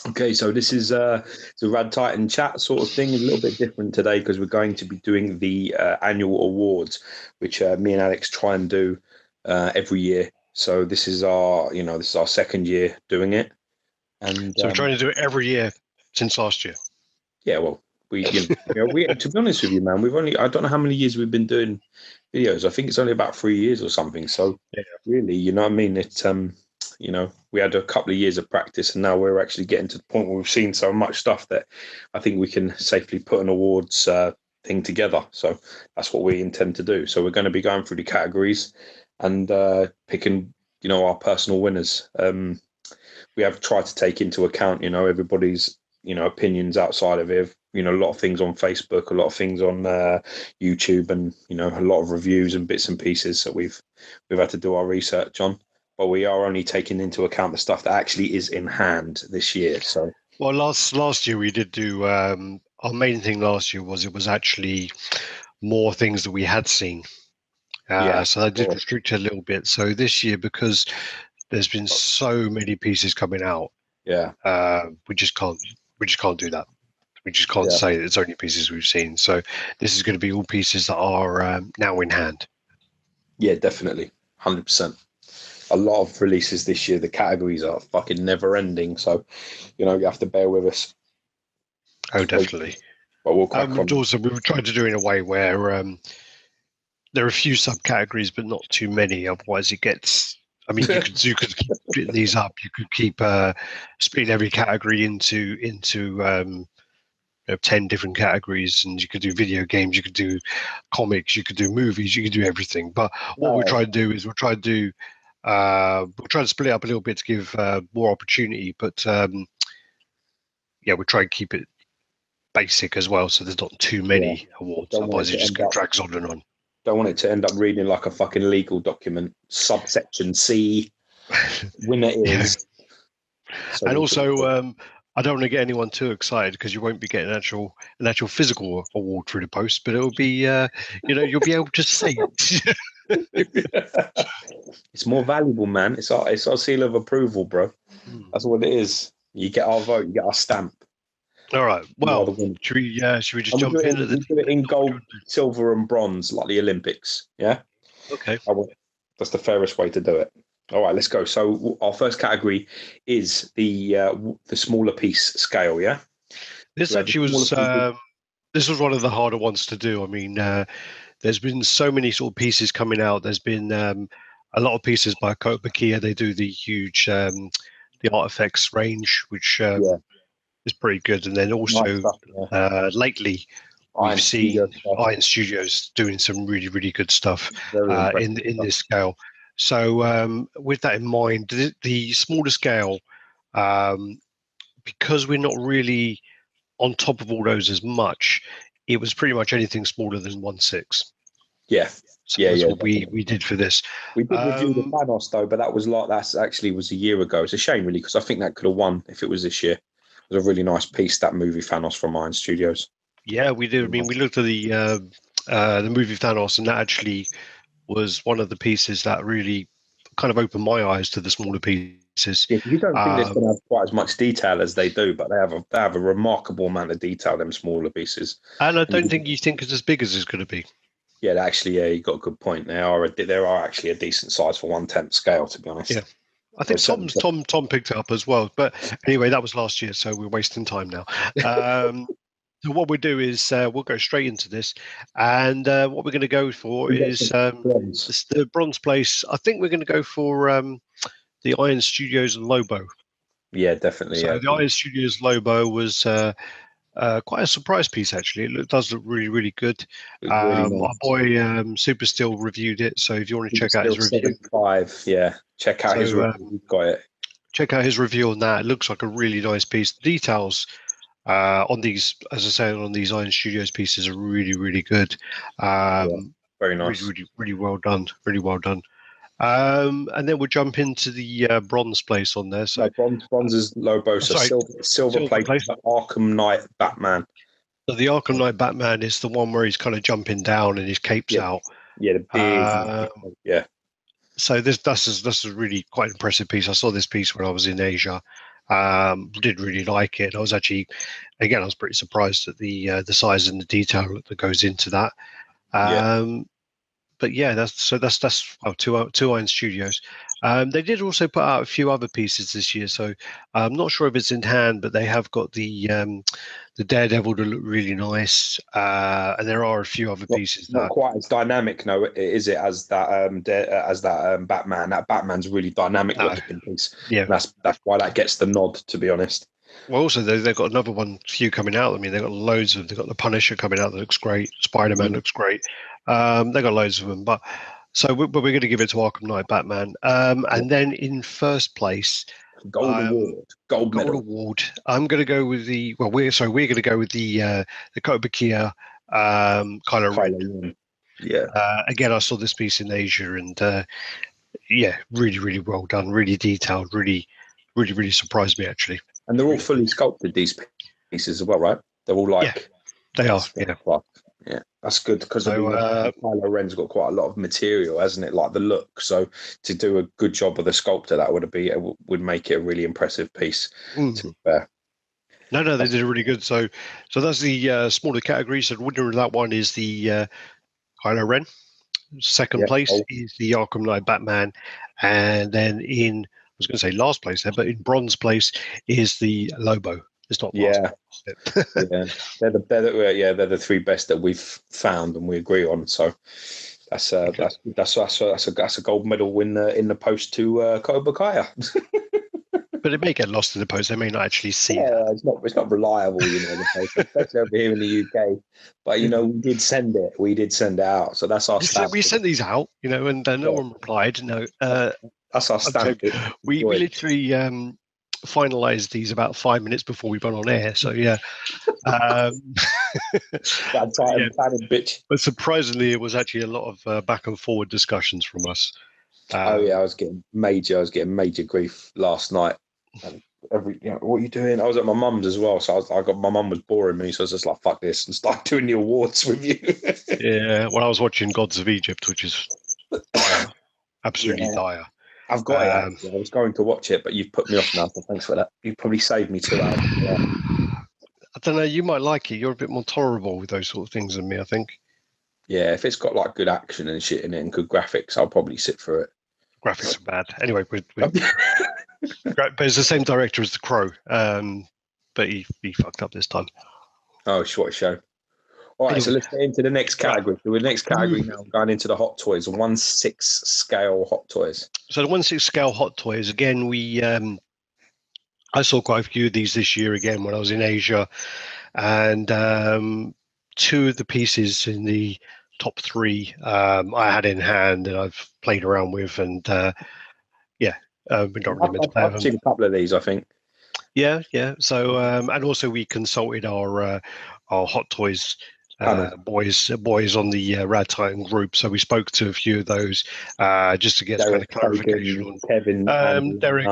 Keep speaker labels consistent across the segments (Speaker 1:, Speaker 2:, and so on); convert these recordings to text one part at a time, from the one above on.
Speaker 1: Okay, so this is the RaddTitan chat sort of thing. A little bit different today because we're going to be doing the annual awards, which me and Alex try and do every year. So this is our second year doing it, and
Speaker 2: So we're trying to do it every year since last year.
Speaker 1: yeah, well, we to be honest with you, man, I don't know how many years we've been doing videos. I think it's only about 3 years or something. So
Speaker 2: Yeah.
Speaker 1: really, you know what I mean? It's we had a couple of years of practice, and now we're actually getting to the point where we've seen so much stuff that I think we can safely put an awards thing together. So that's what we intend to do. So we're going to be going through the categories and picking, our personal winners. We have tried to take into account, everybody's, opinions outside of it. A lot of things on Facebook, a lot of things on YouTube, and a lot of reviews and bits and pieces that we've had to do our research on. But we are only taking into account the stuff that actually is in hand this year. So,
Speaker 2: well, last year we did do our main thing last year was it was actually more things that we had seen. So that did restrict it a little bit. So this year, because there's been so many pieces coming out, we just can't do that. We just can't say that it's only pieces we've seen. So this is going to be all pieces that are now in hand.
Speaker 1: Yeah, definitely, 100%. A lot of releases this year. The categories are fucking never ending. So, you have to bear with us.
Speaker 2: Oh, definitely.
Speaker 1: But we'll crack on.
Speaker 2: Also, we've tried to do it in a way where there are a few subcategories, but not too many. Otherwise, it gets. I mean, you could keep these up. You could keep split every category into 10 different categories, and you could do video games, you could do comics, you could do movies, you could do everything. But what we'll try to do is we'll try to split it up a little bit to give more opportunity. But we'll try and keep it basic as well, so there's not too many awards. Otherwise, it just drags on and on.
Speaker 1: Don't want it to end up reading like a fucking legal document. Subsection C, winner is.
Speaker 2: So and also, I don't want to get anyone too excited because you won't be getting an actual physical award through the post, but it'll be, you'll be able to see it.
Speaker 1: It's more valuable, man. It's our seal of approval, bro. That's what it is. You get our vote, you get our stamp.
Speaker 2: All right. Well, should we just jump in?
Speaker 1: We do it in gold, silver, and bronze, like the Olympics. Yeah.
Speaker 2: Okay.
Speaker 1: That's the fairest way to do it. All right, let's go. So our first category is the smaller piece scale. Yeah.
Speaker 2: This actually was this was one of the harder ones to do. I mean, there's been so many sort of pieces coming out. There's been a lot of pieces by Kopakia. They do the huge the artifacts range, which is pretty good. And then also lately we've seen Iron Studios doing some really, really good stuff in this scale. So with that in mind, the smaller scale, because we're not really on top of all those as much, it was pretty much anything smaller than 1/6.
Speaker 1: Yeah.
Speaker 2: So that's what we did for this.
Speaker 1: We did review the Thanos though, but that's actually was a year ago. It's a shame really because I think that could have won if it was this year. It was a really nice piece, that movie Thanos from Iron Studios.
Speaker 2: Yeah, we did. I mean, we looked at the movie Thanos, and that actually was one of the pieces that really kind of opened my eyes to the smaller pieces.
Speaker 1: Yeah, you don't think this going to have quite as much detail as they do, but they have a remarkable amount of detail, them smaller pieces.
Speaker 2: And I don't think you think it's as big as it's going to be.
Speaker 1: Yeah, actually, you got a good point. They are actually a decent size for 1/10 scale, to be honest.
Speaker 2: Yeah. I think Tom picked it up as well. But anyway, that was last year, so we're wasting time now. So what we'll do is we'll go straight into this. And what we're going to go for is the bronze place. I think we're going to go for the Iron Studios Lobo.
Speaker 1: Yeah, definitely.
Speaker 2: So the Iron Studios Lobo was quite a surprise piece, actually. It does look really, really good. Really nice. Our boy Super Still reviewed it, so if you want to check out his review,
Speaker 1: check out his review. We've got it.
Speaker 2: Check out his review on that. It looks like a really nice piece. The details on these, as I say, on these Iron Studios pieces are really, really good.
Speaker 1: Very nice.
Speaker 2: Really, really well done. Really well done. And then we'll jump into the bronze place on there. So
Speaker 1: bronze is Lobo. So silver place, Arkham Knight Batman.
Speaker 2: So the Arkham Knight Batman is the one where he's kind of jumping down and his cape's out.
Speaker 1: Yeah, the big.
Speaker 2: So that's a really quite impressive piece. I saw this piece when I was in Asia, Did really like it. I was actually, again, I was pretty surprised at the size and the detail that goes into that. But yeah, that's well, Two Iron Studios. They did also put out a few other pieces this year, so I'm not sure if it's in hand, but they have got the Daredevil to look really nice, and there are a few other pieces.
Speaker 1: Not quite as dynamic, no, is it, as that Batman? That Batman's really dynamic looking piece.
Speaker 2: Yeah,
Speaker 1: that's why that gets the nod, to be honest.
Speaker 2: Well, also they've got another few coming out. I mean, they've got loads of them. They've got the Punisher coming out that looks great. Spider-Man looks great. They've got loads of them, but we're going to give it to Arkham Knight Batman. And then in first place,
Speaker 1: Gold medal
Speaker 2: award. I'm going to go with we're going to go with the Kobakia Kylo Ren.
Speaker 1: Yeah.
Speaker 2: Again, I saw this piece in Asia, and really, really well done. Really detailed. Really, really, really surprised me actually.
Speaker 1: And they're all fully sculpted, these pieces as well, right? They're all like...
Speaker 2: Yeah, they are, yeah.
Speaker 1: Yeah, that's good, because Kylo Ren's got quite a lot of material, hasn't it? Like the look. So to do a good job of the sculptor, that would make it a really impressive piece, to be fair.
Speaker 2: No, they did it really good. So that's the smaller category. So the winner of that one is the Kylo Ren. Second place is the Arkham Knight Batman. And then I was going to say last place there, but in bronze place is the Lobo. It's not last place.
Speaker 1: Yeah, they're the three best that we've found and we agree on. So that's a gold medal win in the post to Kobakia.
Speaker 2: But it may get lost in the post. They may not actually see that.
Speaker 1: It's not reliable, the post, especially over here in the UK. But we did send it. We did send it out. So that's our stamp.
Speaker 2: We sent these out, and no one replied. No,
Speaker 1: that's our stamp.
Speaker 2: We literally finalized these about 5 minutes before we went on air. So yeah.
Speaker 1: Bitch.
Speaker 2: But surprisingly, it was actually a lot of back and forward discussions from us.
Speaker 1: I was getting major grief last night. What are you doing? I was at my mum's as well, so my mum was boring me, so I was just like, fuck this, and start doing the awards with you.
Speaker 2: Yeah, well, I was watching Gods of Egypt, which is dire, absolutely dire.
Speaker 1: I've got it. I was going to watch it, but you've put me off now, so thanks for that. You probably saved me 2 hours.
Speaker 2: I don't know, you might like it. You're a bit more tolerable with those sort of things than me, I think.
Speaker 1: Yeah, if it's got like good action and shit in it and good graphics, I'll probably sit for it.
Speaker 2: Graphics are bad. Anyway, but it's the same director as The Crow, but he fucked up this time.
Speaker 1: Oh, what a show. All right, so let's get into the next category. So the next category now, going into the Hot Toys, 1/6 scale Hot Toys. So
Speaker 2: the 1/6 scale Hot Toys, again, I saw quite a few of these this year again when I was in Asia, and 2 of the pieces in the top 3 I had in hand and I've played around with, and we don't really meant to play
Speaker 1: I've seen a couple of these, I think.
Speaker 2: Yeah. So and also we consulted our Hot Toys boys on the RaddTitan group, so we spoke to a few of those just to get kind of clarification on
Speaker 1: Kevin,
Speaker 2: Derek,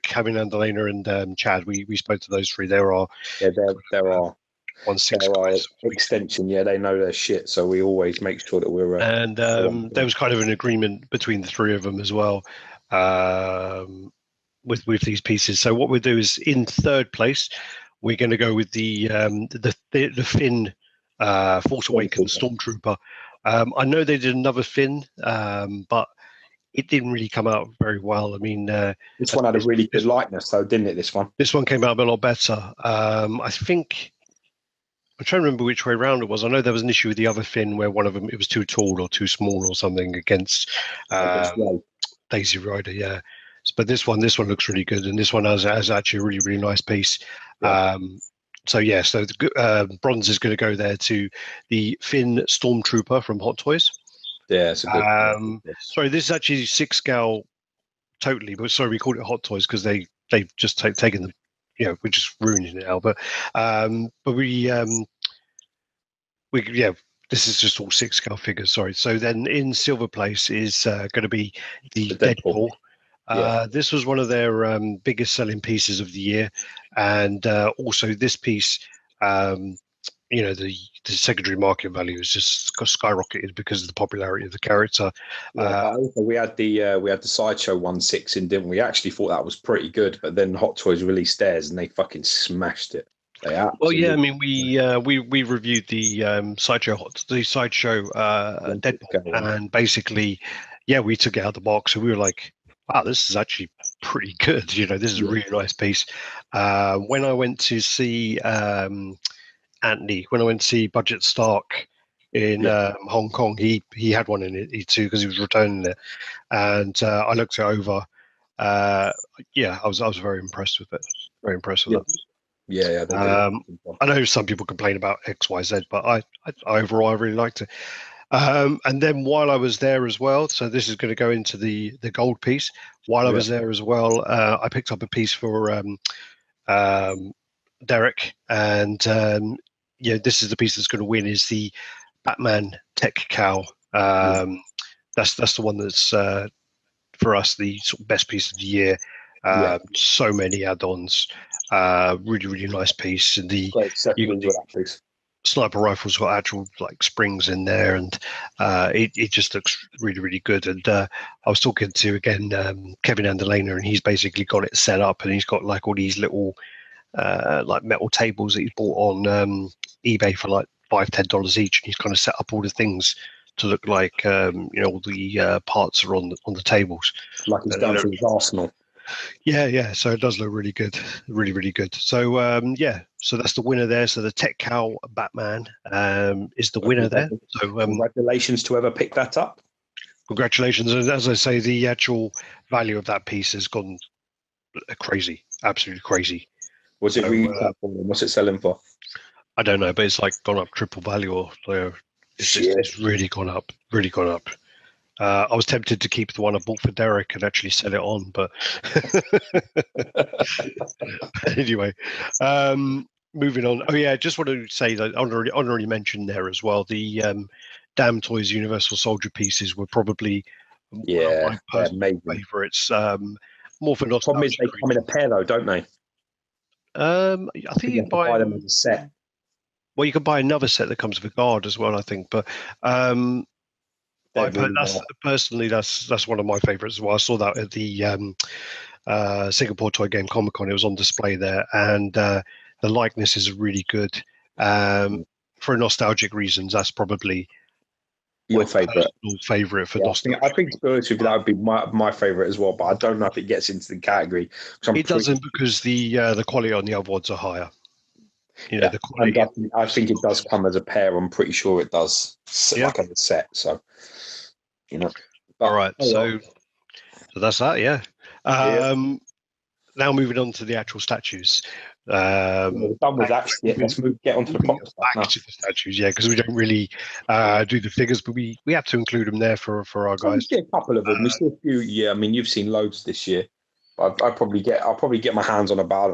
Speaker 2: Kevin, Andalena, and Chad. We spoke to those 3. There are 1/6 guys.
Speaker 1: Extension, they know their shit, so we always make sure that we're
Speaker 2: and there was kind of an agreement between the 3 of them as well with these pieces. So what we'll do is, in third place, we're going to go with the Finn Force Awakens Stormtrooper. I know they did another Finn, but it didn't really come out very well. I mean,
Speaker 1: this one had a really good likeness, though, didn't it? This one
Speaker 2: came out a lot better. I think. I'm trying to remember which way around it was. I know there was an issue with the other Finn where one of them, it was too tall or too small or something against Daisy Rider. Yeah, but this one looks really good, and this one has actually a really, really nice piece. Yeah. So the bronze is going to go there to the Finn Stormtrooper from Hot Toys.
Speaker 1: Yeah, it's a good.
Speaker 2: Sorry, this is actually 6 scale totally, but sorry, we called it Hot Toys because they've just taken the. We're just ruining it now. But this is just all 6 scale figures. Sorry. So then in silver place is going to be the Deadpool. This was one of their biggest selling pieces of the year, and also this piece the secondary market value has just skyrocketed because of the popularity of the character.
Speaker 1: Yeah, but also we had the Sideshow 1/6 in, didn't we? Actually thought that was pretty good, but then Hot Toys released theirs and they fucking smashed it. They
Speaker 2: Well, yeah, I
Speaker 1: absolutely.
Speaker 2: mean, we reviewed the Sideshow Deadpool, and basically, yeah, we took it out of the box and we were like, wow, this is actually pretty good. This is a really nice piece. When I went to see Anthony, when I went to see Budget Stark in Hong Kong, he had one in it too because he was returning it, and I looked it over. Yeah, I was very impressed with it. Very impressed with it.
Speaker 1: Yeah, they did.
Speaker 2: I know some people complain about X, Y, Z, but I overall I really liked it. And then while I was there as well, so this is going to go into the gold piece. While I was there as well, I picked up a piece for Derek, and this is the piece that's going to win is the Batman Tech Cow. That's the one that's for us the sort of best piece of the year. So many add-ons, really really nice piece, and the sniper rifle's got actual like springs in there, and it just looks really really good. And I was talking to again Kevin Andalena, and he's basically got it set up, and he's got like all these little like metal tables that he's bought on eBay for like $5-10 each, and he's kind of set up all the things to look like all the parts are on the tables,
Speaker 1: like he's done for his Arsenal.
Speaker 2: Yeah. So it does look really good, really, really good. So so that's the winner there. So the Tech Cow Batman is the winner there. So
Speaker 1: congratulations to whoever picked that up.
Speaker 2: Congratulations, and as I say, the actual value of that piece has gone crazy, absolutely crazy.
Speaker 1: What's it retail for? What's it selling for?
Speaker 2: I don't know, but it's like gone up triple value, or it's really gone up, really gone up. I was tempted to keep the one I bought for Derek and actually sell it on, but anyway, moving on. Oh yeah, just wanted to say that I already mentioned there as well. The Damn Toys Universal Soldier pieces were probably one of my personal favorites. More for nostalgia.
Speaker 1: Problem is they come in a pair though, don't they?
Speaker 2: I think you can buy
Speaker 1: them as a set.
Speaker 2: Well, you can buy another set that comes with a guard as well, I think. But personally, that's one of my favorites as well. I saw that at the Singapore Toy Game Comic Con. It was on display there, and the likeness is really good. For nostalgic reasons, that's probably
Speaker 1: your favorite
Speaker 2: for nostalgia.
Speaker 1: I think to be honest with you, that would be my favorite as well. But I don't know if it gets into the category.
Speaker 2: It doesn't, because the quality on the other ones are higher.
Speaker 1: The quality. I think it does come as a pair. I'm pretty sure it does, like as a set. So,
Speaker 2: all right. So that's that. Yeah. Now moving on to the actual statues.
Speaker 1: We're done with that. Let's get onto the box
Speaker 2: back to the statues. Yeah, because we don't really do the figures, but we have to include them there for our guys.
Speaker 1: A couple of them. We still a few. Yeah, I mean, you've seen loads this year. I'll probably get my hands on about,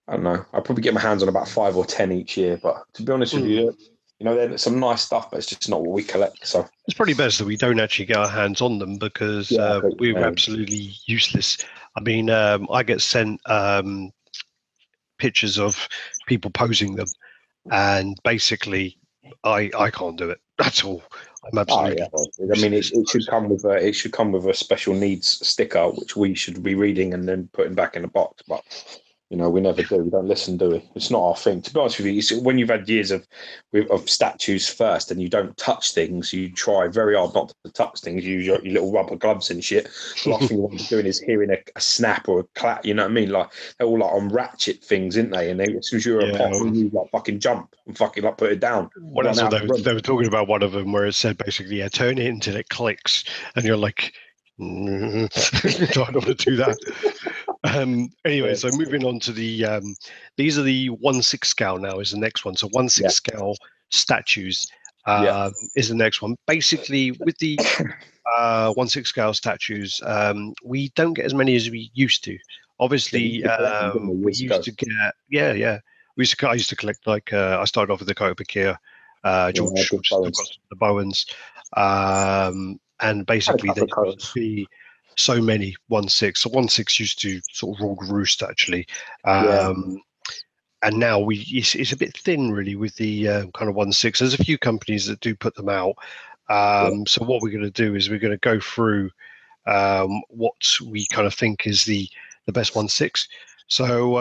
Speaker 1: I don't know. I'll probably get my hands on about 5 or 10 each year. But to be honest with you, there's some nice stuff, but it's just not what we collect. So
Speaker 2: it's probably best that we don't actually get our hands on them, because we're absolutely useless. I mean, I get sent pictures of people posing them, and basically, I can't do it at all. I'm absolutely.
Speaker 1: I mean, it should come with a special needs sticker, which we should be reading and then putting back in the box, but. We never do. We don't listen, do we? It's not our thing. To be honest with you, when you've had years of statues first and you don't touch things, you try very hard not to touch things. You use your little rubber gloves and shit. The last thing you want to be doing is hearing a snap or a clap. You know what I mean? Like, they're all like on ratchet things, aren't they? And as soon as you're a pop, you like fucking jump and fucking like put it down.
Speaker 2: What else? They were talking about one of them where it said basically, turn it until it clicks, and you're like, I don't want to do that. Anyway, so moving on to the these are the 1/6 scale now is the next one. So 1/6 scale statues is the next one. Basically, with the 1/6 scale statues, we don't get as many as we used to. Obviously, we used to get I used to collect, like I started off with the Kotobukiya, George the Bowens. And basically, there used to be so many 1/6. So 1/6 used to sort of rule the roost, actually. and now it's a bit thin really with the kind of 1/6. There's a few companies that do put them out. So what we're going to do is we're going to go through what we kind of think is the best 1/6. So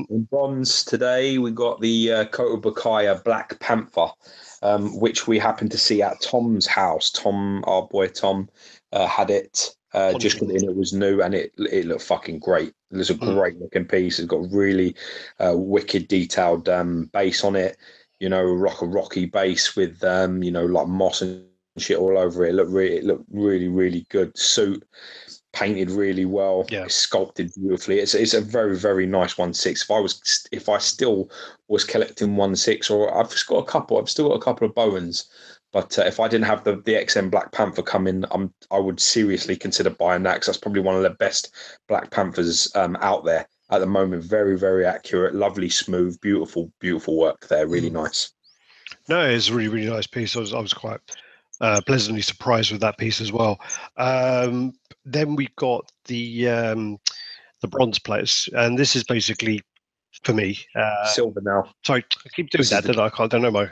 Speaker 1: in bronze today, we got the Koto Black Panther, which we happened to see at Tom's house. Tom, our boy Tom, had it. Just got it in, it was new, and it looked fucking great. It was a great looking piece. It's got really wicked detailed base on it. You know, rocky base with like moss and shit all over it. It looked really good. Suit painted really well.
Speaker 2: Yeah.
Speaker 1: It's sculpted beautifully. It's a very, very nice 1/6. If I still was collecting 1/6, or I've still got a couple of Bowens. But if I didn't have the XM Black Panther come in, I would seriously consider buying that, because that's probably one of the best Black Panthers out there at the moment. Very, very accurate, lovely, smooth, beautiful work there. Really nice.
Speaker 2: No, it's a really, really nice piece. I was quite pleasantly surprised with that piece as well. Then we got the bronze players, and this is basically, for me,
Speaker 1: silver now.
Speaker 2: Sorry, I keep doing that. I don't know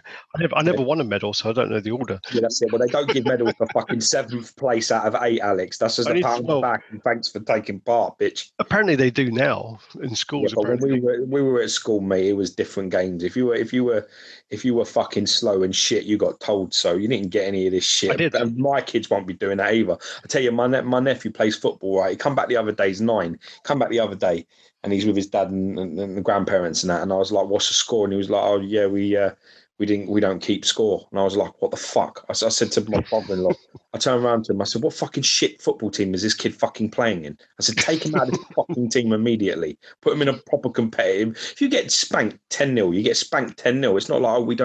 Speaker 2: I never won a medal, so I don't know the order.
Speaker 1: Yeah, that's it. Well, they don't give medals for fucking 7th place out of 8, Alex. That's just a pat on the back, and thanks for taking part, bitch.
Speaker 2: Apparently, they do now in schools.
Speaker 1: Yeah, but when we were at school, mate, it was different games. If you were fucking slow and shit, you got told so. You didn't get any of this shit.
Speaker 2: I did.
Speaker 1: And my kids won't be doing that either. I tell you, my nephew plays football. Right, he come back the other day. He's 9. Come back the other day, and he's with his dad and the grandparents and that. And I was like, "What's the score?" And he was like, "Oh yeah, we don't keep score." And I was like, "What the fuck?" I said to my father-in-law, I turned around to him, I said, "What fucking shit football team is this kid fucking playing in?" I said, "Take him out of this fucking team immediately. Put him in a proper competitive. If you get spanked 10-0, you get spanked 10-0. It's not like, oh, we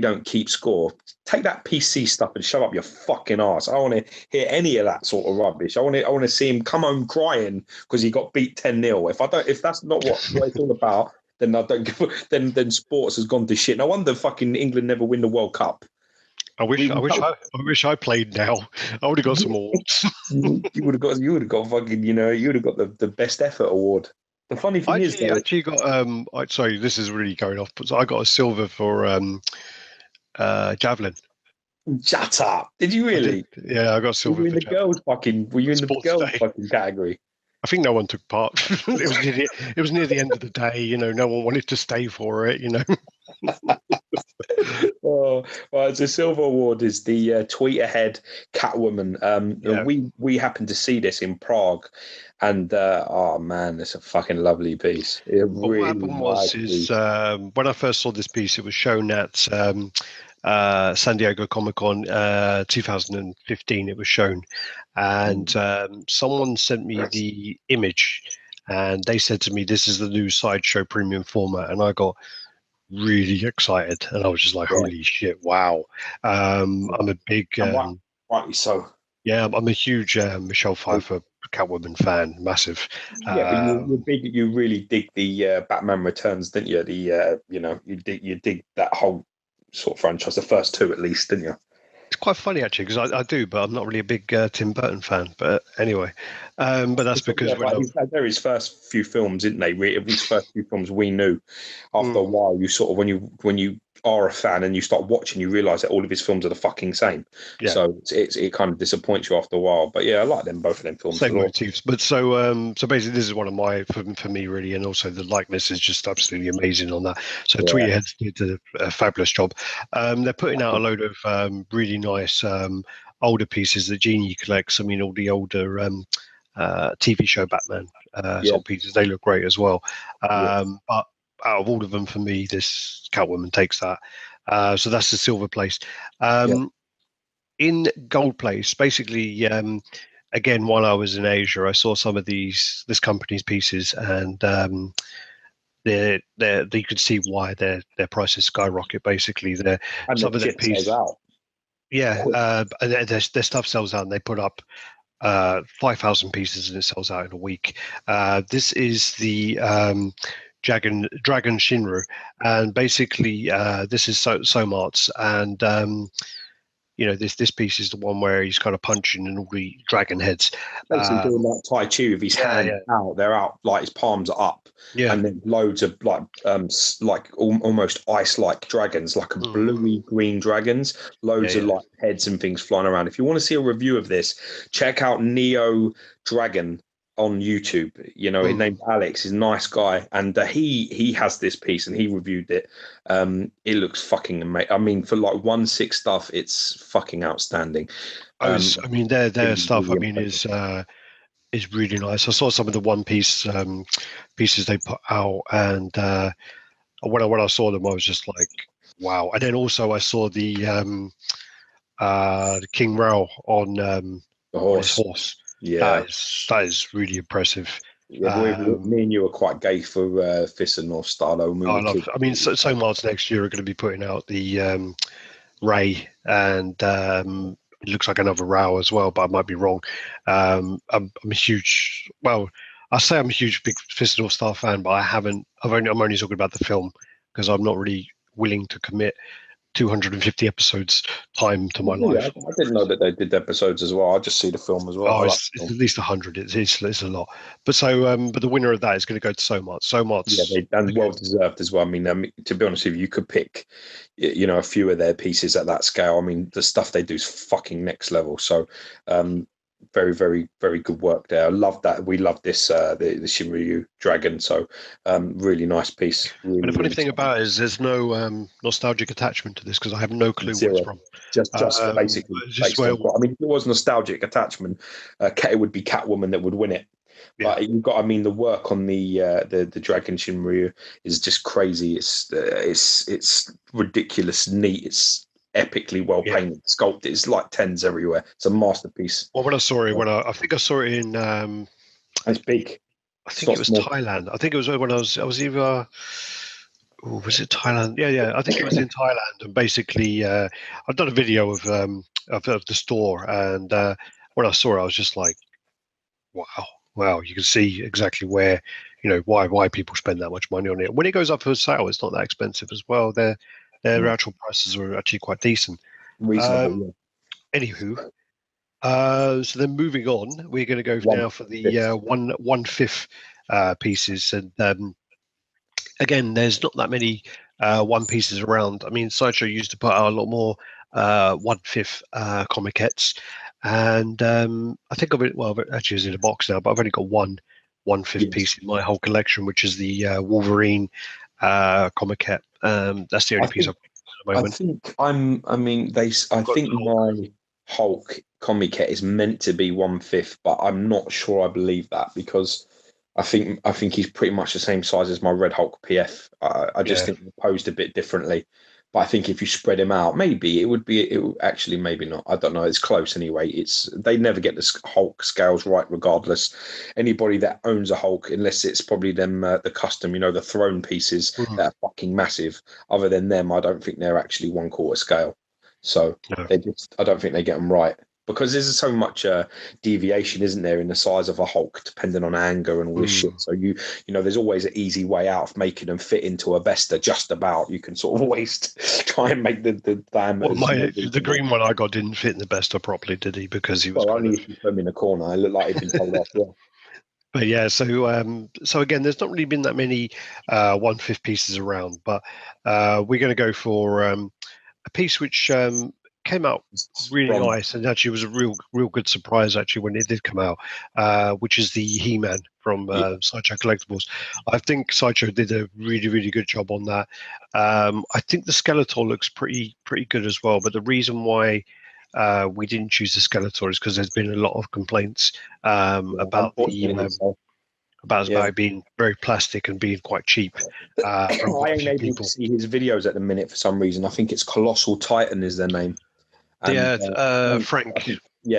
Speaker 1: don't keep score. Take that PC stuff and shut up your fucking ass. I don't want to hear any of that sort of rubbish. I want to see him come home crying because he got beat 10-0. If that's not what it's all about, then I don't give, then sports has gone to shit. No wonder fucking England never win the World Cup.
Speaker 2: I wish I played now. I would have got some awards.
Speaker 1: you would have got fucking, you would have got the best effort award. The funny thing is,
Speaker 2: I actually got sorry, this is really going off, but I got a silver for javelin.
Speaker 1: Shut up! Did you really?
Speaker 2: I got silver.
Speaker 1: Were you in the girls' fucking category?
Speaker 2: I think no one took part. it was near the end of the day. No one wanted to stay for it.
Speaker 1: Oh, well, the silver award is the Tweet Ahead Catwoman. We happened to see this in Prague, and oh man, it's a fucking lovely piece.
Speaker 2: What happened was when I first saw this piece, it was shown at San Diego Comic-Con 2015. It was shown, and someone sent me the image, and they said to me, "This is the new Sideshow premium format," and I got really excited, and I was just like, "Holy shit! Wow!" I'm a big,
Speaker 1: rightly so.
Speaker 2: Yeah, I'm a huge Michelle Pfeiffer Catwoman fan, massive.
Speaker 1: Yeah, but you really dig the Batman Returns, didn't you? You dig that whole sort of franchise, the first 2 at least, didn't you?
Speaker 2: It's quite funny actually, because I do, but I'm not really a big Tim Burton fan. But anyway, but that's because
Speaker 1: they're his first few films, didn't they? His first few films we knew. After a while, you sort of when you are a fan and you start watching, you realise that all of his films are the fucking same. Yeah. So it kind of disappoints you after a while. But yeah, I like both of them films.
Speaker 2: Same motifs. But so basically, this is one of my for me really, and also the likeness is just absolutely amazing on that. So Tweetheads did a fabulous job. They're putting out a load of really nice older pieces that Genie collects. I mean, all the older TV show Batman sort of pieces, they look great as well. But out of all of them, for me, this Catwoman takes that. So that's the silver place. In gold place, basically, again, while I was in Asia, I saw some of this company's pieces, and you could see why their prices skyrocket. Basically, some of their pieces out. Yeah, their stuff sells out, and they put up 5,000 pieces, and it sells out in a week. This is the Dragon Shinru, and basically this is Somart's, and this piece is the one where he's kind of punching and all the dragon heads.
Speaker 1: Basically doing like Tai Chi with his hand out, they're out, like his palms are up, and then loads of almost ice-like dragons, like a bluey green dragons, loads of like heads and things flying around. If you want to see a review of this, check out Neo Dragon on YouTube. His name's Alex. He's a nice guy, and he has this piece and he reviewed it. It looks fucking amazing. I mean, for like 1/6 stuff, it's fucking outstanding.
Speaker 2: Their stuff, I mean, is really nice. I saw some of the One Piece pieces they put out, and when I saw them, I was just like, wow. And then also I saw the King Rao on his horse.
Speaker 1: Yeah,
Speaker 2: that is really impressive.
Speaker 1: Yeah, me and you are quite gay for Fist and North Star, though.
Speaker 2: So March next year are going to be putting out the Ray, and it looks like another Rao as well, but I might be wrong. I'm a huge, I say I'm a huge big Fist and North Star fan, but I'm only talking about the film because I'm not really willing to commit 250 episodes time to my life.
Speaker 1: I didn't know that they did episodes as well. I just see the film as well.
Speaker 2: It's at least 100. It's a lot. But but the winner of that is going to go to So Much.
Speaker 1: And well deserved as well. I mean, to be honest with you, you could pick, a few of their pieces at that scale. I mean, the stuff they do is fucking next level. So, very, very, very good work there. I love that. We love this, the Shinryu Dragon. So, really nice piece. Really,
Speaker 2: but the funny thing about it is there's no nostalgic attachment to this because I have no clue where it's from.
Speaker 1: Just basically. I mean, if it was nostalgic attachment, it would be Catwoman that would win it. Yeah. But you've got, the work on the Dragon Shinryu is just crazy. It's ridiculous, neat. It's epically well painted, sculpted. It's like tens everywhere. It's a masterpiece.
Speaker 2: Well, when I saw it, I think I saw it in.
Speaker 1: It's big.
Speaker 2: I think it was Thailand. I think it was when I was either. Oh, was it Thailand? Yeah. I think it was in Thailand, and basically, I've done a video of the store, and when I saw it, I was just like, wow! You can see exactly where, why people spend that much money on it. When it goes up for sale, it's not that expensive as well. Their actual prices are actually quite decent.
Speaker 1: Reasonable.
Speaker 2: Anywho, so then moving on, we're going to go now for the 1/5 pieces, and again, there's not that many one pieces around. I mean, Sideshow used to put out a lot more 1/5 comiquettes, and I think of it. Well, actually, it's in a box now, but I've only got one 1/5 piece in my whole collection, which is the Wolverine comiquette. That's the only piece I've got at the moment.
Speaker 1: I think my Hulk comiquette is meant to be 1/5, but I'm not sure I believe that because I think he's pretty much the same size as my Red Hulk PF. I just think they're posed a bit differently. But I think if you spread him out, maybe it would actually, maybe not. I don't know. It's close anyway. They never get the Hulk scales right, regardless. Anybody that owns a Hulk, unless it's probably them, the custom, the throne pieces that are fucking massive. Other than them, I don't think they're actually 1/4 scale. So I don't think they get them right. Because there's so much deviation, isn't there, in the size of a Hulk, depending on anger and all this shit. So there's always an easy way out of making them fit into a Vesta. Just about, you can sort of always try and make the diameter.
Speaker 2: The green one I got didn't fit in the Vesta properly, did he? Because he was
Speaker 1: only if you put him in a corner. It looked like he'd been told off. Yeah.
Speaker 2: But yeah, so again, there's not really been that many 1/5 pieces around, but we're going to go for a piece which came out really nice, and actually was a real good surprise actually when it did come out, which is the He-Man from Sideshow Collectibles. I think Sideshow did a really good job on that. I think the Skeletor looks pretty good as well, but the reason why we didn't choose the Skeletor is because there's been a lot of complaints about it being very plastic and being quite cheap.
Speaker 1: I ain't able to see his videos at the minute for some reason. I think it's Colossal Titan is their name.
Speaker 2: Frank.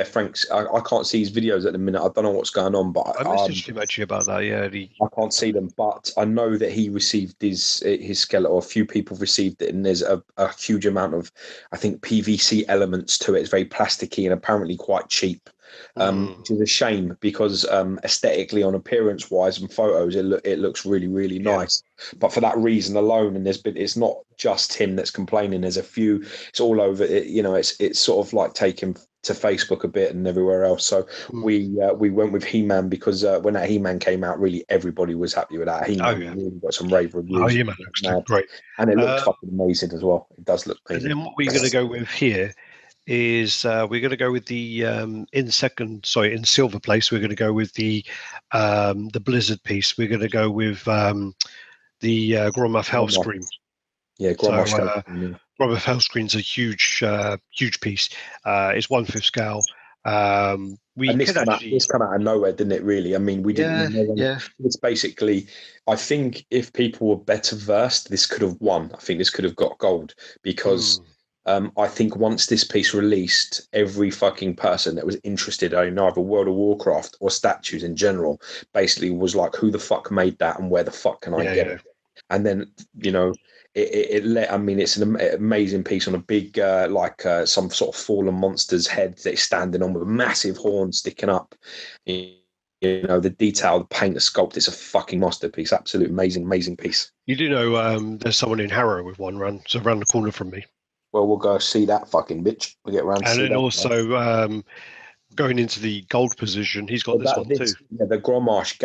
Speaker 1: Frank's. I can't see his videos at the minute. I don't know what's going on, but
Speaker 2: I messaged him actually about that. Yeah,
Speaker 1: I can't see them, but I know that he received his Skeletor. A few people received it, and there's a huge amount of, I think, PVC elements to it. It's very plasticky and apparently quite cheap. which is a shame because aesthetically, on appearance wise and photos, it looks really, really nice. But for that reason alone, and it's not just him that's complaining. There's a few. It's all over. It's sort of like taking to Facebook a bit and everywhere else. So we went with He-Man because when that He-Man came out, really everybody was happy with that He-Man. We really got some rave reviews.
Speaker 2: Oh, He-Man looks great,
Speaker 1: and it looks fucking amazing as well. It does look amazing.
Speaker 2: And then what we're going to go with here is we're going to go with the in silver place. We're going to go with the Blizzard piece. We're going to go with the Gromoth Hellscream.
Speaker 1: Yeah, Gromoth.
Speaker 2: Gromoth Hellscream's a huge piece. It's 1/5 scale.
Speaker 1: This came out of nowhere, didn't it? Really, I mean, we didn't. It's basically, I think if people were better versed, this could have won. I think this could have got gold because I think once this piece released, every fucking person that was interested in either World of Warcraft or statues in general basically was like, "Who the fuck made that, and where the fuck can I get it?" And then it's an amazing piece on a big some sort of fallen monster's head that is standing on with a massive horn sticking up. The detail, the paint, the sculpt, it's a fucking masterpiece. Absolute amazing piece.
Speaker 2: You do know there's someone in Harrow with one around the corner from me.
Speaker 1: Well, we'll go see that fucking bitch. We'll get around to see that.
Speaker 2: And then also going into the gold position, he's got this one too.
Speaker 1: Yeah, the Gromoth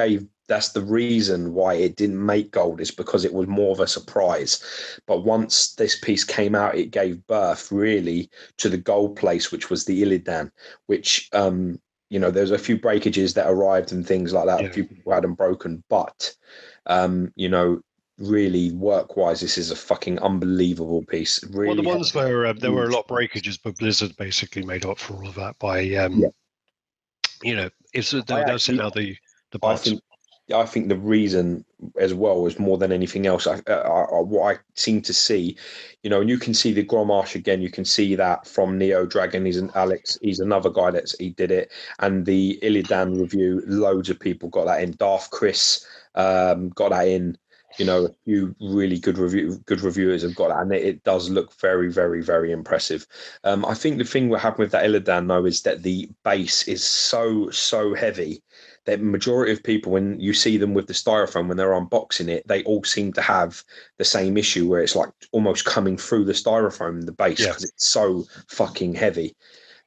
Speaker 1: that's the reason why it didn't make gold, is because it was more of a surprise. But once this piece came out, it gave birth really to the gold place, which was the Illidan, which there's a few breakages that arrived and things like that. A few people had them broken, but really work-wise, this is a fucking unbelievable piece. Really,
Speaker 2: the ones where there were a lot of breakages, but Blizzard basically made up for all of that by they'll send out the parts.
Speaker 1: I think the reason as well was more than anything else. What I seem to see, and you can see the Gromoth again. You can see that from Neo Dragon. He's another guy he did it. And the Illidan review, loads of people got that in. Darth Chris got that in. A few really good reviewers have got that, and it does look very, very, very impressive. I think the thing we're having with that Illidan though is that the base is so heavy. The majority of people, when you see them with the styrofoam, when they're unboxing it, they all seem to have the same issue where it's like almost coming through the styrofoam, the base, because it's so fucking heavy.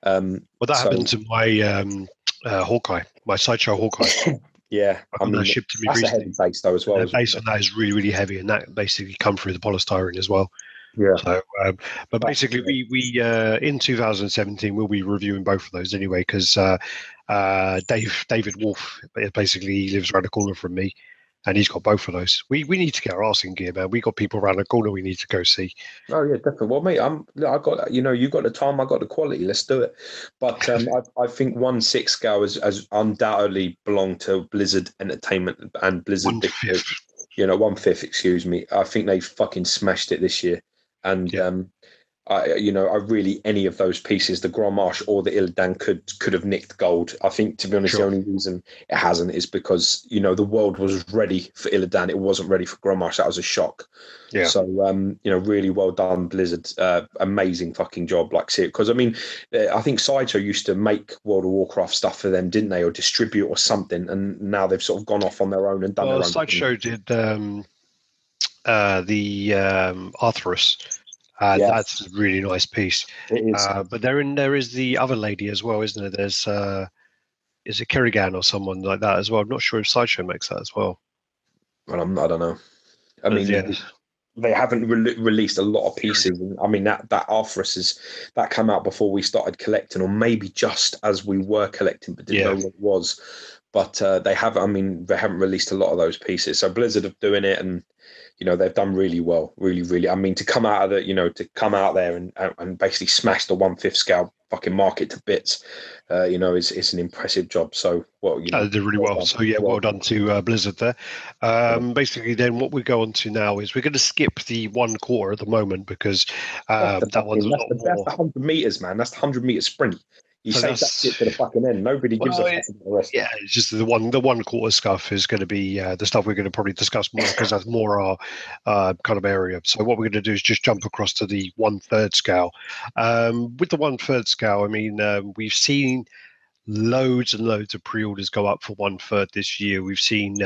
Speaker 2: That happened to my Hawkeye, my Sideshow Hawkeye.
Speaker 1: Yeah,
Speaker 2: that shipped to me
Speaker 1: that's
Speaker 2: recently.
Speaker 1: A heavy base though as well.
Speaker 2: The base on that is really, really heavy, and that basically come through the polystyrene as well.
Speaker 1: Yeah.
Speaker 2: So, but basically, we in 2017 we'll be reviewing both of those anyway, because David Wolf basically lives around the corner from me, and he's got both of those. We need to get our arse in gear, man. We got people around the corner we need to go see.
Speaker 1: Oh yeah, definitely. Well, mate, I got you got the time, I got the quality. Let's do it. But I think 1/6 scale has undoubtedly belonged to Blizzard Entertainment and Blizzard.
Speaker 2: 1/5.
Speaker 1: 1/5. Excuse me. I think they fucking smashed it this year. And I really, any of those pieces, the Gromoth or the Illidan, could have nicked gold. I think, to be honest, the only reason it hasn't is because the world was ready for Illidan. It wasn't ready for Gromoth. That was a shock. Yeah. So really well done, Blizzard. Amazing fucking job. Because I think Sideshow used to make World of Warcraft stuff for them, didn't they, or distribute or something? And now they've sort of gone off on their own and done their own.
Speaker 2: Sideshow did the Arthurus. That's a really nice piece.
Speaker 1: It is.
Speaker 2: But there is the other lady as well, isn't there? There's is it Kerrigan or someone like that as well? I'm not sure if Sideshow makes that as well.
Speaker 1: Well, I don't know. They haven't released a lot of pieces. That Arthurus that came out before we started collecting, or maybe just as we were collecting, but didn't know what it was. But they haven't released a lot of those pieces. So Blizzard are doing it, and they've done really well, really, really. To come out of to come out there and basically smash the 1/5 scale fucking market to bits, it's an impressive job. So
Speaker 2: they did really well. So well done to Blizzard there. Basically, then what we go on to now is we're going to skip the 1/4 at the moment because that one's a lot more.
Speaker 1: That's the 100 meters, man. That's the 100-meter sprint. You say that shit to the fucking end. Nobody gives a fuck about the rest.
Speaker 2: Yeah, it's just the 1/4 stuff is going to be the stuff we're going to probably discuss more, because that's more our kind of area. So what we're going to do is just jump across to the 1/3 scale. With the 1/3 scale, we've seen loads and loads of pre-orders go up for 1/3 this year. We've seen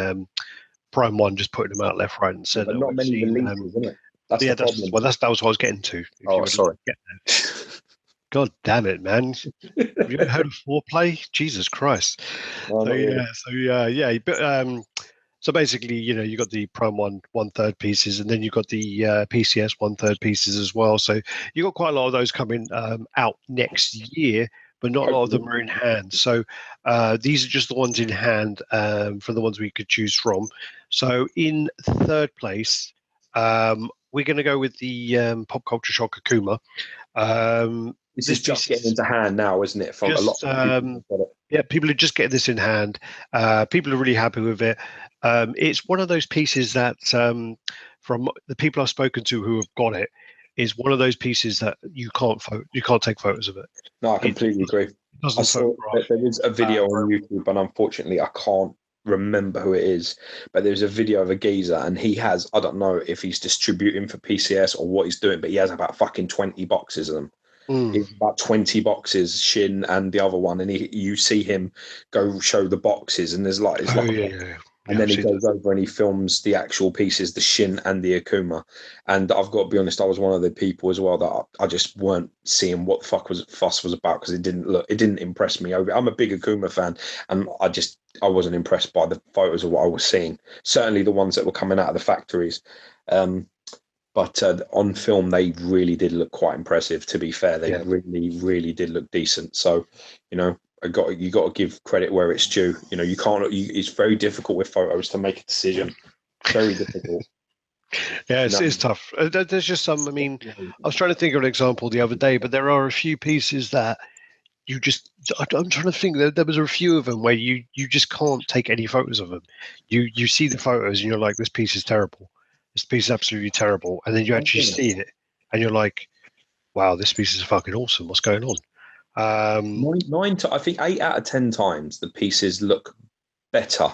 Speaker 2: Prime One just putting them out left, right, and centre.
Speaker 1: But not
Speaker 2: We've
Speaker 1: many
Speaker 2: seen,
Speaker 1: releases, isn't it? That's
Speaker 2: yeah,
Speaker 1: the problem.
Speaker 2: that was what I was getting to. If you
Speaker 1: Oh,
Speaker 2: were to
Speaker 1: sorry.
Speaker 2: get there. God damn it, man! Have you ever heard of foreplay? Jesus Christ!
Speaker 1: No, not really.
Speaker 2: Yeah. But so basically, you got the Prime 1/3 pieces, and then you've got the PCS 1/3 pieces as well. So you got quite a lot of those coming out next year, but not a lot of them are in hand. So these are just the ones in hand for the ones we could choose from. So in third place, we're going to go with the Pop Culture Shock Akuma.
Speaker 1: This is just getting into hand now, isn't it? For
Speaker 2: just,
Speaker 1: a lot of people.
Speaker 2: Yeah, people are just getting this in hand. People are really happy with it. It's one of those pieces that, from the people I've spoken to who have got it, is one of those pieces that you can't take photos of it.
Speaker 1: No, I completely agree. I saw there is a video on YouTube, and unfortunately, I can't remember who it is, but there's a video of a geezer, and he has, I don't know if he's distributing for PCS or what he's doing, but he has about fucking 20 boxes of them. It's about 20 boxes, Shin and the other one, and you see him go show the boxes, and there's like, and then he goes over and he films the actual pieces, the Shin and the Akuma. And I've got to be honest, I was one of the people as well that I just weren't seeing what the fuss was about, because it didn't impress me. I'm a big Akuma fan, and I wasn't impressed by the photos of what I was seeing. Certainly the ones that were coming out of the factories. But on film, they really did look quite impressive. To be fair, they really, really did look decent. So, you got to give credit where it's due. You can't. It's very difficult with photos to make a decision. Very difficult.
Speaker 2: Yeah, it's tough. There's just some. I mean, I was trying to think of an example the other day, but there are a few pieces that you just. I'm trying to think. There was a few of them where you just can't take any photos of them. You see the photos and you're like, this piece is terrible. This piece is absolutely terrible. And then you actually see it and you're like, wow, this piece is fucking awesome. What's going on?
Speaker 1: I think 8 out of 10 times the pieces look better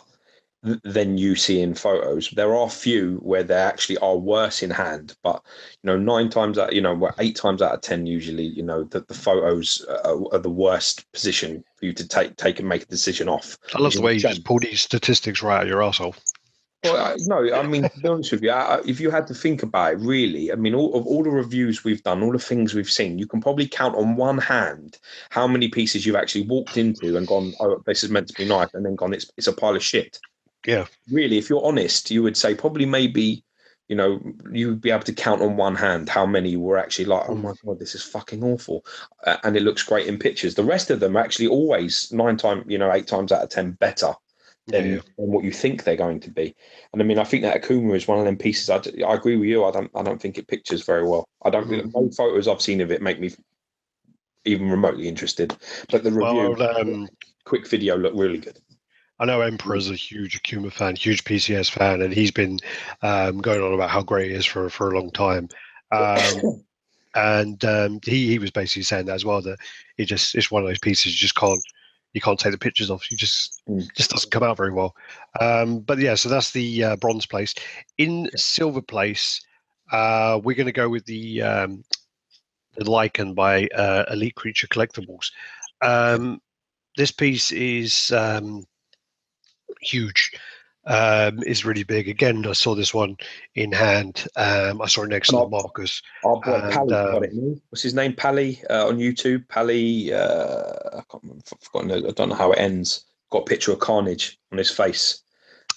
Speaker 1: than you see in photos. There are a few where they actually are worse in hand, but 8 times out of 10 usually, the photos are the worst position for you to take and make a decision off.
Speaker 2: I love the way you just pull these statistics right out of your arsehole.
Speaker 1: Well, no, I mean, to be honest with you, if you had to think about it, really, I mean, all the reviews we've done, all the things we've seen, you can probably count on one hand how many pieces you've actually walked into and gone, oh, this is meant to be nice, and then gone, it's a pile of shit.
Speaker 2: Yeah.
Speaker 1: Really, if you're honest, you would say probably maybe, you would be able to count on one hand how many were actually like, oh my God, this is fucking awful. And it looks great in pictures. The rest of them are actually always 8 times out of 10 better than what you think they're going to be. And I mean, I think that Akuma is one of them pieces. I agree with you. I don't think it pictures very well. No photos I've seen of it make me even remotely interested. But the review, quick video, looked really good.
Speaker 2: I know Emperor's a huge Akuma fan, huge PCS fan, and he's been going on about how great it is for a long time. And he was basically saying that as well, that it's one of those pieces you can't take the pictures off. You just doesn't come out very well. But yeah, so that's the bronze place. In silver place, we're going to go with the Lycan by Elite Creature Collectibles. This piece is huge. It's really big. Again, I saw this one in hand. I saw it next to the Marcus.
Speaker 1: Our boy Pally got it. What's his name? Pally on YouTube. Pally. I can't remember. I've forgotten. I don't know how it ends. Got a picture of Carnage on his face.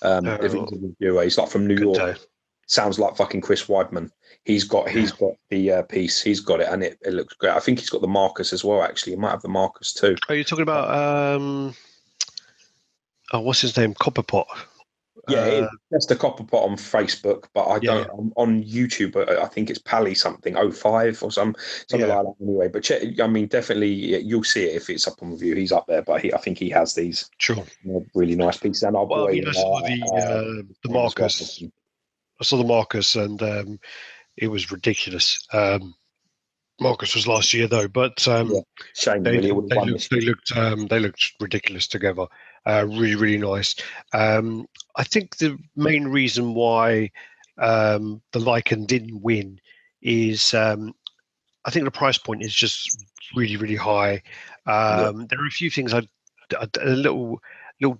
Speaker 1: If he's a reviewer, he's like from New York. Sounds like fucking Chris Weidman. He's got the piece. He's got it, and it looks great. I think he's got the Marcus as well. Actually, he might have the Marcus too.
Speaker 2: Are you talking about? What's his name? Copperpot.
Speaker 1: Yeah, that's the Copperpot on Facebook, but I don't on YouTube. I think it's Pally something 05 or something like that. Anyway, but I mean, definitely you'll see it if it's up on review. He's up there, but I think he has these really nice pieces. And I saw
Speaker 2: the Marcus. I saw the Marcus, and it was ridiculous. Marcus was last year though, but
Speaker 1: shame
Speaker 2: they
Speaker 1: looked
Speaker 2: ridiculous together. Really, really nice. I think the main reason why the Lycan didn't win is I think the price point is just really, really high. There are a few things I little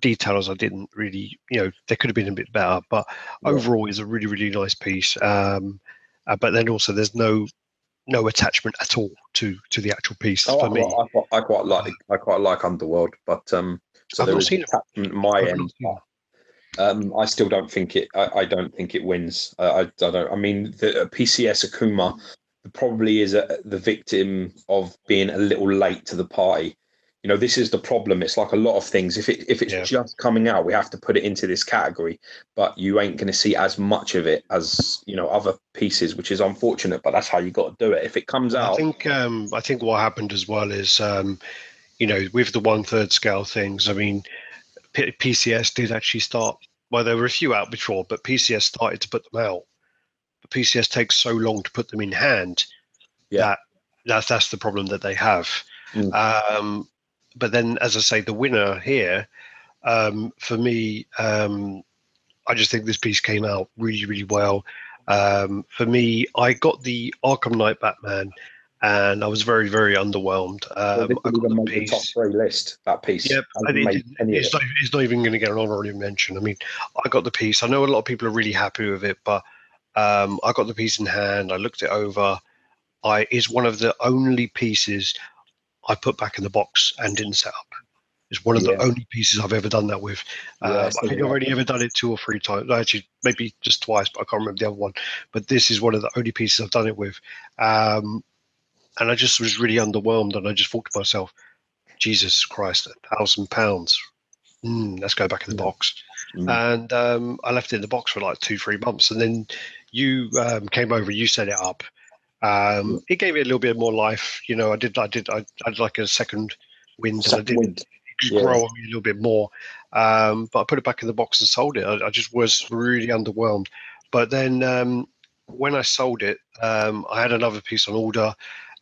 Speaker 2: details I didn't really, they could have been a bit better, but overall it's a really, really nice piece. But then also there's no attachment at all to the actual piece for me.
Speaker 1: I quite like Underworld, but so
Speaker 2: I've
Speaker 1: there
Speaker 2: not
Speaker 1: is
Speaker 2: seen it.
Speaker 1: attachment my end. I still don't think it. I don't think it wins. I don't. I mean, the PCS Akuma probably is the victim of being a little late to the party. This is the problem. It's like a lot of things. If it's just coming out, we have to put it into this category. But you ain't going to see as much of it as other pieces, which is unfortunate. But that's how you got to do it. If it comes out,
Speaker 2: I think what happened as well is with the 1/3 scale things. I mean, PCS did actually start. Well, there were a few out before, but PCS started to put them out. But PCS takes so long to put them in hand that's the problem that they have. But then, as I say, the winner here, for me, I just think this piece came out really, really well. For me, I got the Arkham Knight Batman, and I was very, very underwhelmed.
Speaker 1: I got the piece. The top 3 list, that piece.
Speaker 2: Yep, it's not even going to get an honorary mention. I mean, I got the piece. I know a lot of people are really happy with it, but I got the piece in hand. I looked it over. It's one of the only pieces I put back in the box and didn't set up. It's one of the only pieces I've ever done that with. I think I've only ever done it 2 or 3 times. Actually, maybe just twice, but I can't remember the other one. But this is one of the only pieces I've done it with. And I just was really underwhelmed. And I just thought to myself, Jesus Christ, £1,000. Let's go back in the box. And I left it in the box for like 2-3 months. And then you came over, you set it up. It gave it a little bit more life. I did like a second wind, and I did grow on me a little bit more. But I put it back in the box and sold it. I just was really underwhelmed. But then when I sold it, I had another piece on order,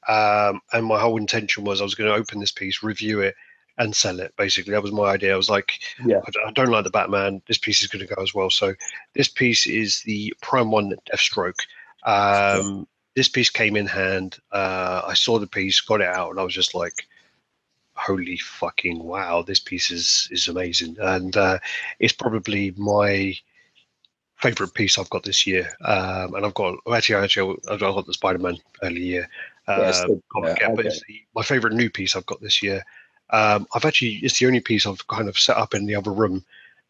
Speaker 2: and my whole intention was I was going to open this piece, review it, and sell it. Basically, that was my idea. I was like, I don't like the Batman. This piece is going to go as well. So this piece is the Prime 1 Deathstroke. This piece came in hand. I saw the piece, got it out, and I was just like, holy fucking wow, this piece is amazing. And it's probably my favorite piece I've got this year. And I've got the Spider-Man early year. But it's my favorite new piece I've got this year. It's the only piece I've kind of set up in the other room,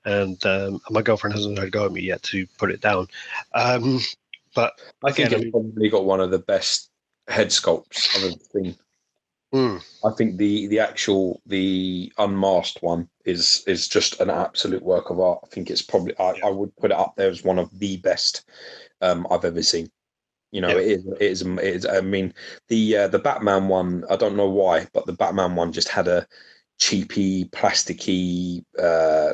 Speaker 2: and my girlfriend hasn't had a go at me yet to put it down. But
Speaker 1: I think it's probably got one of the best head sculpts I've ever seen. I think the unmasked one is just an absolute work of art. I think it's probably I would put it up there as one of the best I've ever seen. It is. I mean, the Batman one, I don't know why, but the Batman one just had a cheapy, plasticky,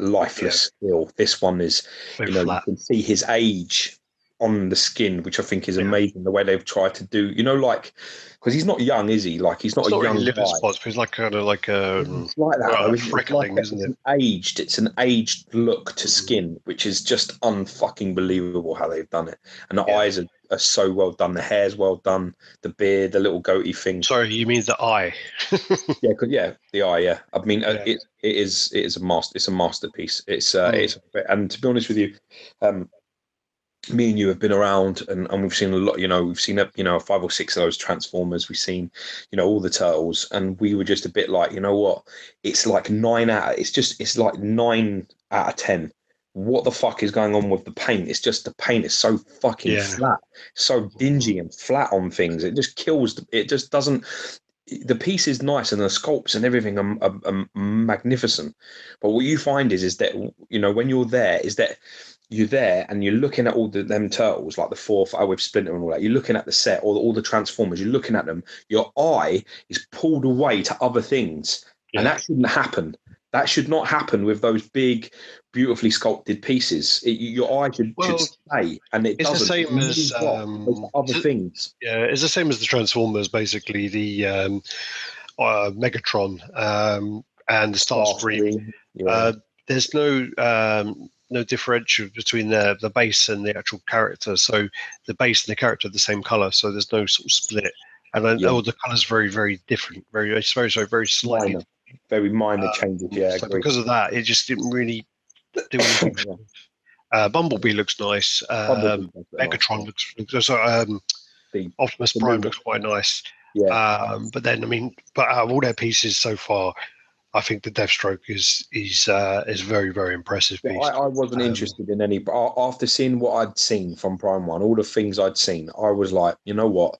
Speaker 1: lifeless feel. This one is,
Speaker 2: flat.
Speaker 1: You can see his age on the skin, which I think is amazing. The way they've tried to do, because he's not young, is he? Like he's not a young guy.
Speaker 2: Spots, but he's like kind of like a
Speaker 1: it's like that,
Speaker 2: freckling, isn't it?
Speaker 1: It's an aged look to skin, which is just unfucking believable how they've done it. And the eyes are so well done. The hair's well done. The beard, the little goatee thing.
Speaker 2: Sorry, you mean the eye?
Speaker 1: The eye. Yeah, I mean it is a master. It's a masterpiece. It's and to be honest with you, me and you have been around and we've seen a lot, we've seen 5 or 6 of those Transformers. We've seen, all the Turtles, and we were just a bit like, what? It's like 9 out of 10. What the fuck is going on with the paint? It's just the paint is so fucking flat, so dingy and flat on things. It just kills. It just doesn't. The piece is nice and the sculpts and everything are magnificent. But what you find is that, when you're there, is that you're there and you're looking at all them turtles, like the 4 with Splinter and all that. You're looking at the set, or all the Transformers. You're looking at them. Your eye is pulled away to other things, and that shouldn't happen. That should not happen with those big, beautifully sculpted pieces. Your eye should stay, and it doesn't.
Speaker 2: It's the same as
Speaker 1: other things.
Speaker 2: Yeah, it's the same as the Transformers. Basically, the Megatron and the Starscream. There's no differential between the base and the actual character. So the base and the character are the same color. So there's no sort of split. And I know the color's very, very different. It's very slightly
Speaker 1: very minor changes. Yeah,
Speaker 2: so because of that, it just didn't really do anything. Bumblebee looks nice. Megatron looks Optimus Prime looks quite nice.
Speaker 1: Yeah.
Speaker 2: But then, I mean, but out of all their pieces so far, I think the Deathstroke is very, very impressive piece.
Speaker 1: I wasn't interested in any, but after seeing what I'd seen from Prime One, all the things I'd seen, I was like, you know what,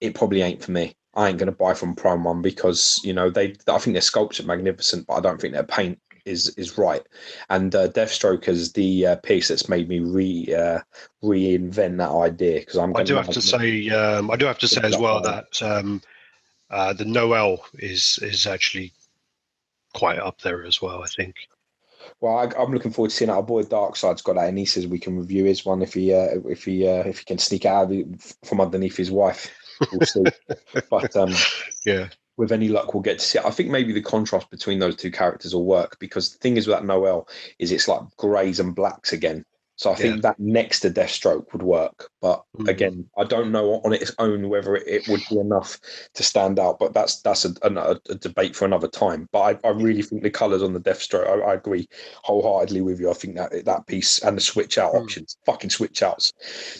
Speaker 1: it probably ain't for me. I ain't going to buy from Prime One because I think their sculpts are magnificent, but I don't think their paint is right. And Deathstroke is the piece that's made me reinvent that idea because I do have to
Speaker 2: say as well that the Noel is actually quite up there as well, I think.
Speaker 1: Well, I'm looking forward to seeing our boy Darkside's got that, and he says we can review his one if he can sneak it out from underneath his wife. We'll see. But
Speaker 2: yeah,
Speaker 1: with any luck, we'll get to see it. I think maybe the contrast between those two characters will work because the thing is with that Noel is it's like greys and blacks again. So I think that next to Deathstroke would work. But again, I don't know on its own whether it would be enough to stand out. But that's a debate for another time. But I really think the colours on the Deathstroke, I agree wholeheartedly with you. I think that piece and the switch out options, fucking switch outs.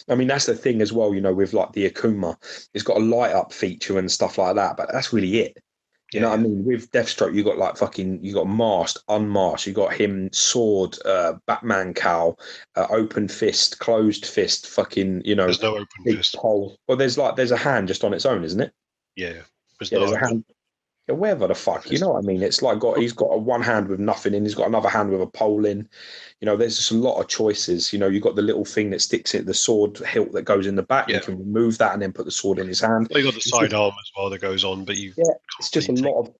Speaker 1: I mean, that's the thing as well, with like the Akuma, it's got a light up feature and stuff like that. But that's really it. You know what I mean? With Deathstroke, you got you got masked, unmasked, you got him sword, Batman cowl, open fist, closed fist, fucking,
Speaker 2: There's no open fist.
Speaker 1: Pole. Well, there's a hand just on its own, isn't it?
Speaker 2: Yeah.
Speaker 1: There's a hand. Yeah, wherever the fuck, you know what I mean? It's like he's got a one hand with nothing in, he's got another hand with a pole in. There's just a lot of choices. You've got the little thing that sticks in the sword hilt that goes in the back. You can remove that and then put the sword in his hand.
Speaker 2: Well, you got the side arm as well that goes on, but
Speaker 1: it's just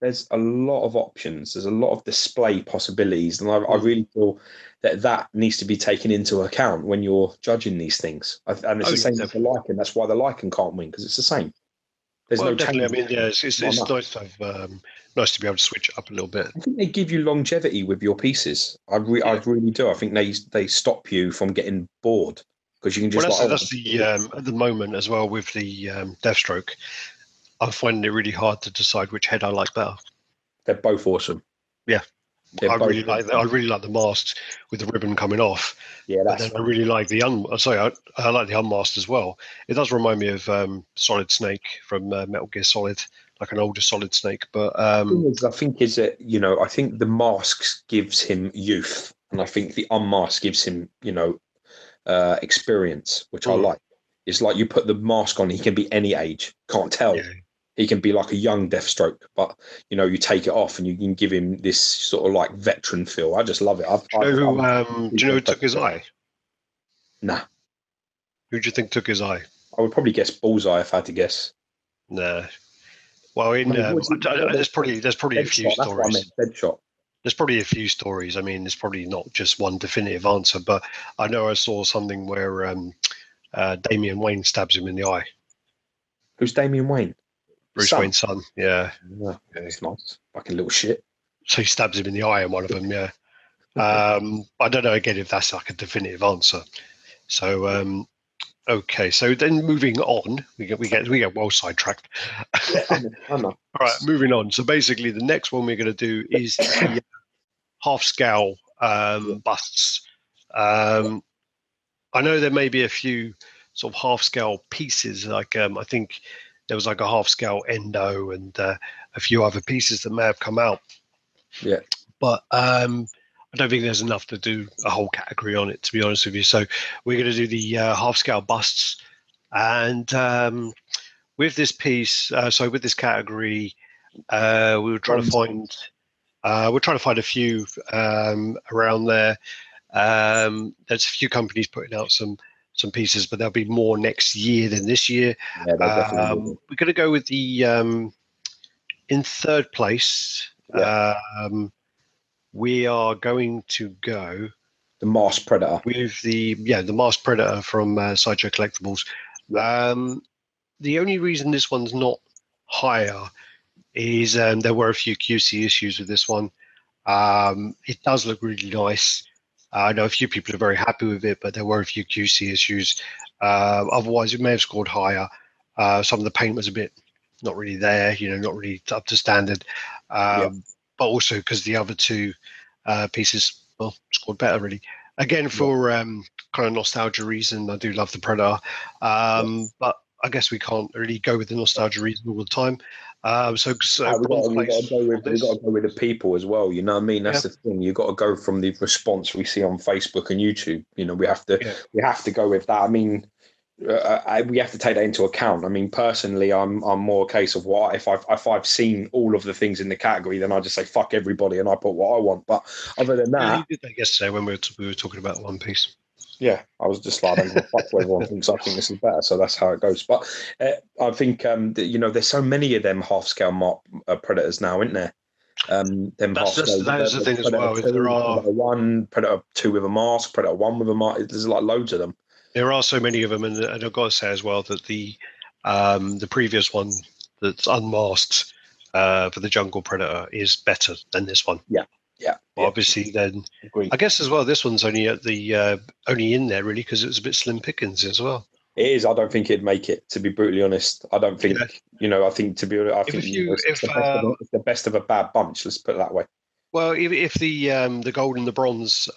Speaker 1: there's a lot of options. There's a lot of display possibilities, and I really feel that needs to be taken into account when you're judging these things. And it's the same with the Lycan. That's why the Lycan can't win because it's the same. There's no
Speaker 2: definitely.
Speaker 1: change.
Speaker 2: I mean, it's nice to have nice to be able to switch it up a little bit.
Speaker 1: I think they give you longevity with your pieces. I really do. I think they stop you from getting bored because you can just.
Speaker 2: That's the at the moment as well with the Deathstroke. I'm finding it really hard to decide which head I like better.
Speaker 1: They're both awesome.
Speaker 2: Yeah. I really like the masks with the ribbon coming off.
Speaker 1: Yeah,
Speaker 2: but then I really like the I like the unmasked as well. It does remind me of Solid Snake from Metal Gear Solid, like an older Solid Snake. But
Speaker 1: I think I think the masks gives him youth, and I think the unmasked gives him experience, which I like. It's like you put the mask on, he can be any age. Can't tell. Yeah. He can be like a young Deathstroke, but you take it off and you can give him this sort of like veteran feel. I just love it.
Speaker 2: Do you know who took his eye?
Speaker 1: Nah.
Speaker 2: Who do you think took his eye?
Speaker 1: I would probably guess Bullseye if I had to guess.
Speaker 2: Nah. Well, there's probably a few stories.
Speaker 1: Deadshot.
Speaker 2: There's probably a few stories. I mean, there's probably not just one definitive answer, but I know I saw something where Damian Wayne stabs him in the eye.
Speaker 1: Who's Damian Wayne?
Speaker 2: Bruce Wayne's son, yeah.
Speaker 1: That's nice. Fucking little shit.
Speaker 2: So he stabs him in the eye in one of them, yeah. I don't know, again, if that's like a definitive answer. So, okay. So then moving on, we get well sidetracked.
Speaker 1: I know.
Speaker 2: All right, moving on. So basically the next one we're going to do is the half-scale busts. I know there may be a few sort of half-scale pieces, like I think there was like a half-scale Endo and a few other pieces that may have come out.
Speaker 1: Yeah.
Speaker 2: But I don't think there's enough to do a whole category on it, to be honest with you. So we're going to do the half-scale busts. And with this piece, with this category, we're trying to find a few around there. There's a few companies putting out some pieces, but there'll be more next year than this year.
Speaker 1: Yeah,
Speaker 2: we're going to go with the in third place.
Speaker 1: Yeah.
Speaker 2: We are going to go
Speaker 1: the Masked Predator
Speaker 2: with the Masked Predator from Sideshow Collectibles.
Speaker 1: Yeah.
Speaker 2: The only reason this one's not higher is there were a few QC issues with this one. It does look really nice. I know a few people are very happy with it, but there were a few QC issues. Otherwise, it may have scored higher. Some of the paint was a bit not really there, not really up to standard. but also because the other two pieces, well, scored better really. Again, for kind of nostalgia reason, I do love the Predator, but I guess we can't really go with the nostalgia reason all the time. So
Speaker 1: we've got to go with the people as well. You know what I mean? That's the thing. You've got to go from the response we see on Facebook and YouTube. You know, we have to go with that. I mean, we have to take that into account. I mean, personally, I'm more a case of what if I've seen all of the things in the category, then I just say fuck everybody and I put what I want. But other than that,
Speaker 2: you did that yesterday when we were talking about One Piece.
Speaker 1: Yeah, I was just like, I don't give a fuck what everyone thinks. I think this is better, so that's how it goes. But I think there's so many of them half scale predators now, isn't there?
Speaker 2: That's the thing as well. There are
Speaker 1: Predator 1, Predator 2 with a mask, Predator 1 with a mask. There's like loads of them.
Speaker 2: There are so many of them, and I've got to say as well that the previous one that's unmasked for the Jungle Predator is better than this one.
Speaker 1: Yeah.
Speaker 2: Obviously, then agreed. I guess as well, this one's only at the only in there really because it was a bit slim pickings as well.
Speaker 1: It is. I don't think it'd make it. To be brutally honest, I don't think. I think it's the best of a bad bunch. Let's put it that way.
Speaker 2: Well, if the gold and the bronze,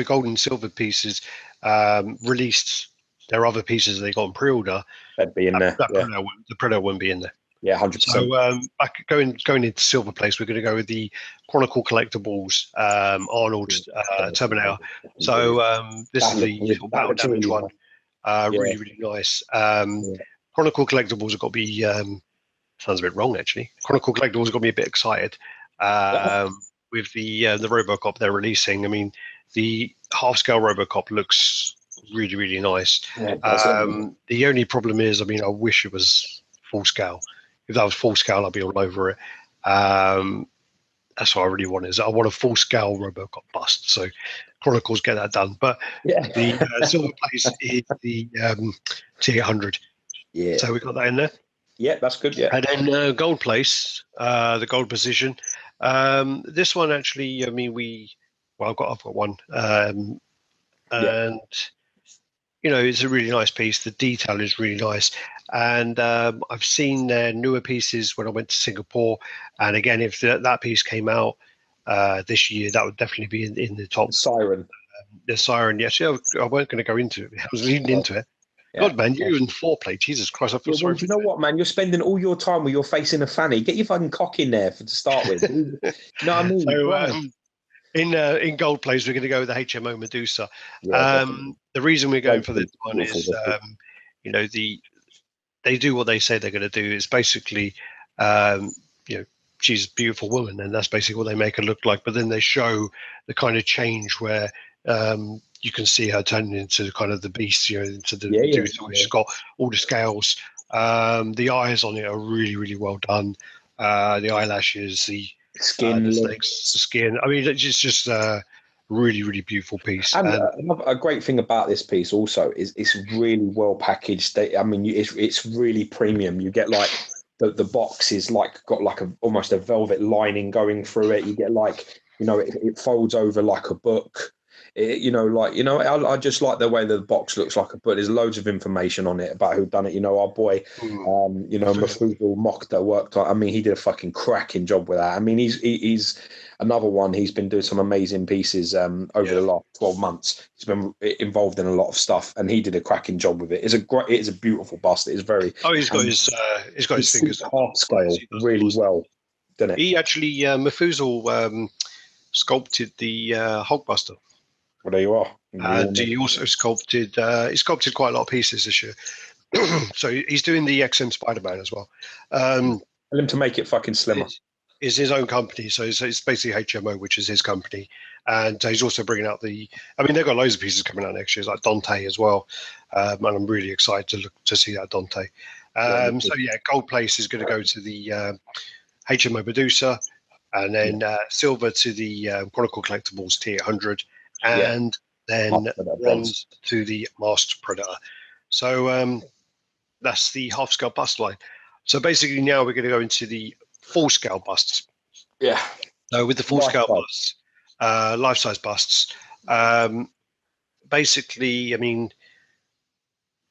Speaker 2: gold and silver pieces released their other pieces they got on pre-order,
Speaker 1: they'd be in there.
Speaker 2: The Predator wouldn't be in there.
Speaker 1: Yeah, 100%.
Speaker 2: So going into Silver Place, we're going to go with the Chronicle Collectibles Arnold Terminator. So this is the battle damage one. Really, really nice. Chronicle Collectibles have got to be sounds a bit wrong actually. Chronicle Collectibles have got to be a bit excited with the RoboCop they're releasing. I mean, the half scale RoboCop looks really, really nice. The only problem is, I mean, I wish it was full scale. If that was full scale, I'd be all over it. That's what I really want. Is I want a full scale RoboCop bust. So Chronicles get that done. But the Silver Place is the T800.
Speaker 1: Yeah.
Speaker 2: So we got that in there.
Speaker 1: Yeah, that's good. Yeah.
Speaker 2: And then Gold Place, the gold position. This one actually, I mean, I've got one, and it's a really nice piece. The detail is really nice. And I've seen their newer pieces when I went to Singapore. And again, if that piece came out this year, that would definitely be in the top.
Speaker 1: Siren.
Speaker 2: The Siren, yes. Yeah, I weren't going to go into it. I was leading into it. Yeah. God, man, you and foreplay. Jesus Christ, I feel sorry.
Speaker 1: You know what, man? You're spending all your time with your face in a fanny. Get your fucking cock in there to start with. You know what I mean?
Speaker 2: So, in Gold Place, we're going to go with the HMO Medusa. The reason we're going for this one is, they do what they say they're going to do. It's basically, she's a beautiful woman, and that's basically what they make her look like. But then they show the kind of change where you can see her turning into kind of the beast, into the Medusa. She's got all the scales. The eyes on it are really, really well done. The eyelashes, the
Speaker 1: skin,
Speaker 2: the snakes, the skin. I mean, it's just a really, really beautiful piece.
Speaker 1: And a great thing about this piece also is it's really well packaged. I mean, it's really premium. You get like the box is like got like almost a velvet lining going through it. You get like it folds over like a book. I just like the way the box looks like a book. There's loads of information on it about who done it. Our boy, Mafuzal Mokhtar worked on. I mean, he did a fucking cracking job with that. I mean, he's another one. He's been doing some amazing pieces over the last 12 months. He's been involved in a lot of stuff, and he did a cracking job with it. It is a beautiful bust. It is very.
Speaker 2: Oh, he's got his fingers
Speaker 1: half scale really well, didn't it?
Speaker 2: He actually Mafuzal sculpted the Hulkbuster.
Speaker 1: Well, there you are.
Speaker 2: And he also sculpted quite a lot of pieces this year. So he's doing the XM Spider-Man as well.
Speaker 1: Tell him to make it fucking slimmer.
Speaker 2: It's his own company, so it's basically HMO, which is his company. And he's also bringing out they've got loads of pieces coming out next year, like Dante as well. And I'm really excited to see that Dante. Gold Place is going to go to the HMO Medusa, and then silver to the Chronicle Collectibles T800. And then bronze to the Masked Predator. So that's the half scale bust line. So basically now we're going to go into the full scale busts.
Speaker 1: Yeah.
Speaker 2: So with the full scale busts, life size busts, basically, I mean,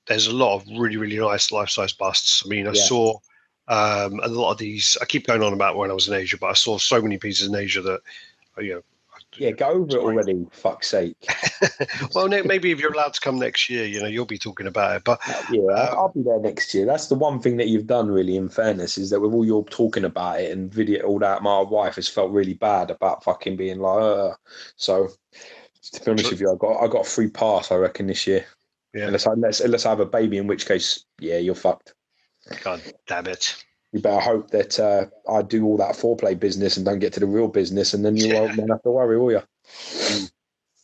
Speaker 2: there's a lot of really, really nice life size busts. I mean, I saw A lot of these, I keep going on about when I was in Asia, but I saw so many pieces in Asia that, you know,
Speaker 1: Yeah, go over it already. Fuck's sake.
Speaker 2: Well, maybe if you're allowed to come next year, you'll be talking about it. But
Speaker 1: Yeah, I'll be there next year. That's the one thing that you've done, really, in fairness, is that with all your talking about it and video, all that, my wife has felt really bad about fucking being like, So, to be honest with you, I got a free pass, I reckon, this year.
Speaker 2: yeah,
Speaker 1: Unless I have a baby, in which case, yeah, you're fucked.
Speaker 2: God damn it.
Speaker 1: You better hope that I do all that foreplay business and don't get to the real business, and then you won't have to worry, will you?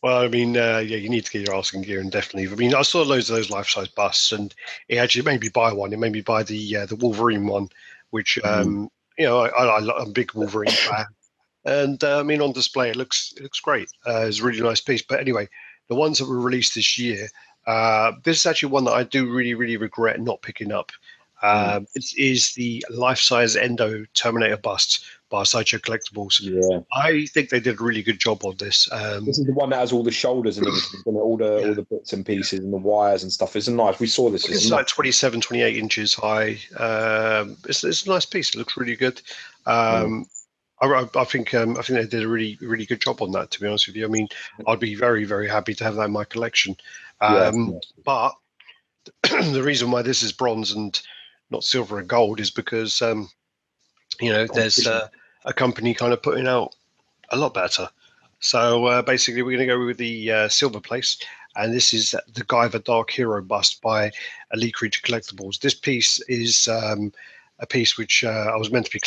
Speaker 2: Well, I mean, you need to get your arse in gear, and definitely. I mean, I saw loads of those life-size busts, and it actually made me buy one. It made me buy the Wolverine one, which I'm a big Wolverine fan. And I mean, on display, it looks great. It's a really nice piece. But anyway, the ones that were released this year, this is actually one that I do really, really regret not picking up. It is the life-size Endo Terminator bust by Sideshow Collectibles.
Speaker 1: Yeah.
Speaker 2: I think they did a really good job on this.
Speaker 1: This is the one that has all the shoulders and everything, and all the bits and pieces and the wires and stuff. It's nice. We saw this.
Speaker 2: It's like 27, 28 inches high. It's a nice piece. It looks really good. I think they did a really, really good job on that, to be honest with you. I mean, I'd be very, very happy to have that in my collection. But the reason why this is bronze and not silver and gold is because, there's a company kind of putting out a lot better. So basically, we're going to go with the silver place. And this is the Guyver Dark Hero bust by Elite Creature Collectibles. This piece is a piece which I was meant to be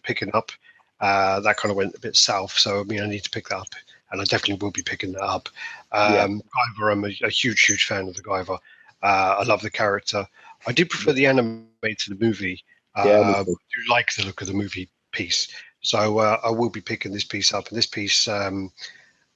Speaker 2: picking up. That kind of went a bit south, so I mean, I need to pick that up, and I definitely will be picking that up. Guyver, I'm a huge, huge fan of the Guyver. I love the character. I do prefer the anime to the movie. I do like the look of the movie piece, so I will be picking this piece up. And this piece, when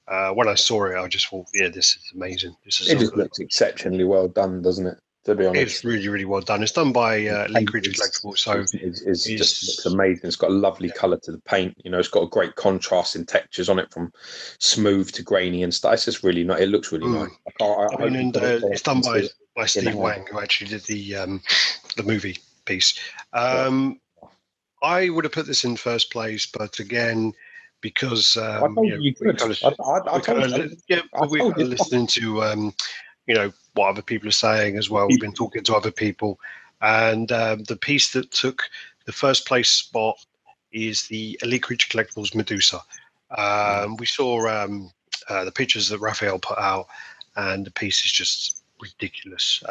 Speaker 2: I saw it, I just thought, yeah, this is amazing.
Speaker 1: It just looks exceptionally well done, doesn't it? To be honest,
Speaker 2: it's really, really well done. It's done by Elite Creature Collectibles, so
Speaker 1: it just looks amazing. It's got a lovely colour to the paint. It's got a great contrast in textures on it, from smooth to grainy and stuff. It's just really nice. It looks really nice.
Speaker 2: It's done by Steve Wang, who actually did the movie piece. I would have put this in first place, but again, because we're listening to what other people are saying as well. We've been talking to other people, and the piece that took the first place spot is the Elite Creature Collectibles Medusa. We saw the pictures that Raphael put out, and the piece is just ridiculous.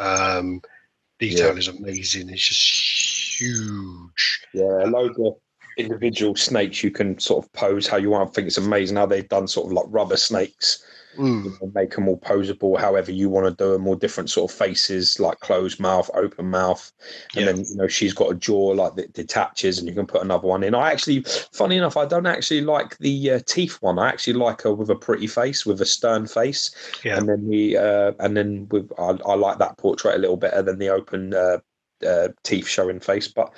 Speaker 2: Detail is amazing. It's just huge.
Speaker 1: Yeah, loads of individual snakes you can sort of pose how you want. I think it's amazing how they've done sort of like rubber snakes. Make them all posable however you want to do them, all different sort of faces, like closed mouth, open mouth, and then she's got a jaw like that detaches, and you can put another one in. I actually, funny enough, I don't actually like the teeth one. I actually like her with a pretty face, with a stern face, and then I like that portrait a little better than the open teeth showing face. But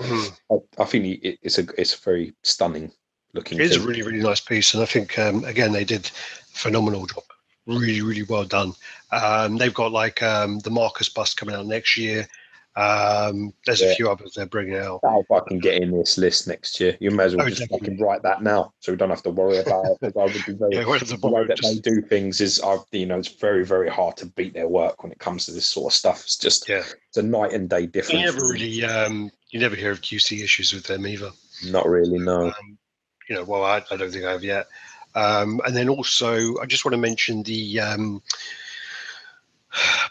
Speaker 1: I think it's a very stunning looking.
Speaker 2: It's a really, really nice piece, and I think again they did a phenomenal job. Really, really well done. They've got like the Marcus bust coming out next year. There's a few others they're bringing out.
Speaker 1: I'll fucking get in this list next year. You may as well just fucking write that now, so we don't have to worry about it. Because I would be very the way that they do things is, it's very, very hard to beat their work when it comes to this sort of stuff. It's just it's a night and day difference.
Speaker 2: You never really you never hear of QC issues with them either.
Speaker 1: Not really, no.
Speaker 2: I don't think I have yet. And then also, I just want to mention the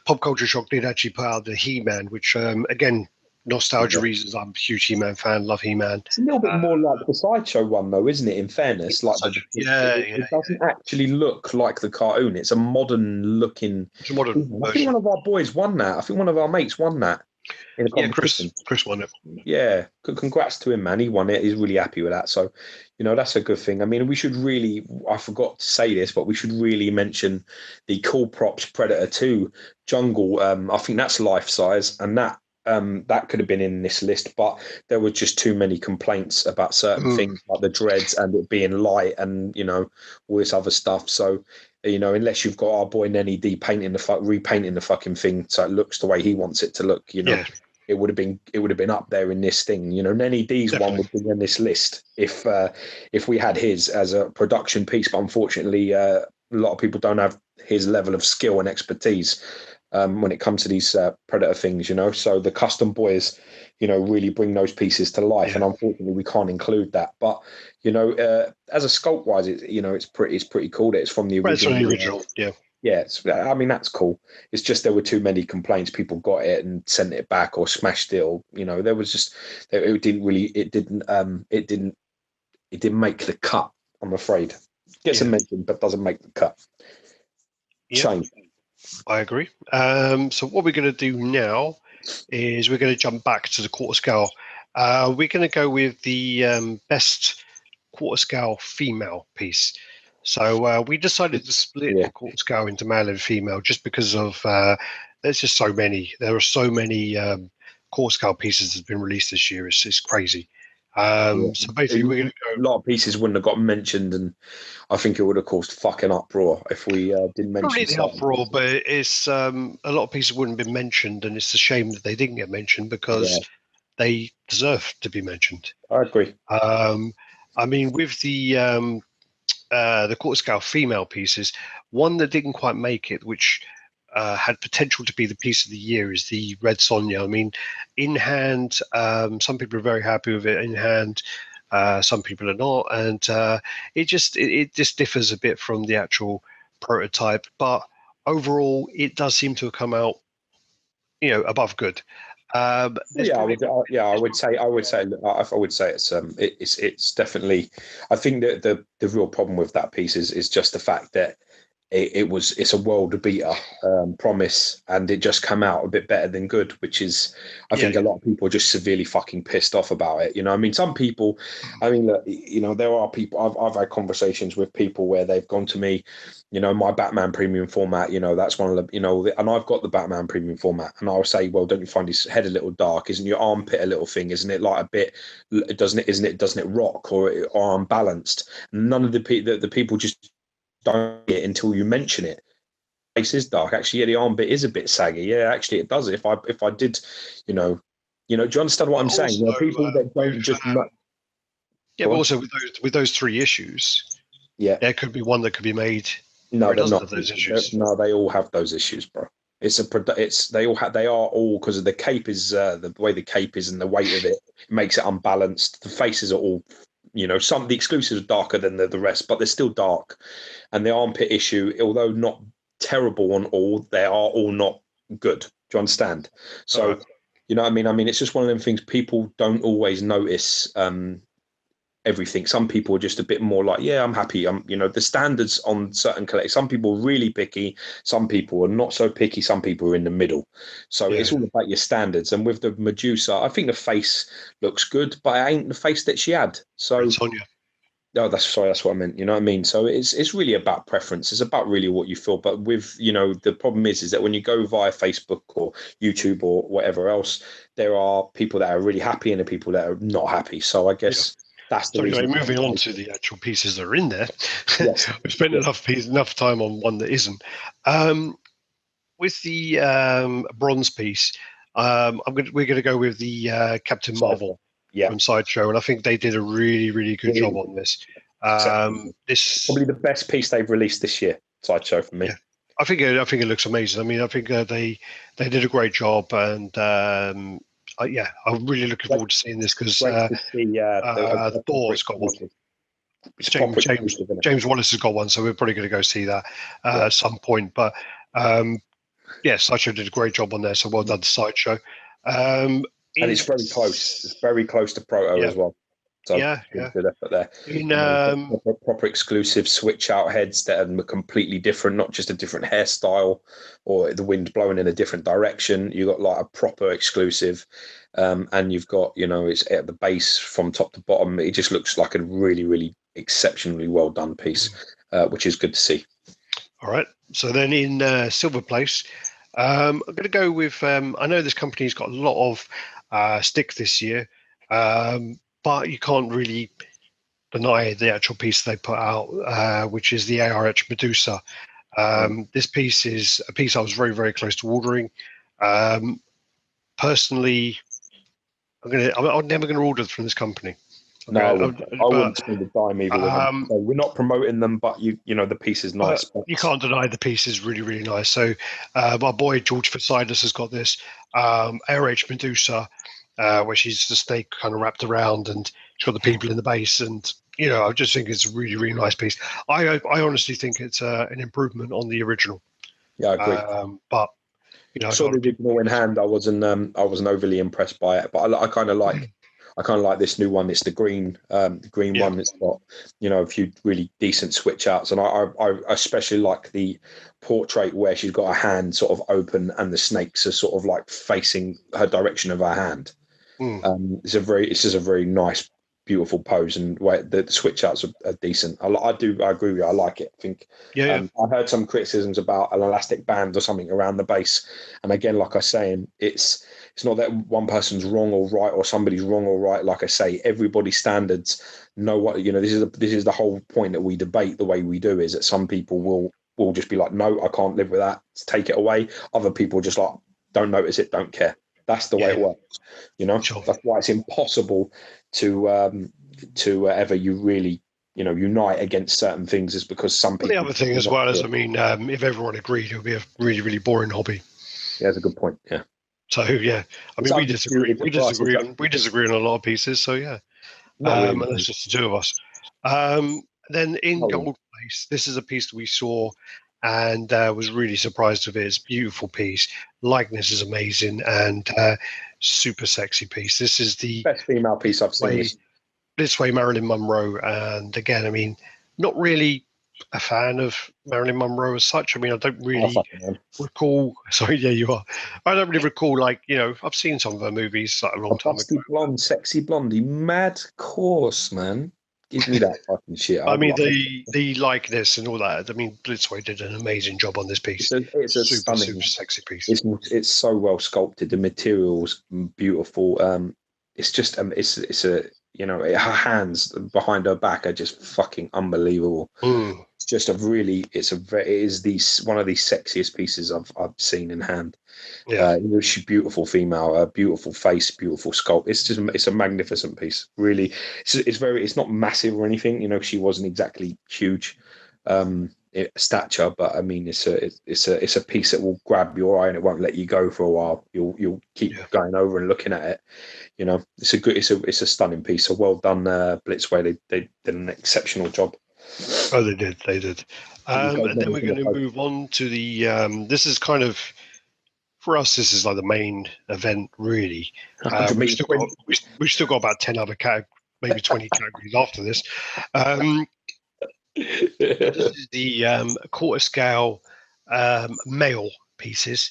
Speaker 2: Pop Culture Shock did actually put out the He-Man, which, again, nostalgia reasons, I'm a huge He-Man fan, love He-Man.
Speaker 1: It's a little bit more like the Sideshow one, though, isn't it, in fairness? It doesn't actually look like the cartoon. It's a modern-looking...
Speaker 2: It's a modern version.
Speaker 1: I think one of our boys won that. I think one of our mates won that.
Speaker 2: Chris won it.
Speaker 1: Yeah, congrats to him, man. He won it. He's really happy with that. So, that's a good thing. I mean, we should really, I forgot to say this, but we should really mention the Cool Props Predator 2 Jungle. I think that's life size, and that could have been in this list, but there were just too many complaints about certain things, like the dreads and it being light and, all this other stuff. So, unless you've got our boy Nenny D repainting the fucking thing so it looks the way he wants it to look,
Speaker 2: Yeah,
Speaker 1: it would have been up there in this thing. You know, Nenny D's one would be in this list if we had his as a production piece. But unfortunately, a lot of people don't have his level of skill and expertise when it comes to these Predator things. You know, so the custom boys, you know, really bring those pieces to life, and unfortunately, we can't include that. But you know, as a sculpt wise, it's pretty cool that it's from the original.
Speaker 2: That's the original, yeah.
Speaker 1: Yeah, I mean that's cool. It's just there were too many complaints. People got it and sent it back or smashed it, or you know, there was just it didn't make the cut. I'm afraid gets a mention but doesn't make the cut. Shame.
Speaker 2: I agree. So what we're going to do now is we're going to jump back to the quarter scale. We're going to go with the best quarter scale female piece. So we decided to split the quarter scale into male and female just because of there's just so many. There are so many quarter scale pieces that have been released this year. It's crazy. So basically, we're going to go.
Speaker 1: A lot of pieces wouldn't have got mentioned, and I think it would have caused fucking uproar if we didn't mention.
Speaker 2: Probably the uproar, but it's a lot of pieces wouldn't have been mentioned, and it's a shame that they didn't get mentioned because they deserve to be mentioned.
Speaker 1: I agree.
Speaker 2: I mean, with the quarter scale female pieces, one that didn't quite make it, which had potential to be the piece of the year, is the Red Sonja. I mean, in hand, some people are very happy with it. In hand, some people are not, and it just differs a bit from the actual prototype. But overall, it does seem to have come out, above good.
Speaker 1: I would say it's definitely. I think that the real problem with that piece is just the fact that it's a world beater promise, and it just come out a bit better than good, which is I think a lot of people are just severely fucking pissed off about it. You know, I mean, some people, I mean, look, you know, there are people. I've had conversations with people where they've gone to me, you know, my Batman premium format, you know, that's one of the, you know, and I've got the Batman premium format, and I'll say, well, don't you find his head a little dark? Isn't your armpit a little thing? Isn't it like a bit? Doesn't it rock or unbalanced? None of the people just don't get it until you mention it. Face is dark. Actually, the arm bit is a bit saggy. Yeah, actually, it does. If I did, you know, do you understand what I'm saying? You know, people that don't just.
Speaker 2: But also with those three issues, there could be one that could be made.
Speaker 1: No, they're not. Those issues. No, they all have those issues, bro. They are all because of the cape is the way the cape is and the weight of it makes it unbalanced. The faces are all. You know, some of the exclusives are darker than the rest, but they're still dark. And the armpit issue, although not terrible on all, they are all not good. Do you understand? So, you know what I mean? I mean, it's just one of them things people don't always notice everything. Some people are just a bit more like, yeah, I'm happy. You know, the standards on certain collectors, some people are really picky, some people are not so picky, some people are in the middle. So it's all about your standards. And with the Medusa, I think the face looks good, but it ain't the face that she had. So no, that's what I meant. You know what I mean? So it's really about preference. It's about really what you feel. But with, you know, the problem is that when you go via Facebook or YouTube or whatever else, there are people that are really happy and the people that are not happy. So I guess that's the reason.
Speaker 2: Anyway, moving on to the actual pieces that are in there. We've spent enough time on one that isn't. With the bronze piece, we're going to go with the Captain Marvel from Sideshow, and I think they did a really, really good job on this. This
Speaker 1: probably the best piece they've released this year. Sideshow for me.
Speaker 2: Yeah. I think it looks amazing. I mean, I think they did a great job, and I'm really looking forward to seeing this because the Thor's got one. James Wallace has got one, so we're probably going to go see that at some point. But Sideshow did a great job on there, so well done to Sideshow.
Speaker 1: And it's very close. It's very close to Proto as well. So good effort there. Proper exclusive switch out heads that are completely different, not just a different hairstyle or the wind blowing in a different direction. You got like a proper exclusive, and you've got, you know, it's at the base from top to bottom. It just looks like a really, really exceptionally well done piece, which is good to see.
Speaker 2: All right. So then in silver place, I'm going to go with. I know this company's got a lot of stick this year. But you can't really deny the actual piece they put out, which is the ARH Medusa. This piece is a piece I was very, very close to ordering. personally, I'm never going to order from this company.
Speaker 1: Okay? No, I wouldn't spend a dime either with them. So we're not promoting them, but the piece is nice. But
Speaker 2: you can't deny the piece is really, really nice. So my boy George Forsythus has got this ARH Medusa, where she's the snake kind of wrapped around, and she's got the people in the base, and I just think it's a really, really nice piece. I honestly think it's an improvement on the original.
Speaker 1: Yeah, I agree.
Speaker 2: But
Speaker 1: saw the original in hand. I wasn't overly impressed by it, but I kind of like this new one. It's the green one. It's got a few really decent switch outs, and I especially like the portrait where she's got her hand sort of open and the snakes are sort of like facing her direction of her hand. It's just a very nice, beautiful pose, and where the switch outs are decent. I agree with you. I like it. I think I heard some criticisms about an elastic band or something around the base, and again, like I say, it's not that one person's wrong or right or somebody's wrong or right. Like I say, everybody's standards know what this is the whole point that we debate the way we do, is that some people will just be like, no, I can't live with that, take it away. Other people just like, don't notice it, don't care. That's the way it works, Sure. That's why it's impossible to ever you really unite against certain things, is because some people.
Speaker 2: The other thing as well is, if everyone agreed, it would be a really, really boring hobby.
Speaker 1: Yeah, that's a good point. Yeah.
Speaker 2: So we disagree. We disagree on a lot of pieces. So and that's just the two of us. Then in gold place, this is a piece that we saw and was really surprised with it. It's a beautiful piece. Likeness is amazing and super sexy piece. This is the
Speaker 1: best female piece I've seen.
Speaker 2: This way, Marilyn Monroe. And again, not really a fan of Marilyn Monroe as such. I don't really recall. Sorry, yeah, you are. I don't really recall, I've seen some of her movies like a long time ago.
Speaker 1: Blonde, sexy blondie, mad course, man. Give me that fucking shit.
Speaker 2: The likeness and all that. Blitzway did an amazing job on this piece.
Speaker 1: It's a
Speaker 2: super
Speaker 1: stunning,
Speaker 2: sexy piece.
Speaker 1: It's so well sculpted. The materials beautiful. It's just it's a her hands behind her back are just fucking unbelievable. It's just it is one of the sexiest pieces I've seen in hand.
Speaker 2: Yeah,
Speaker 1: she's beautiful female, a beautiful face, beautiful sculpt. It's a magnificent piece. Really, it's not massive or anything. She wasn't exactly huge stature, but it's a piece that will grab your eye and it won't let you go for a while. You'll keep going over and looking at it. It's a stunning piece. So well done, Blitzway. They did an exceptional job.
Speaker 2: Oh, they did. And then we're going to move on to the. This is kind of, for us, this is like the main event, really. We've still got about 10 other maybe 20 categories after this. This is the quarter scale male pieces,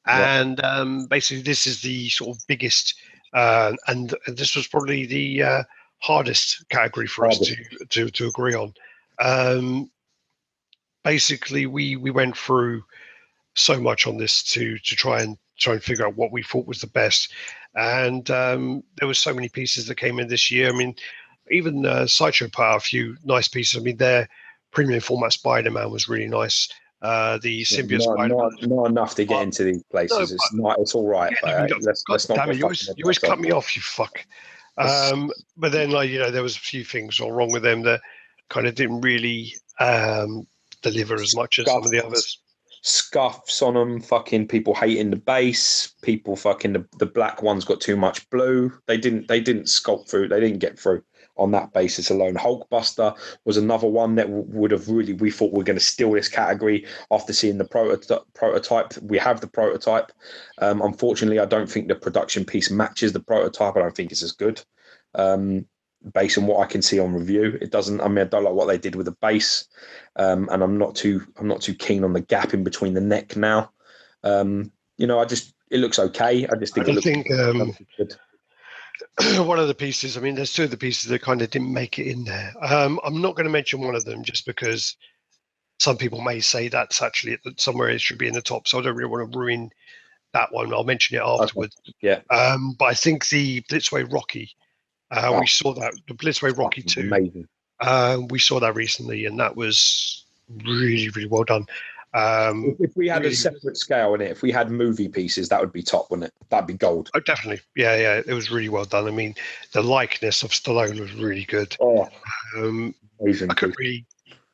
Speaker 2: and basically this is the sort of biggest, and this was probably the hardest category for us to agree on. Basically, we went through so much on this to try and figure out what we thought was the best, and there were so many pieces that came in this year. Even Sideshow put out a few nice pieces. Their premium format Spider-Man was really nice. The symbiote Spider-Man.
Speaker 1: Not enough to get into these places. It's all right. Let's not.
Speaker 2: Damn it! You always cut me off, you fuck. But then, there was a few things wrong with them that kind of didn't really deliver as much as some of the others.
Speaker 1: Scuffs on them, fucking people hating the base, people fucking the black ones got too much blue. They didn't sculpt through, they didn't get through on that basis alone. Hulkbuster was another one that would have really, we thought we were going to steal this category after seeing the prototype. We have the prototype. Unfortunately, I don't think the production piece matches the prototype. I don't think it's as good. Based on what I can see on review, it doesn't. I don't like what they did with the base, and I'm not too keen on the gap in between the neck now. It looks okay. I just think it looks good.
Speaker 2: One of the pieces, there's two of the pieces that kind of didn't make it in there. I'm not going to mention one of them just because some people may say that's actually somewhere it should be in the top, so I don't really want to ruin that one. I'll mention it afterwards.
Speaker 1: Okay. Yeah.
Speaker 2: But I think the Blitzway Rocky. We saw that the Blitzway Rocky 2.
Speaker 1: Amazing.
Speaker 2: We saw that recently, and that was really, really well done.
Speaker 1: If we had
Speaker 2: really,
Speaker 1: a separate scale in it, if we had movie pieces, that would be top, wouldn't it? That'd be gold.
Speaker 2: oh, definitely, yeah, it was really well done. I mean, the likeness of Stallone was really good.
Speaker 1: Oh,
Speaker 2: Um,
Speaker 1: amazing
Speaker 2: I
Speaker 1: piece.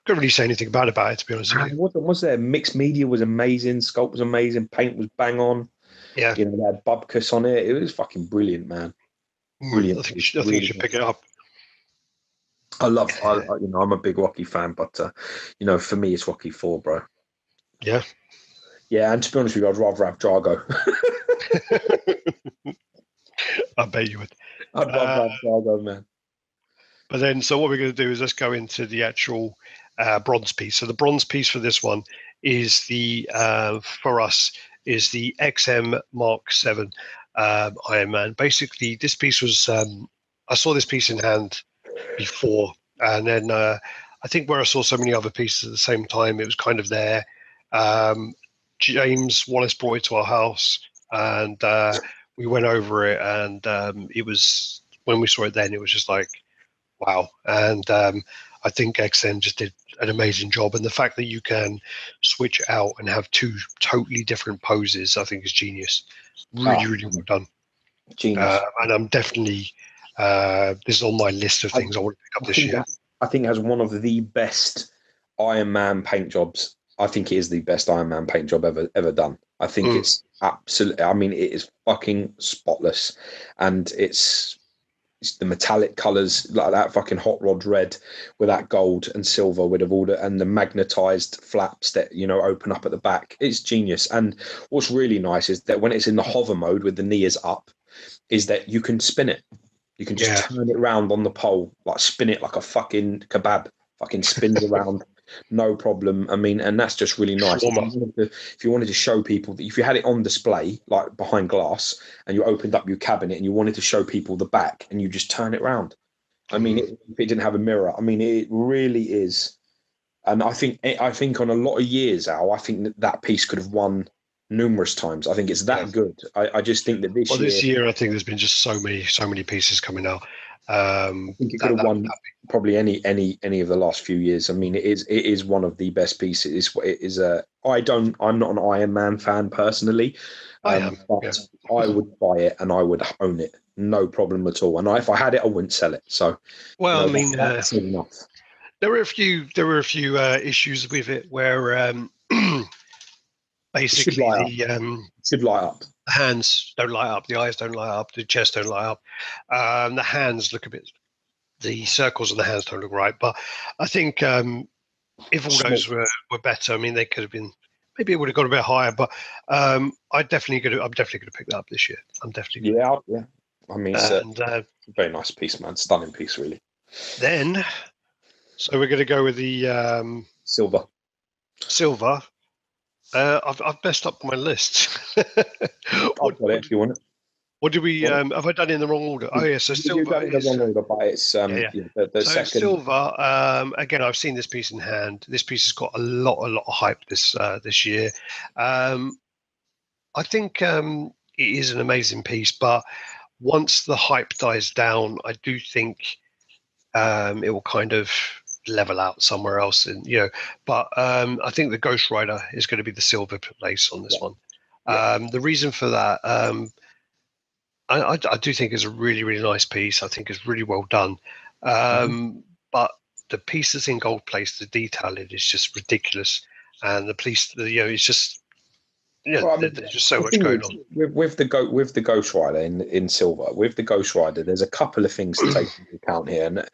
Speaker 2: couldn't really say anything bad about it, to be honest with you.
Speaker 1: Was there? Mixed media was amazing. Sculpt was amazing. Paint was bang on.
Speaker 2: Yeah,
Speaker 1: You know, they had Bubkus on it. It was fucking brilliant, man. Brilliant.
Speaker 2: I think
Speaker 1: Really
Speaker 2: you should pick it up.
Speaker 1: you know, I'm a big Rocky fan, but you know, for me, it's Rocky 4, bro.
Speaker 2: Yeah.
Speaker 1: Yeah, and to be honest with you, I'd rather have Drago.
Speaker 2: I bet you would.
Speaker 1: I'd rather have Drago, man.
Speaker 2: But then, so what we're going to do is let's go into the actual bronze piece. So the bronze piece for this one is for us is the XM Mark 7 Iron Man. Basically, this piece was I saw this piece in hand before, and then I think where I saw so many other pieces at the same time, it was kind of there. James Wallace brought it to our house, and we went over it, and it was, when we saw it then, it was just like, wow. And I think XM just did an amazing job, and the fact that you can switch out and have two totally different poses, I think is genius. Really well done.
Speaker 1: Genius.
Speaker 2: And I'm definitely this is on my list of things I want to pick up this year.
Speaker 1: I think it has one of the best Iron Man paint jobs. I think it is the best Iron Man paint job ever done. I think it's absolutely. I mean, it is fucking spotless, and it's the metallic colors, like that fucking hot rod red with that gold and silver with all and the magnetized flaps that, you know, open up at the back. It's genius. And what's really nice is that when it's in the hover mode with the knees up, is that you can spin it. You can just turn it around on the pole, like spin it like a fucking kebab, fucking spins around. No problem. I mean, and that's just really nice. If you wanted to show people that, if you had it on display, like behind glass, and you opened up your cabinet and you wanted to show people the back, and you just turn it around. I mean, if it didn't have a mirror, I mean, it really is. And I think on a lot of years, Al, I think that piece could have won numerous times. I think it's that good. I just think that this
Speaker 2: year, I think there's been just so many pieces coming out.
Speaker 1: I think it could have won probably any of the last few years. I mean, it is one of the best pieces. It is I'm not an Iron Man fan personally, but I would buy it and I would own it, no problem at all. And if I had it, I wouldn't sell it. So,
Speaker 2: well,
Speaker 1: you know, I mean, that's enough.
Speaker 2: There were a few issues with it where basically
Speaker 1: should light up.
Speaker 2: The hands don't light up, the eyes don't light up, the chest don't light up. The hands look a bit. The circles on the hands don't look right. But I think if all those were better, I mean, they could have been. Maybe it would have got a bit higher. But I'm definitely going to pick that up this year. I'm definitely
Speaker 1: gonna. Yeah. I mean, it's a very nice piece, man. Stunning piece, really.
Speaker 2: Then, so we're going to go with the
Speaker 1: silver.
Speaker 2: Silver. I've messed up my list.
Speaker 1: I've got it if you want it.
Speaker 2: What did we? Have I done it in the wrong order? Oh yeah, so silver.
Speaker 1: You've done it in the wrong order, but it's the second.
Speaker 2: Silver. Again, I've seen this piece in hand. This piece has got a lot of hype this year. I think it is an amazing piece, but once the hype dies down, I do think it will kind of level out somewhere else, and but I think the Ghost Rider is going to be the silver place on this one. The reason for that, I do think is a really nice piece. I think it's really well done, but the piece that's in gold place, the detail in it is just ridiculous, and the piece, it's just there's just so much going on
Speaker 1: with the Ghost Rider in silver. With the Ghost Rider, there's a couple of things to take into account here, and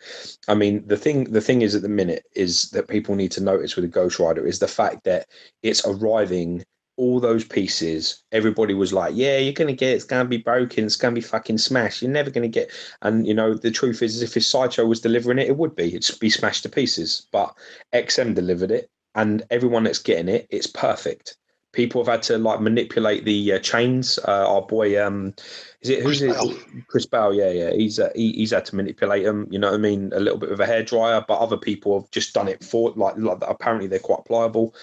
Speaker 1: I mean the thing is at the minute is that people need to notice with the Ghost Rider is the fact that it's arriving. All those pieces, everybody was like, "Yeah, you're gonna get it's gonna be broken, it's gonna be fucking smashed. You're never gonna get." And the truth is if his Sideshow was delivering it, it would be. It'd be smashed to pieces. But XM delivered it, and everyone that's getting it, it's perfect. People have had to manipulate the chains. Our boy, Chris Bell? Yeah. He's had to manipulate them. You know what I mean? A little bit of a hairdryer, but other people have just done it for like apparently they're quite pliable.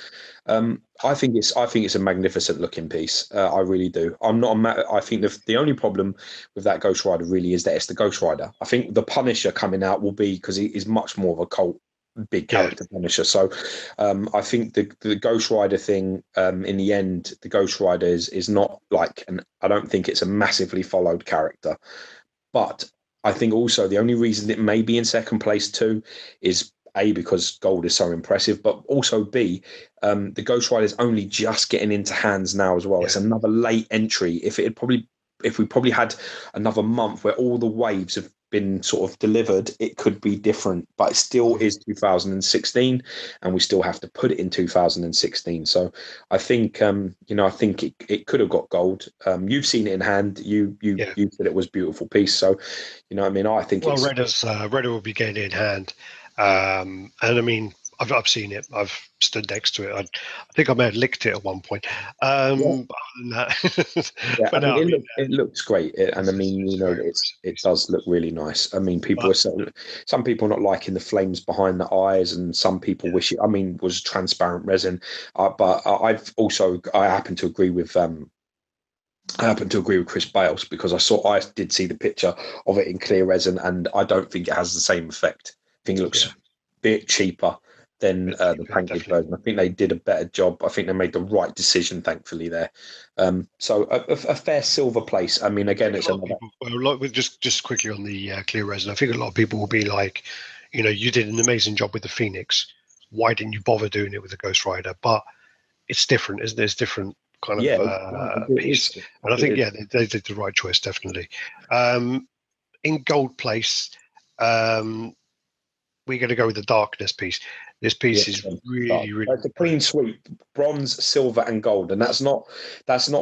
Speaker 1: I think it's a magnificent looking piece. I really do. I think the only problem with that Ghost Rider really is that it's the Ghost Rider. I think the Punisher coming out will be because he is much more of a cult big character Punisher. So I think the Ghost Rider thing, in the end, the Ghost Rider is not like, I don't think it's a massively followed character, but I think also the only reason it may be in second place too is A, because gold is so impressive, but also B, the Ghost Rider is only just getting into hands now as well. It's another late entry. If we probably had another month where all the waves have been sort of delivered, it could be different, but it still is 2016 and we still have to put it in 2016. So I think I think it could have got gold. You've seen it in hand. You said it was a beautiful piece. So I mean, I think
Speaker 2: Redder will be getting it in hand. And I mean, I've seen it. I've stood next to it. I think I may have licked it at one point. Other than that,
Speaker 1: but it looks great, and I mean, it does look really nice. I mean, people are saying, some people not liking the flames behind the eyes, and some people wish it. I mean, was transparent resin, but I happen to agree with. I happen to agree with Chris Bales, because I did see the picture of it in clear resin, and I don't think it has the same effect. I think it looks a bit cheaper than the painted version. I think they did a better job. I think they made the right decision, thankfully, there. So a fair silver place. I mean, again, it's
Speaker 2: just quickly on the clear resin. I think a lot of people will be like, you did an amazing job with the Phoenix. Why didn't you bother doing it with the Ghost Rider? But it's different, isn't it? It's different kind of piece. And I think, they did the right choice, definitely. In gold place, we're going to go with the darkness piece. This piece is really, really.
Speaker 1: It's a clean sweep: bronze, silver, and gold. And that's not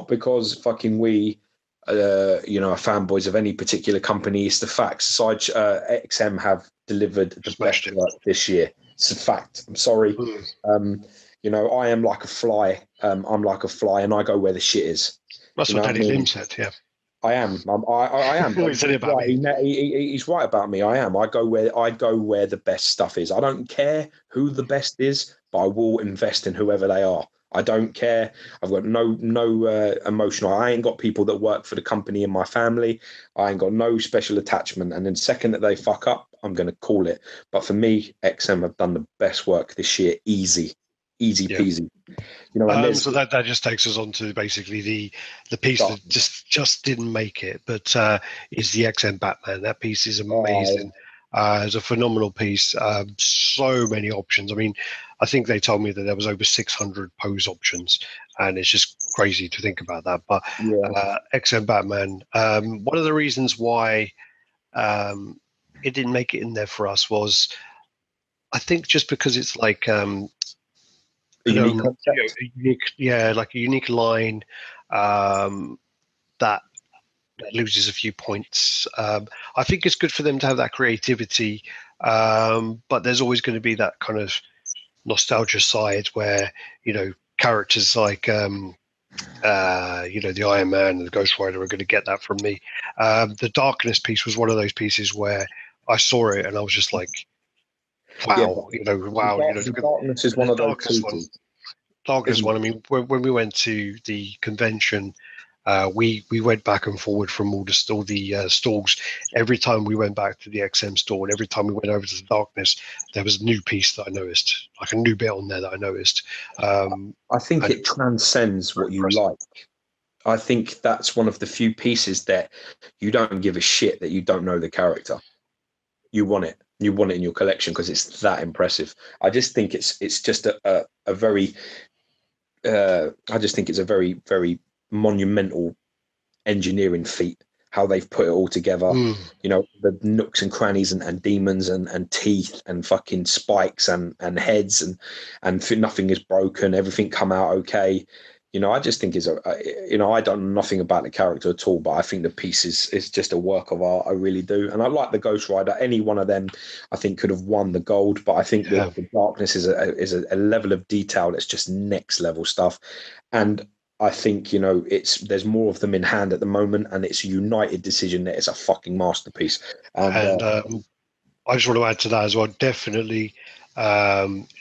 Speaker 1: because fucking we, are fanboys of any particular company. It's the facts. XM have delivered the best work this year. It's a fact. I'm sorry. I am like a fly. I'm like a fly, and I go where the shit is.
Speaker 2: That's what Danny Lim said. Yeah.
Speaker 1: I am. I am.
Speaker 2: He said it about me.
Speaker 1: He's right about me. I am. I go where the best stuff is. I don't care who the best is, but I will invest in whoever they are. I don't care. I've got no emotional. I ain't got people that work for the company in my family. I ain't got no special attachment. And then the second that they fuck up, I'm going to call it. But for me, XM have done the best work this year. Easy peasy.
Speaker 2: So that just takes us on to basically the piece that just didn't make it, but is the XM Batman. That piece is amazing. It's a phenomenal piece. So many options. I mean, I think they told me that there was over 600 pose options, and it's just crazy to think about that. But XM Batman. One of the reasons why it didn't make it in there for us was, I think, just because it's like. Like a unique line that loses a few points. I think it's good for them to have that creativity, but there's always going to be that kind of nostalgia side where characters like the Iron Man and the Ghost Rider are going to get that from me. The Darkness piece was one of those pieces where I saw it and I was just like, wow, wow.
Speaker 1: Darkness is one of those pieces.
Speaker 2: Darkness one. I mean, when we went to the convention, we went back and forward from all the stalls. Every time we went back to the XM store, and every time we went over to the Darkness, there was a new piece that I noticed, like a new bit on there that I noticed.
Speaker 1: I think it transcends what you like. I think that's one of the few pieces that you don't give a shit that you don't know the character. You want it. You want it in your collection because it's that impressive. I just think it's just a very. I just think it's a very, very monumental engineering feat. How they've put it all together. The nooks and crannies and demons and teeth and fucking spikes and heads and nothing is broken. Everything come out okay. I just think I don't know nothing about the character at all, but I think the piece is just a work of art. I really do. And I like the Ghost Rider. Any one of them, I think, could have won the gold, but I think the Darkness is a level of detail that's just next level stuff. And I think, there's more of them in hand at the moment, and it's a united decision that it's a fucking masterpiece.
Speaker 2: And I just want to add to that as well. Definitely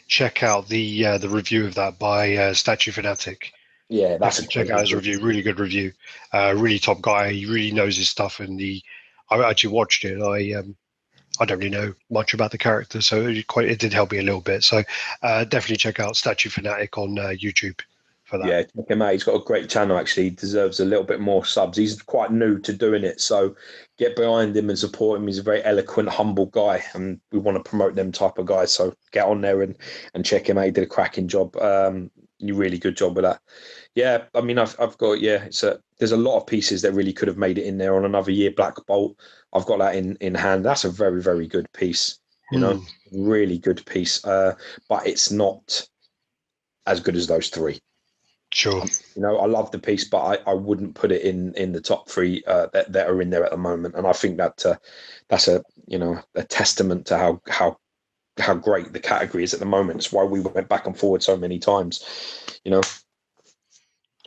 Speaker 2: check out the review of that by Statue Fanatic.
Speaker 1: Yeah,
Speaker 2: check out his review. Really good review. Really top guy. He really knows his stuff. And I actually watched it. I don't really know much about the character, so it did help me a little bit. So definitely check out Statue Fanatic on YouTube for that.
Speaker 1: Yeah, check him out. He's got a great channel, actually. He deserves a little bit more subs. He's quite new to doing it, so get behind him and support him. He's a very eloquent, humble guy, and we want to promote them type of guys. So get on there and check him out. He did a cracking job. You really good job with that. Yeah, I mean, I've got there's a lot of pieces that really could have made it in there on another year. Black Bolt, I've got that in hand. That's a very, very good piece. You know, really good piece. But it's not as good as those three.
Speaker 2: Sure.
Speaker 1: You know, I love the piece, but I wouldn't put it in the top three that are in there at the moment. And I think that that's a testament to how great the category is at the moment. It's why we went back and forward so many times. You know.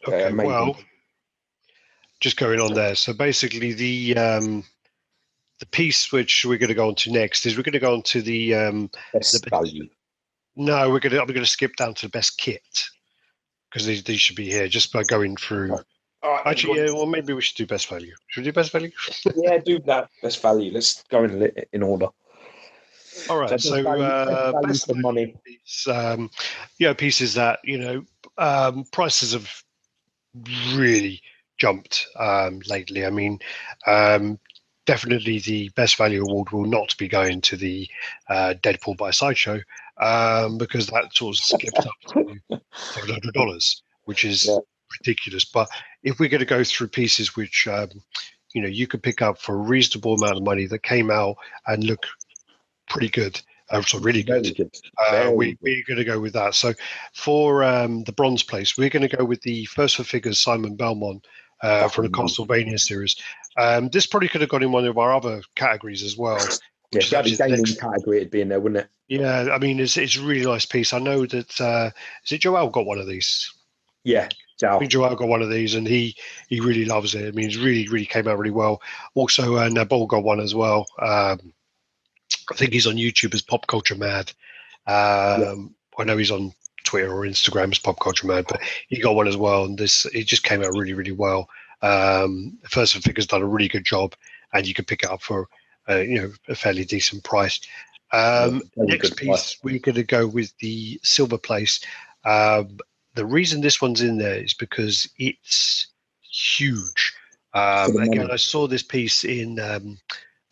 Speaker 2: Okay. Well, just going on there. So basically, the piece which we're going to go on to next is we're going to go on to the
Speaker 1: best value.
Speaker 2: No, I'm going to skip down to the best kit, because these should be here just by going through. Actually, yeah, well, maybe we should do best value. Should we do best value?
Speaker 1: Yeah, do that. Best value. Let's go in order.
Speaker 2: All right. So
Speaker 1: best value for money.
Speaker 2: Is, pieces that prices have really jumped lately. I mean, definitely the best value award will not be going to the Deadpool by Sideshow, because that sort of skipped up to $700, which is ridiculous. But if we're going to go through pieces which you could pick up for a reasonable amount of money that came out and look pretty good, so really good, we're going to go with that. So for the bronze place, we're going to go with the First for Figures Simon Belmont from the Castlevania series. This probably could have gone in one of our other categories as well.
Speaker 1: Yeah, if you had a gaming category, it'd be in there, wouldn't it?
Speaker 2: Yeah, I mean, it's a really nice piece. I know that, is it Joel got one of these?
Speaker 1: Yeah, Joel.
Speaker 2: I think Joel got one of these, and he really loves it. I mean, it really came out really well. Also, Nabal got one as well. I think he's on YouTube as Pop Culture Mad. I know he's on Twitter or Instagram as Pop Culture Mad, but he got one as well, and it just came out really well. First for Figures done a really good job, and you could pick it up for a fairly decent price. Next piece, we're going to go with the silver place. The reason this one's in there is because it's huge. Again, I saw this piece in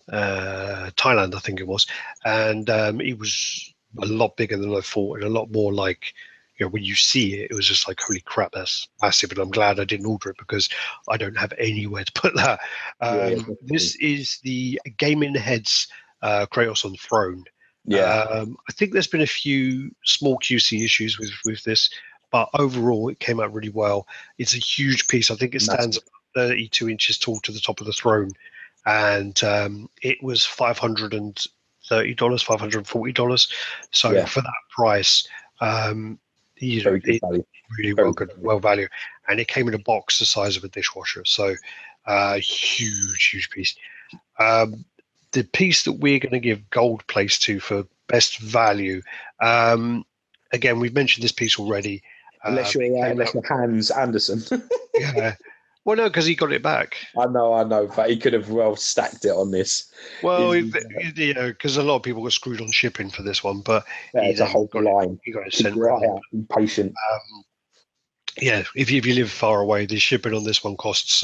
Speaker 2: Thailand, I think it was, and it was a lot bigger than I thought, and a lot more like, when you see it, it was just like, holy crap, that's massive. And I'm glad I didn't order it, because I don't have anywhere to put that. This is the Gaming Heads Kratos on Throne. I think there's been a few small QC issues with this, but overall it came out really well. It's a huge piece. I think it stands 32 inches tall to the top of the throne, and it was $530, $540. So for that price, really well value, and it came in a box the size of a dishwasher. So huge piece. The piece that we're going to give gold place to for best value, again, we've mentioned this piece already.
Speaker 1: Unless you're Hans Anderson.
Speaker 2: Yeah. Well, no, because he got it back.
Speaker 1: I know, but he could have stacked it on this.
Speaker 2: Well, because a lot of people got screwed on shipping for this one, but
Speaker 1: it's a whole line.
Speaker 2: He got it sent out.
Speaker 1: Patient.
Speaker 2: If you live far away, the shipping on this one costs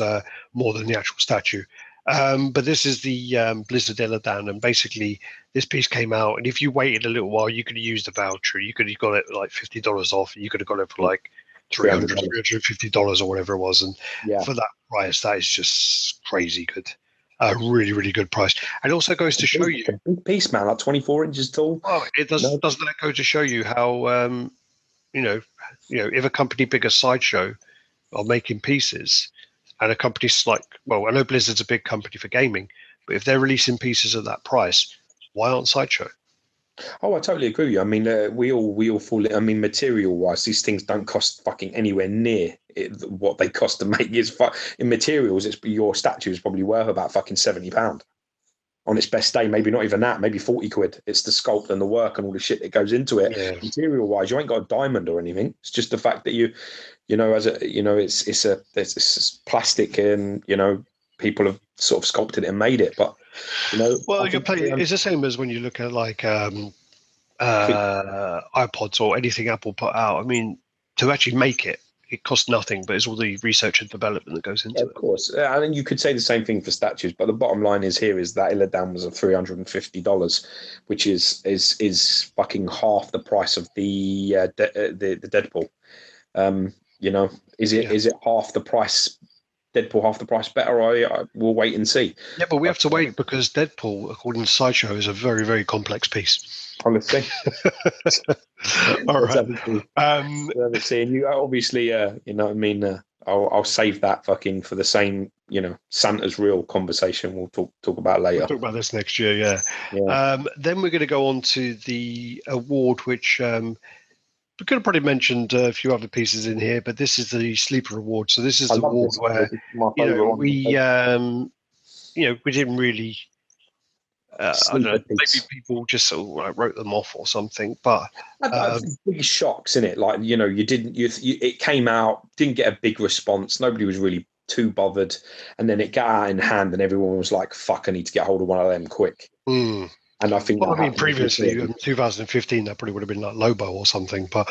Speaker 2: more than the actual statue. But this is the Blizzard Eladan, and basically this piece came out, and if you waited a little while, you could have used the voucher. You could have got it like $50 off. You could have got it for like $350 or whatever it was, and for that price, that is just crazy good. A really good price, and also goes to show you
Speaker 1: a big piece, man, like 24 inches tall.
Speaker 2: Oh, it does. Doesn't that go to show you how if a company big as Sideshow are making pieces, and a company like, well, I know Blizzard's a big company for gaming, but if they're releasing pieces at that price, why aren't Sideshow?
Speaker 1: Oh, I totally agree with you. I mean, we all fall in. I mean, material-wise, these things don't cost fucking anywhere near what they cost to make. In materials, your statue is probably worth about fucking £70 on its best day. Maybe not even that. Maybe 40 quid. It's the sculpt and the work and all the shit that goes into it. Yeah. Material-wise, you ain't got a diamond or anything. It's just the fact that it's plastic and people have sort of sculpted it and made it. But you know,
Speaker 2: well, it's the same as when you look at like iPods or anything Apple put out. I mean, to actually make it, it costs nothing, but it's all the research and development that goes into it.
Speaker 1: Of course, and you could say the same thing for statues, but the bottom line is here is that Illidan was $350, which is fucking half the price of the Deadpool. You know, is it half the price? Deadpool half the price better? We'll wait and see.
Speaker 2: Yeah, but we have to wait because Deadpool, according to Sideshow, is a very, very complex piece.
Speaker 1: Honestly.
Speaker 2: All right.
Speaker 1: And you obviously, you know what I mean? I'll save that fucking for the same, you know, Santa's real conversation we'll talk about later.
Speaker 2: We'll talk about this next year, yeah. Then we're going to go on to the award, which we could have probably mentioned a few other pieces in here, but this is the Sleeper Award. So this is the award where we didn't really. I don't know. Maybe people just sort of wrote them off or something. But
Speaker 1: big shocks in it. Like you know, it came out, didn't get a big response. Nobody was really too bothered, and then it got out in hand, and everyone was like, "Fuck, I need to get hold of one of them quick." And I think,
Speaker 2: previously in 2015, that probably would have been like Lobo or something. But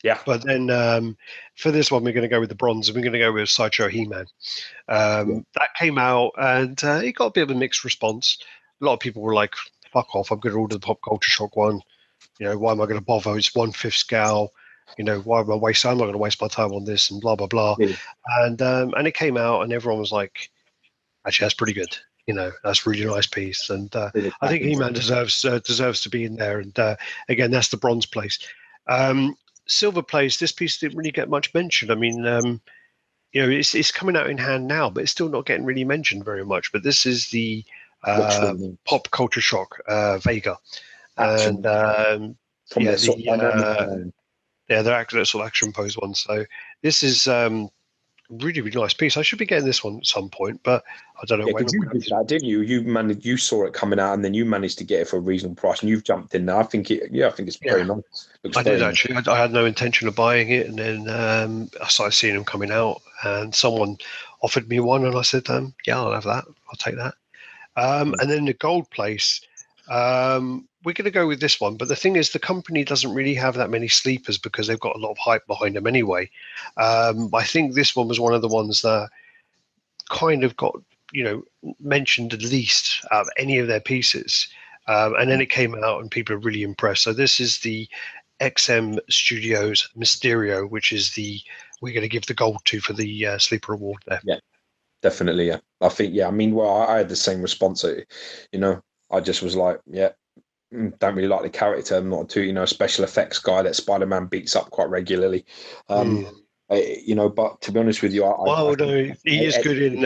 Speaker 1: yeah.
Speaker 2: But then for this one, we're going to go with the bronze, and we're going to go with Sideshow He-Man. That came out, and it got a bit of a mixed response. A lot of people were like, "Fuck off! I'm going to order the Pop Culture Shock one. You know, why am I going to bother? It's 1/5 scale. You know, why am I wasting? I'm not going to waste my time on this, and blah blah blah." Yeah. And it came out, and everyone was like, "Actually, that's pretty good. You know, that's a really nice piece." And I think He-Man deserves to be in there. And again, that's the bronze place. Silver place. This piece didn't really get much mention. I mean, you know, it's coming out in hand now, but it's still not getting really mentioned very much. But this is the Pop Culture Shock Vega, and they're sort of action pose one. So this is really, really nice piece. I should be getting this one at some point, but I don't know when.
Speaker 1: You did that, didn't you? You saw it coming out, and then you managed to get it for a reasonable price, and you've jumped in there. I think it's very nice.
Speaker 2: I did actually. I had no intention of buying it, and then I started seeing them coming out, and someone offered me one, and I said, "Yeah, I'll have that. I'll take that." And then the gold place. We're going to go with this one, but the thing is, the company doesn't really have that many sleepers because they've got a lot of hype behind them anyway. I think this one was one of the ones that kind of got, you know, mentioned at least out of any of their pieces, and then it came out and people are really impressed. So this is the XM Studios Mysterio, which is we're going to give the gold to for the Sleeper Award there.
Speaker 1: Yeah, definitely. Yeah, I think. Yeah, I mean, well, I had the same response. You know, I just was like, yeah. Don't really like the character. I'm not a special effects guy that Spider-Man beats up quite regularly. You know, but to be honest with you,
Speaker 2: he is good in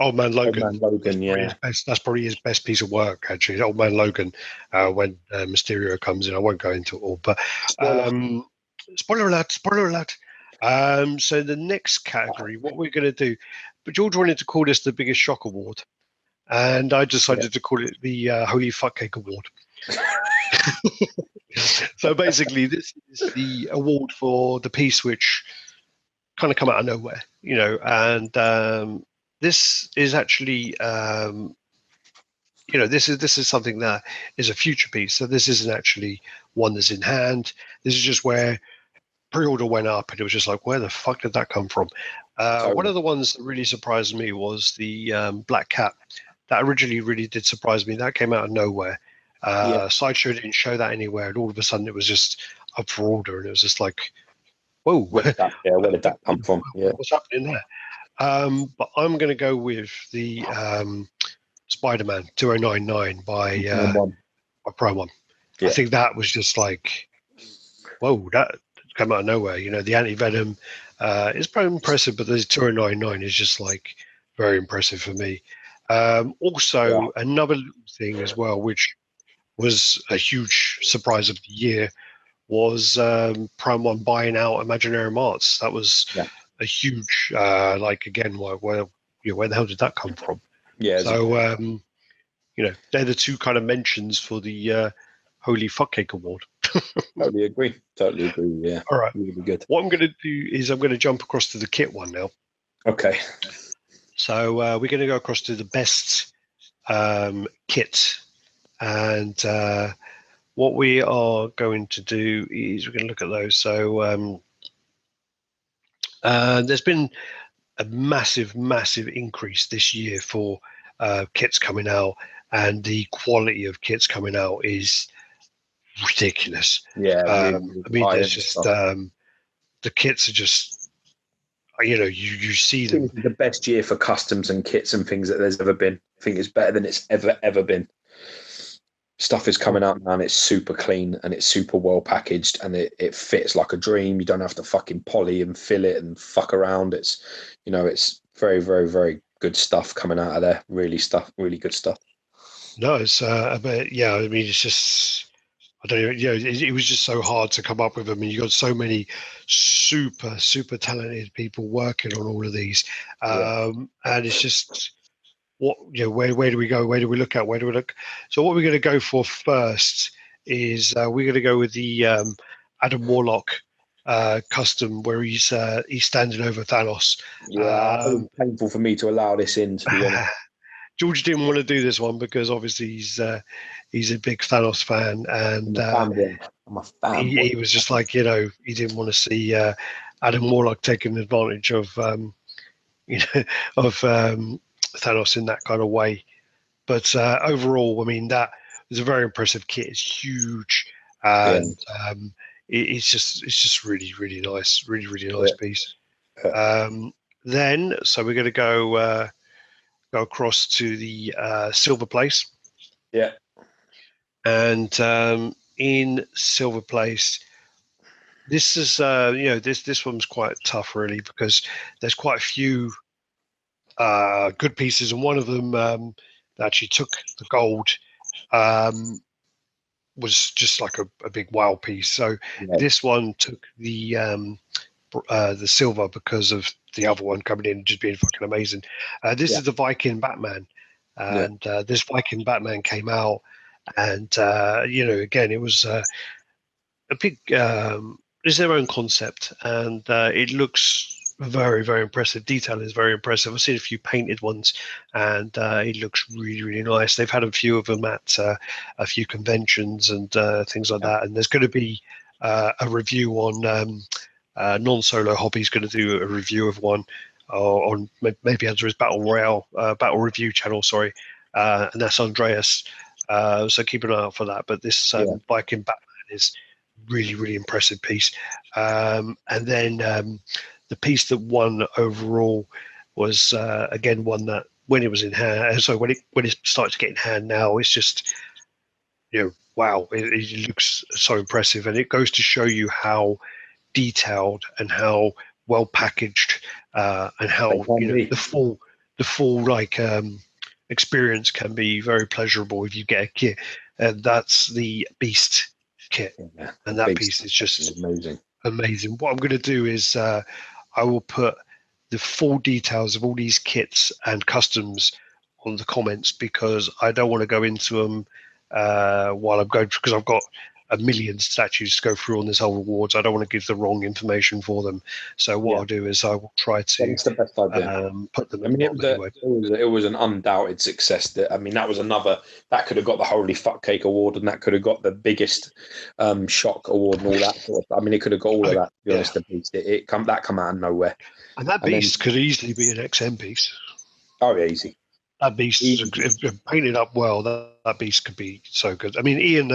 Speaker 2: Old Man Logan.
Speaker 1: Old Man Logan,
Speaker 2: that's probably his best piece of work, actually. Old Man Logan, when Mysterio comes in. I won't go into it all, but spoiler alert. So the next category, what we're going to do, but George wanted to call this the Biggest Shock Award. And I decided to call it the Holy Fuckcake Award. So basically, this is the award for the piece which kind of come out of nowhere, you know. And this is actually, you know, this is something that is a future piece. So this isn't actually one that's in hand. This is just where pre-order went up, and it was just like, where the fuck did that come from? One of the ones that really surprised me was the Black Cat. That originally really did surprise me. That came out of nowhere. Sideshow didn't show that anywhere, and all of a sudden it was just up for order, and it was just like, whoa.
Speaker 1: Where did that come from? Yeah.
Speaker 2: What's happening there? But I'm going to go with the Spider-Man 2099 by Prime One. Yeah. I think that was just like, whoa, that came out of nowhere. You know, the Anti-Venom is pretty impressive, but the 2099 is just like very impressive for me. Also, another thing as well, which was a huge surprise of the year, was Prime One buying out Imaginarium Arts. That was a huge, like, again, where the hell did that come from?
Speaker 1: Yeah.
Speaker 2: So, you know, they're the two kind of mentions for the Holy Fuckcake Award.
Speaker 1: Totally agree. Yeah.
Speaker 2: All right.
Speaker 1: Really good.
Speaker 2: What I'm going to do is I'm going to jump across to the kit one now.
Speaker 1: Okay.
Speaker 2: So we're going to go across to the best kit, and what we are going to do is we're going to look at those. So there's been a massive increase this year for kits coming out, and the quality of kits coming out is ridiculous.
Speaker 1: Yeah, really,
Speaker 2: I mean, there's just
Speaker 1: stuff.
Speaker 2: the kits are just, you see
Speaker 1: I think
Speaker 2: them.
Speaker 1: this is the best year for customs and kits and things that there's ever been. I think it's better than it's ever been. Stuff is coming out now and it's super clean and it's super well packaged and it fits like a dream. You don't have to fucking poly and fill it and fuck around. It's, it's very, very, very good stuff coming out of there. Really good stuff.
Speaker 2: No, it's but yeah, I mean, it's just, I don't even, it was just so hard to come up with them. And you got so many super talented people working on all of these, and it's just where do we go? Where do we look at? Where do we look? So what we're going to go for first is we're going to go with the Adam Warlock custom, where he's standing over Thanos.
Speaker 1: Yeah, it was painful for me to allow this in, to be honest.
Speaker 2: George didn't want to do this one because obviously he's a big Thanos fan, and
Speaker 1: I'm a fanboy.
Speaker 2: he was just like, he didn't want to see Adam Warlock taking advantage of Thanos in that kind of way. But overall, I mean, that was a very impressive kit. It's huge, and it's just really nice, really nice piece. Then, so we're going to go across to the silver place.
Speaker 1: Yeah.
Speaker 2: And in silver place, this is this one's quite tough really, because there's quite a few good pieces, and one of them that actually took the gold was just like a big wow piece. So this one took the silver because of the other one coming in and just being fucking amazing. This is the Viking Batman, and this Viking Batman came out, and again, it was a big. It's their own concept, and it looks very impressive. Detail is very impressive. I've seen a few painted ones, and it looks really nice. They've had a few of them at a few conventions and things like that. And there's going to be a review on Non-Solo Hobby's going to do a review of one on maybe under his Battle Royale Battle Review channel. Sorry, and that's Andreas. So keep an eye out for that. But this Viking Batman is really impressive piece. And then the piece that won overall was again one that when it was in hand, so when it started to get in hand now, it's just wow, it looks so impressive, and it goes to show you how detailed and how well packaged and how the full like experience can be very pleasurable if you get a kit, and that's the Beast kit, and that piece is just amazing. What I'm going to do is I will put the full details of all these kits and customs on the comments, because I don't want to go into them while I'm going, because I've got a million statues to go through on this whole awards. I don't want to give the wrong information for them. So what I'll do is I will try to put them.
Speaker 1: It was an undoubted success. That that was another that could have got the Holy Fuck Cake Award, and that could have got the biggest shock award and all that sort of stuff. It could have got all of that. To be honest, the Beast, that come out of nowhere.
Speaker 2: And that Beast could easily be an XM piece.
Speaker 1: Oh, yeah, easy.
Speaker 2: That Beast, if painted up well, that Beast could be so good. Ian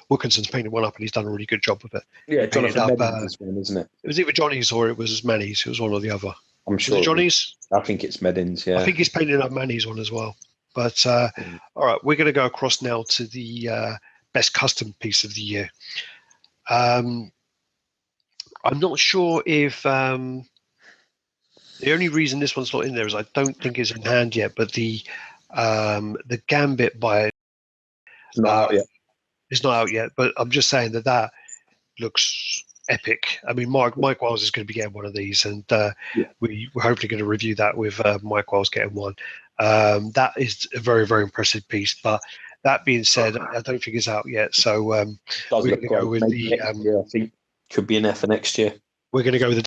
Speaker 2: Wilkinson's painted one up, and he's done a really good job with it.
Speaker 1: Yeah, Jonathan Medin's one, isn't it?
Speaker 2: It was either Johnny's or it was Manny's. It was one or the other.
Speaker 1: I'm sure.
Speaker 2: Is it Johnny's?
Speaker 1: I think it's Medin's, yeah.
Speaker 2: I think he's painted up Manny's one as well. But all right, we're going to go across now to the best custom piece of the year. I'm not sure if... the only reason this one's not in there is I don't think it's in hand yet, but the Gambit by
Speaker 1: it's not out yet.
Speaker 2: It's not out yet, but I'm just saying that looks epic. Mike Wiles is going to be getting one of these, and we're hopefully going to review that with Mike Wiles getting one. That is a very impressive piece. But that being said, I don't think it's out yet, so we're going to go with I think
Speaker 1: could be an F for next year.
Speaker 2: We're going to go with the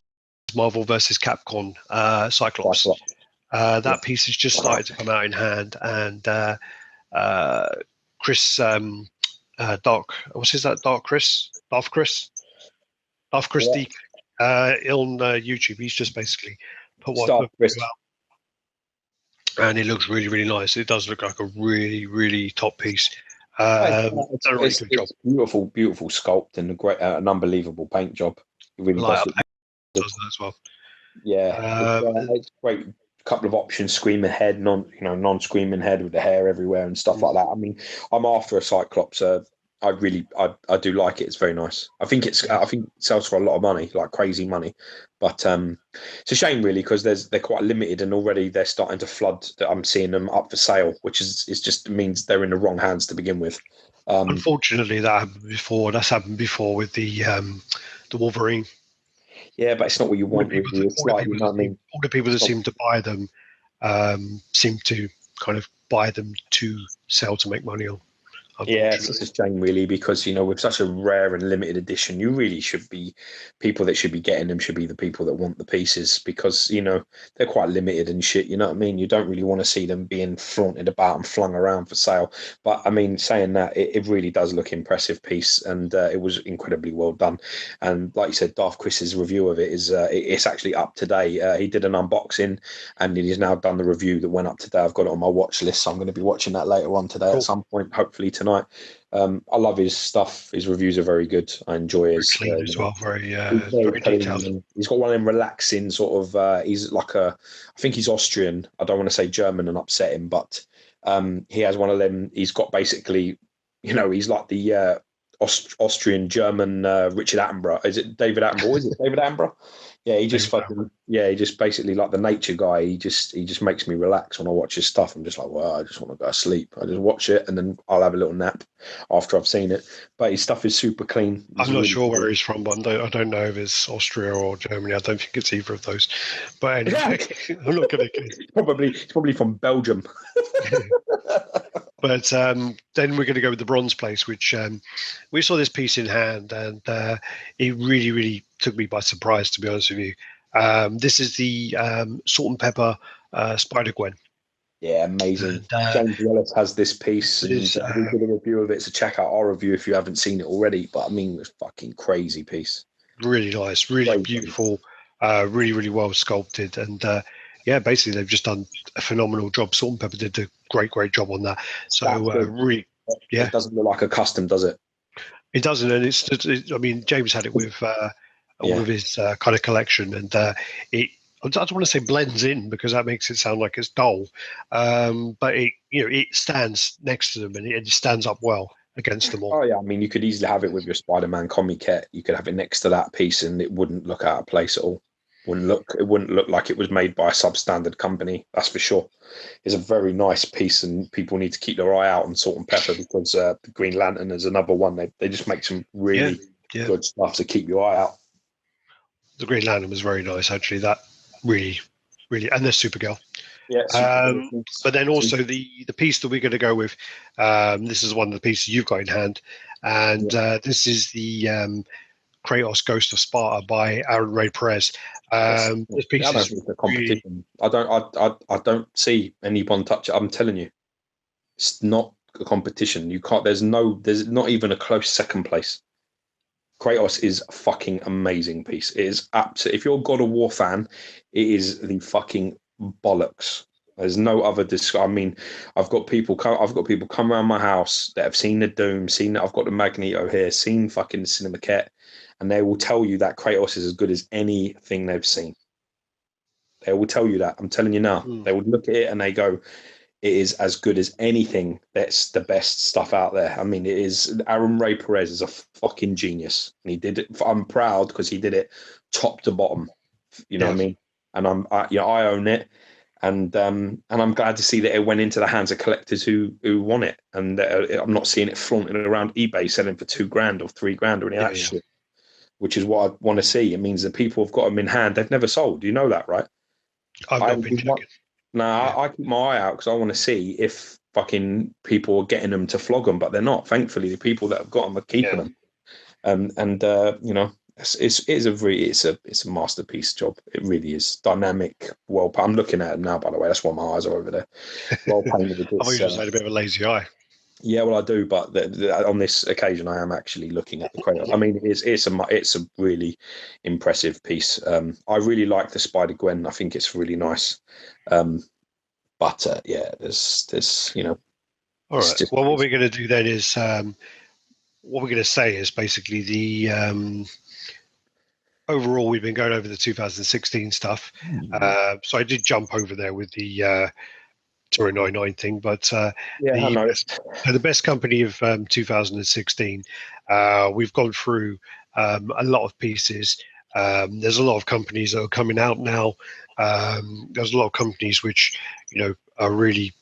Speaker 2: Marvel versus Capcom Cyclops. That piece has just started to come out in hand, and Chris Dark, what's his that? Dark Chris on YouTube. He's just basically put one out, and it looks really, really nice. It does look like a really, really top piece.
Speaker 1: It's a really good job. Beautiful, beautiful sculpt and an unbelievable paint job. It really does
Speaker 2: that as well.
Speaker 1: Yeah, it's great. Couple of options: screaming head, non-screaming head with the hair everywhere and stuff like that. I mean, I'm after a Cyclops. I do like it. It's very nice. I think it sells for a lot of money, like crazy money. But it's a shame really, because they're quite limited, and already they're starting to flood. I'm seeing them up for sale, which is just means they're in the wrong hands to begin with.
Speaker 2: Unfortunately, that happened before. That's happened before with the Wolverine.
Speaker 1: Yeah, but it's not what you want. All
Speaker 2: the people that seem to buy them seem to kind of buy them to sell to make money on.
Speaker 1: Yeah, it's a shame really, because with such a rare and limited edition, you really should be people that should be getting them should be the people that want the pieces, because they're quite limited and shit. You know what I mean? You don't really want to see them being flaunted about and flung around for sale. But I mean, saying that, it really does look impressive piece, and it was incredibly well done. And like you said, Darth Chris's review of it is it's actually up today. He did an unboxing, and he's now done the review that went up today. I've got it on my watch list, so I'm going to be watching that later on today at some point, hopefully tonight. I love his stuff. His reviews are very good. I enjoy his
Speaker 2: clean as well. Very detailed.
Speaker 1: He's got one of them relaxing sort of. He's like I think he's Austrian. I don't want to say German and upset him, but he has one of them. He's got basically, he's like the Austrian German Richard Attenborough. Is it David Attenborough? Is it David Attenborough? Yeah, he just basically like the nature guy. He just makes me relax when I watch his stuff. I'm just like, well, I just want to go to sleep. I just watch it and then I'll have a little nap after I've seen it. But his stuff is super clean.
Speaker 2: I'm not sure where he's from, but I don't know if it's Austria or Germany. I don't think it's either of those. But anyway, I'm not going to.
Speaker 1: It's probably from Belgium.
Speaker 2: But then we're going to go with the bronze place, which we saw this piece in hand, and it really, really took me by surprise, to be honest with you. This is the Salt and Pepper Spider-Gwen.
Speaker 1: Yeah, amazing. James Wallace has this piece, and we did a review of it, so check out our review if you haven't seen it already. But I mean, it's a fucking crazy piece.
Speaker 2: Really nice, really beautiful, really, really well sculpted, and basically they've just done a phenomenal job. Salt and Pepper did a great job on that. So really,
Speaker 1: it doesn't look like a custom, does it?
Speaker 2: It doesn't, and I mean, James had it with his kind of collection, and I don't want to say blends in, because that makes it sound like it's dull, but it stands next to them, and it stands up well against them all.
Speaker 1: Oh yeah, I mean, you could easily have it with your Spider-Man comic kit. You could have it next to that piece, and it wouldn't look out of place at all. It wouldn't look like it was made by a substandard company. That's for sure. It's a very nice piece, and people need to keep their eye out on Salt and Pepper, because the Green Lantern is another one. They just make some really good stuff to keep your eye out.
Speaker 2: The Green Lantern was very nice, actually. That really, really, and there's Supergirl.
Speaker 1: Yeah.
Speaker 2: But then also the piece that we're going to go with. This is one of the pieces you've got in hand, and this is the Kratos Ghost of Sparta by Aaron Ray Perez. This piece is
Speaker 1: a competition. Really... I don't see anyone touch it. I'm telling you, it's not a competition. You can't. There's not even a close second place. Kratos is a fucking amazing piece. It is absolutely. If you're a God of War fan, it is the fucking bollocks. There's no other. I mean, I've got people come around my house that have seen the Doom, seen that I've got the Magneto here, seen fucking the Cinema Kit, and they will tell you that Kratos is as good as anything they've seen. They will tell you that. I'm telling you now. They would look at it and they go, it is as good as anything that's the best stuff out there. I mean, it is. Aaron Ray Perez is a fucking genius, and he did it. I'm proud because he did it top to bottom. You know what I mean? And I own it, and I'm glad to see that it went into the hands of collectors who want it, and I'm not seeing it flaunted around eBay selling for $2,000 or $3,000 or any of that shit, which is what I want to see. It means that people have got them in hand. They've never sold. You know that, right?
Speaker 2: I've not been checking.
Speaker 1: I keep my eye out because I want to see if fucking people are getting them to flog them, but they're not. Thankfully, the people that have got them are keeping them. And it's a masterpiece job. It really is dynamic. Well, I'm looking at it now. By the way, that's why my eyes are over there. Well painted.
Speaker 2: I thought you just had a bit of a lazy eye.
Speaker 1: Yeah, well, I do, but on this occasion, I am actually looking at the credit. I mean, it's a really impressive piece. I really like the Spider Gwen. I think it's really nice. But yeah, there's
Speaker 2: All right. Well, what we're going to do then is what we're going to say is basically the overall we've been going over the 2016 stuff. So I did jump over there with the 099 thing, but the best company of 2016. We've gone through a lot of pieces. There's a lot of companies that are coming out now. There's a lot of companies which are really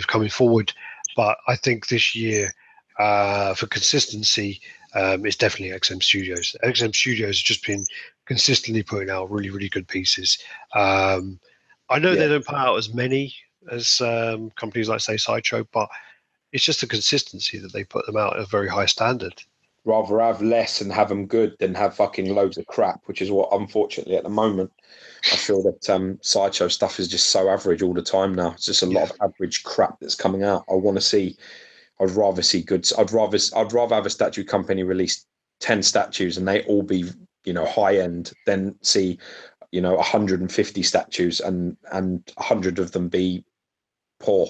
Speaker 2: coming forward. But I think this year, for consistency, it's definitely XM Studios. XM Studios has just been consistently putting out really, really good pieces. I know they don't put out as many as companies like, say, Sideshow, but it's just the consistency that they put them out at a very high standard.
Speaker 1: Rather have less and have them good than have fucking loads of crap, which is what, unfortunately, at the moment, I feel that Sideshow stuff is just so average all the time now. It's just a lot of average crap that's coming out. I'd rather see goods. I'd rather have a statue company release 10 statues and they all be, high end, than see, 150 statues and 100 of them be poor.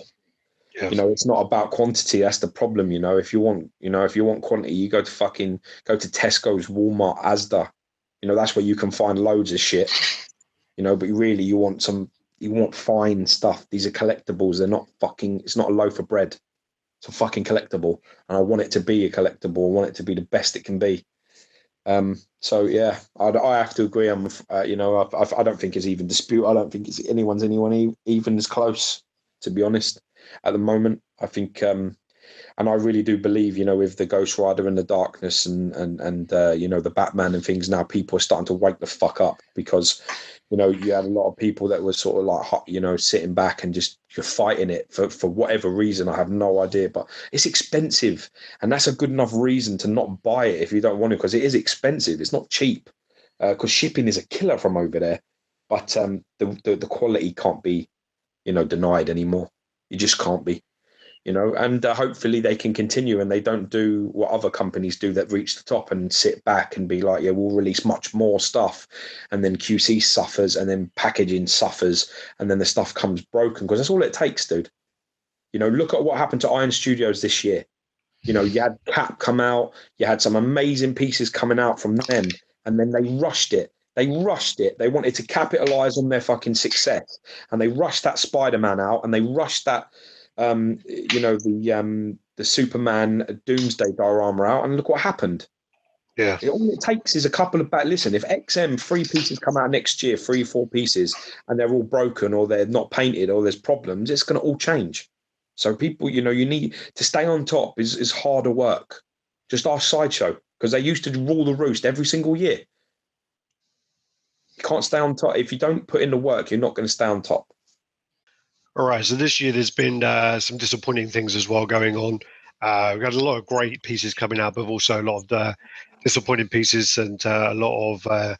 Speaker 2: Yeah.
Speaker 1: It's not about quantity. That's the problem. If you want quantity, you go to Tesco's, Walmart, Asda. That's where you can find loads of shit. But really you want fine stuff. These are collectibles. They're not it's not a loaf of bread. It's a fucking collectible. And I want it to be a collectible. I want it to be the best it can be. So yeah, I have to agree. I don't think it's even dispute. I don't think it's anyone even as close, to be honest. At the moment, I think, and I really do believe, with the Ghost Rider and the Darkness and the Batman and things, now people are starting to wake the fuck up, because you had a lot of people that were sort of like, sitting back and just you're fighting it for whatever reason. I have no idea, but it's expensive, and that's a good enough reason to not buy it if you don't want to, because it is expensive. It's not cheap, because shipping is a killer from over there. But the quality can't be, denied anymore. You just can't be, and hopefully they can continue and they don't do what other companies do that reach the top and sit back and be like, yeah, we'll release much more stuff, and then QC suffers, and then packaging suffers, and then the stuff comes broken, because that's all it takes, dude. Look at what happened to Iron Studios this year. You had Cap come out, you had some amazing pieces coming out from them, and then they rushed it. They wanted to capitalize on their fucking success, and they rushed that Spider-Man out, and they rushed that, the Superman Doomsday diorama out, and look what happened.
Speaker 2: Yeah.
Speaker 1: All it takes is a couple of listen, if XM 3 pieces come out next year, 3-4 pieces, and they're all broken or they're not painted or there's problems, it's going to all change. So people, you need to stay on top is harder work. Just ask Sideshow, because they used to rule the roost every single year. You can't stay on top. If you don't put in the work, you're not going to stay on top.
Speaker 2: All right. So this year there's been some disappointing things as well going on. We've got a lot of great pieces coming out, but also a lot of disappointing pieces, and a lot of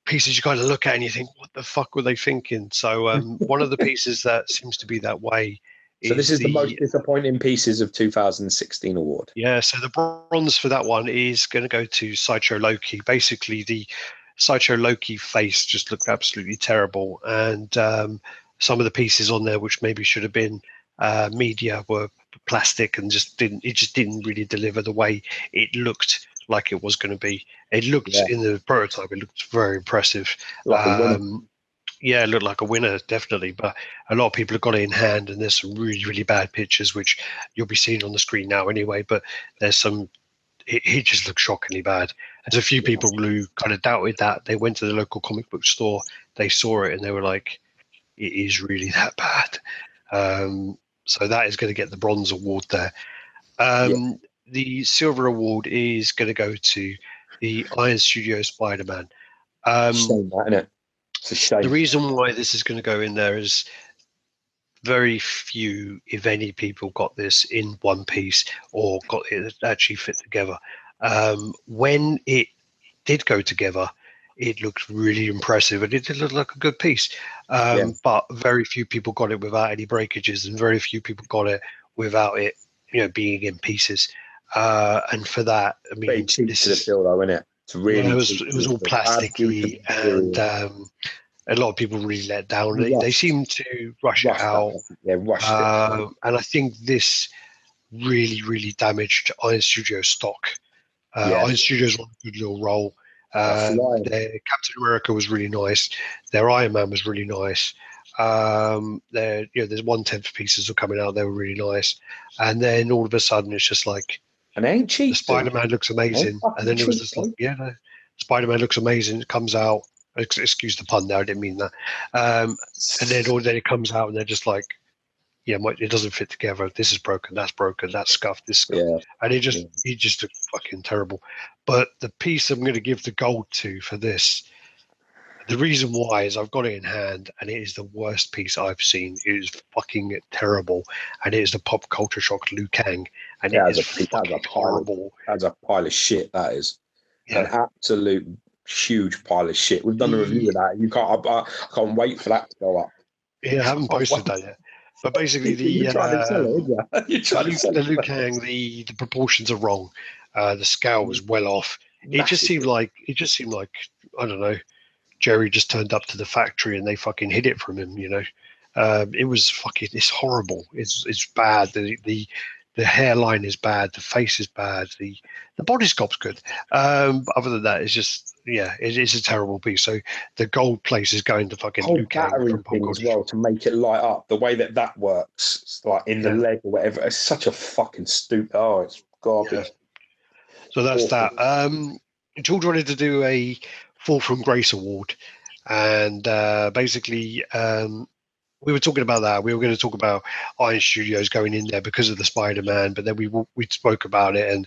Speaker 2: pieces you kind of look at and you think, what the fuck were they thinking? So one of the pieces that seems to be that way is,
Speaker 1: so this is the most disappointing pieces of 2016 award.
Speaker 2: Yeah, so the bronze for that one is going to go to Sideshow Loki. Basically, the Sideshow Loki face just looked absolutely terrible, and some of the pieces on there, which maybe should have been media, were plastic and just didn't really deliver the way it looked like it was going to be. It looked in the prototype, it looked very impressive.
Speaker 1: Like a winner.
Speaker 2: Yeah, it looked like a winner, definitely. But a lot of people have got it in hand, and there's some really, really bad pictures, which you'll be seeing on the screen now anyway. But there's some, it just looks shockingly bad. There's a few people who kind of doubted that. They went to the local comic book store, they saw it, and they were like, it is really that bad. So that is going to get the bronze award there. The silver award is going to go to the Iron Studio Spider-Man.
Speaker 1: Shame that, isn't it? It's a shame.
Speaker 2: The reason why this is going to go in there is very few, if any, people got this in one piece or got it actually fit together. When it did go together, it looked really impressive, and it did look like a good piece. But very few people got it without any breakages, and very few people got it without it, being in pieces. And for that, I mean,
Speaker 1: very cheap to the feel, though, isn't it? It's really
Speaker 2: it was all plasticky, and a lot of people really let down. They seem to rush it out.
Speaker 1: Rushed it.
Speaker 2: And I think this really damaged Iron Studio stock. Iron Studios on a good little roll. Their Captain America was really nice. Their Iron Man was really nice. There's 1/10 pieces were coming out. They were really nice. And then all of a sudden, it's just like,
Speaker 1: and they ain't cheap.
Speaker 2: Spider-Man looks amazing. And then it was just like, Spider-Man looks amazing. It comes out. Excuse the pun there. I didn't mean that. And then it comes out, and they're just like, it doesn't fit together. This is broken. That's broken. That's scuffed. This scuffed. And it just looked fucking terrible. But the piece I'm going to give the gold to for this, the reason why is I've got it in hand, and it is the worst piece I've seen. It is fucking terrible, and it is the Pop Culture Shock Liu Kang, and it is fucking horrible.
Speaker 1: That's a pile of shit. That is an absolute huge pile of shit. We've done a review of that. I can't wait for that to go up.
Speaker 2: Yeah, I haven't posted that yet. But basically, the Liu Kang, the proportions are wrong. The scale was well off. It just seemed like I don't know. Jerry just turned up to the factory and they fucking hid it from him. It was fucking. It's horrible. It's bad. The hairline is bad. The face is bad. The body sculpt's good. But other than that, it's just it's a terrible piece. So the gold place is going to fucking
Speaker 1: Liu Kang from thing as well to make it light up. The way that works, it's like in the leg or whatever. It's such a fucking stupid. Oh, it's garbage.
Speaker 2: Yeah. So that's that. George wanted to do a Fall from Grace award, and basically we were talking about that. We were going to talk about Iron Studios going in there because of the Spider-Man, but then we spoke about it, and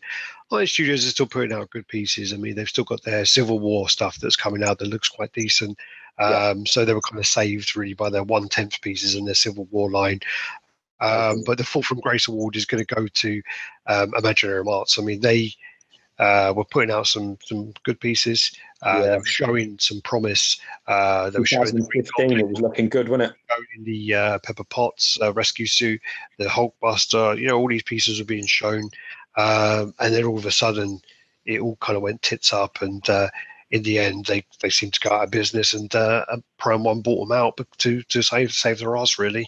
Speaker 2: Iron Studios is still putting out good pieces. I mean, they've still got their Civil War stuff that's coming out that looks quite decent. So they were kind of saved really by their 1/10 pieces in their Civil War line. But the Fall from Grace award is going to go to Imaginary Arts. I mean, they were putting out some good pieces. They were showing some promise. They were showing
Speaker 1: 2015. It was looking good, wasn't it?
Speaker 2: In the Pepper Potts rescue suit, the Hulkbuster. All these pieces were being shown, and then all of a sudden, it all kind of went tits up. And in the end, they seemed to go out of business. And Prime One bought them out to save their ass, really.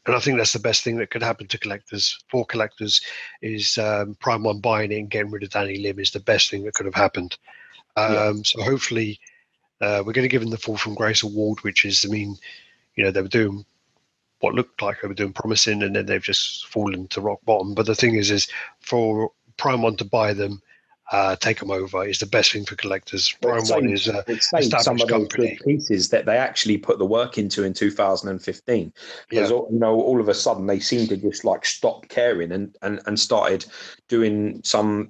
Speaker 2: And I think that's the best thing that could happen to collectors. For collectors, is Prime One buying it and getting rid of Danny Lim is the best thing that could have happened. So hopefully, we're going to give them the Fall from Grace award, which is, I mean, they were doing what looked like they were doing promising, and then they've just fallen to rock bottom. But the thing is for Prime One to buy them, take them over is the best thing for collectors. Prime One is a established company.
Speaker 1: Pieces that they actually put the work into in 2015, because all of a sudden they seem to just like stop caring and started doing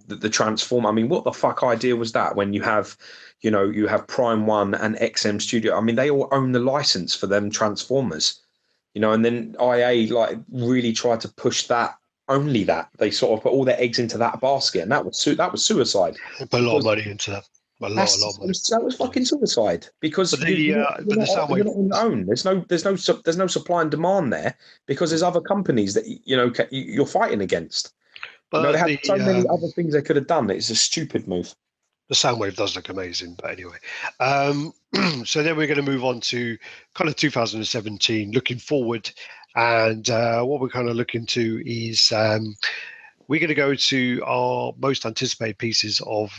Speaker 1: the transform. I mean, what the fuck idea was that? When you have Prime One and XM Studio. I mean, they all own the license for them Transformers, and then IA like really tried to push that. Only that they sort of put all their eggs into that basket, and that was suicide.
Speaker 2: They put a lot of money into that. A lot of money.
Speaker 1: That was fucking suicide because you're not on your own. There's no supply and demand there because there's other companies that you're fighting against.
Speaker 2: But
Speaker 1: they have so many other things they could have done. It's a stupid move.
Speaker 2: The Soundwave does look amazing, but anyway. So then we're going to move on to kind of 2017, looking forward. And what we're kind of looking to is we're going to go to our most anticipated pieces of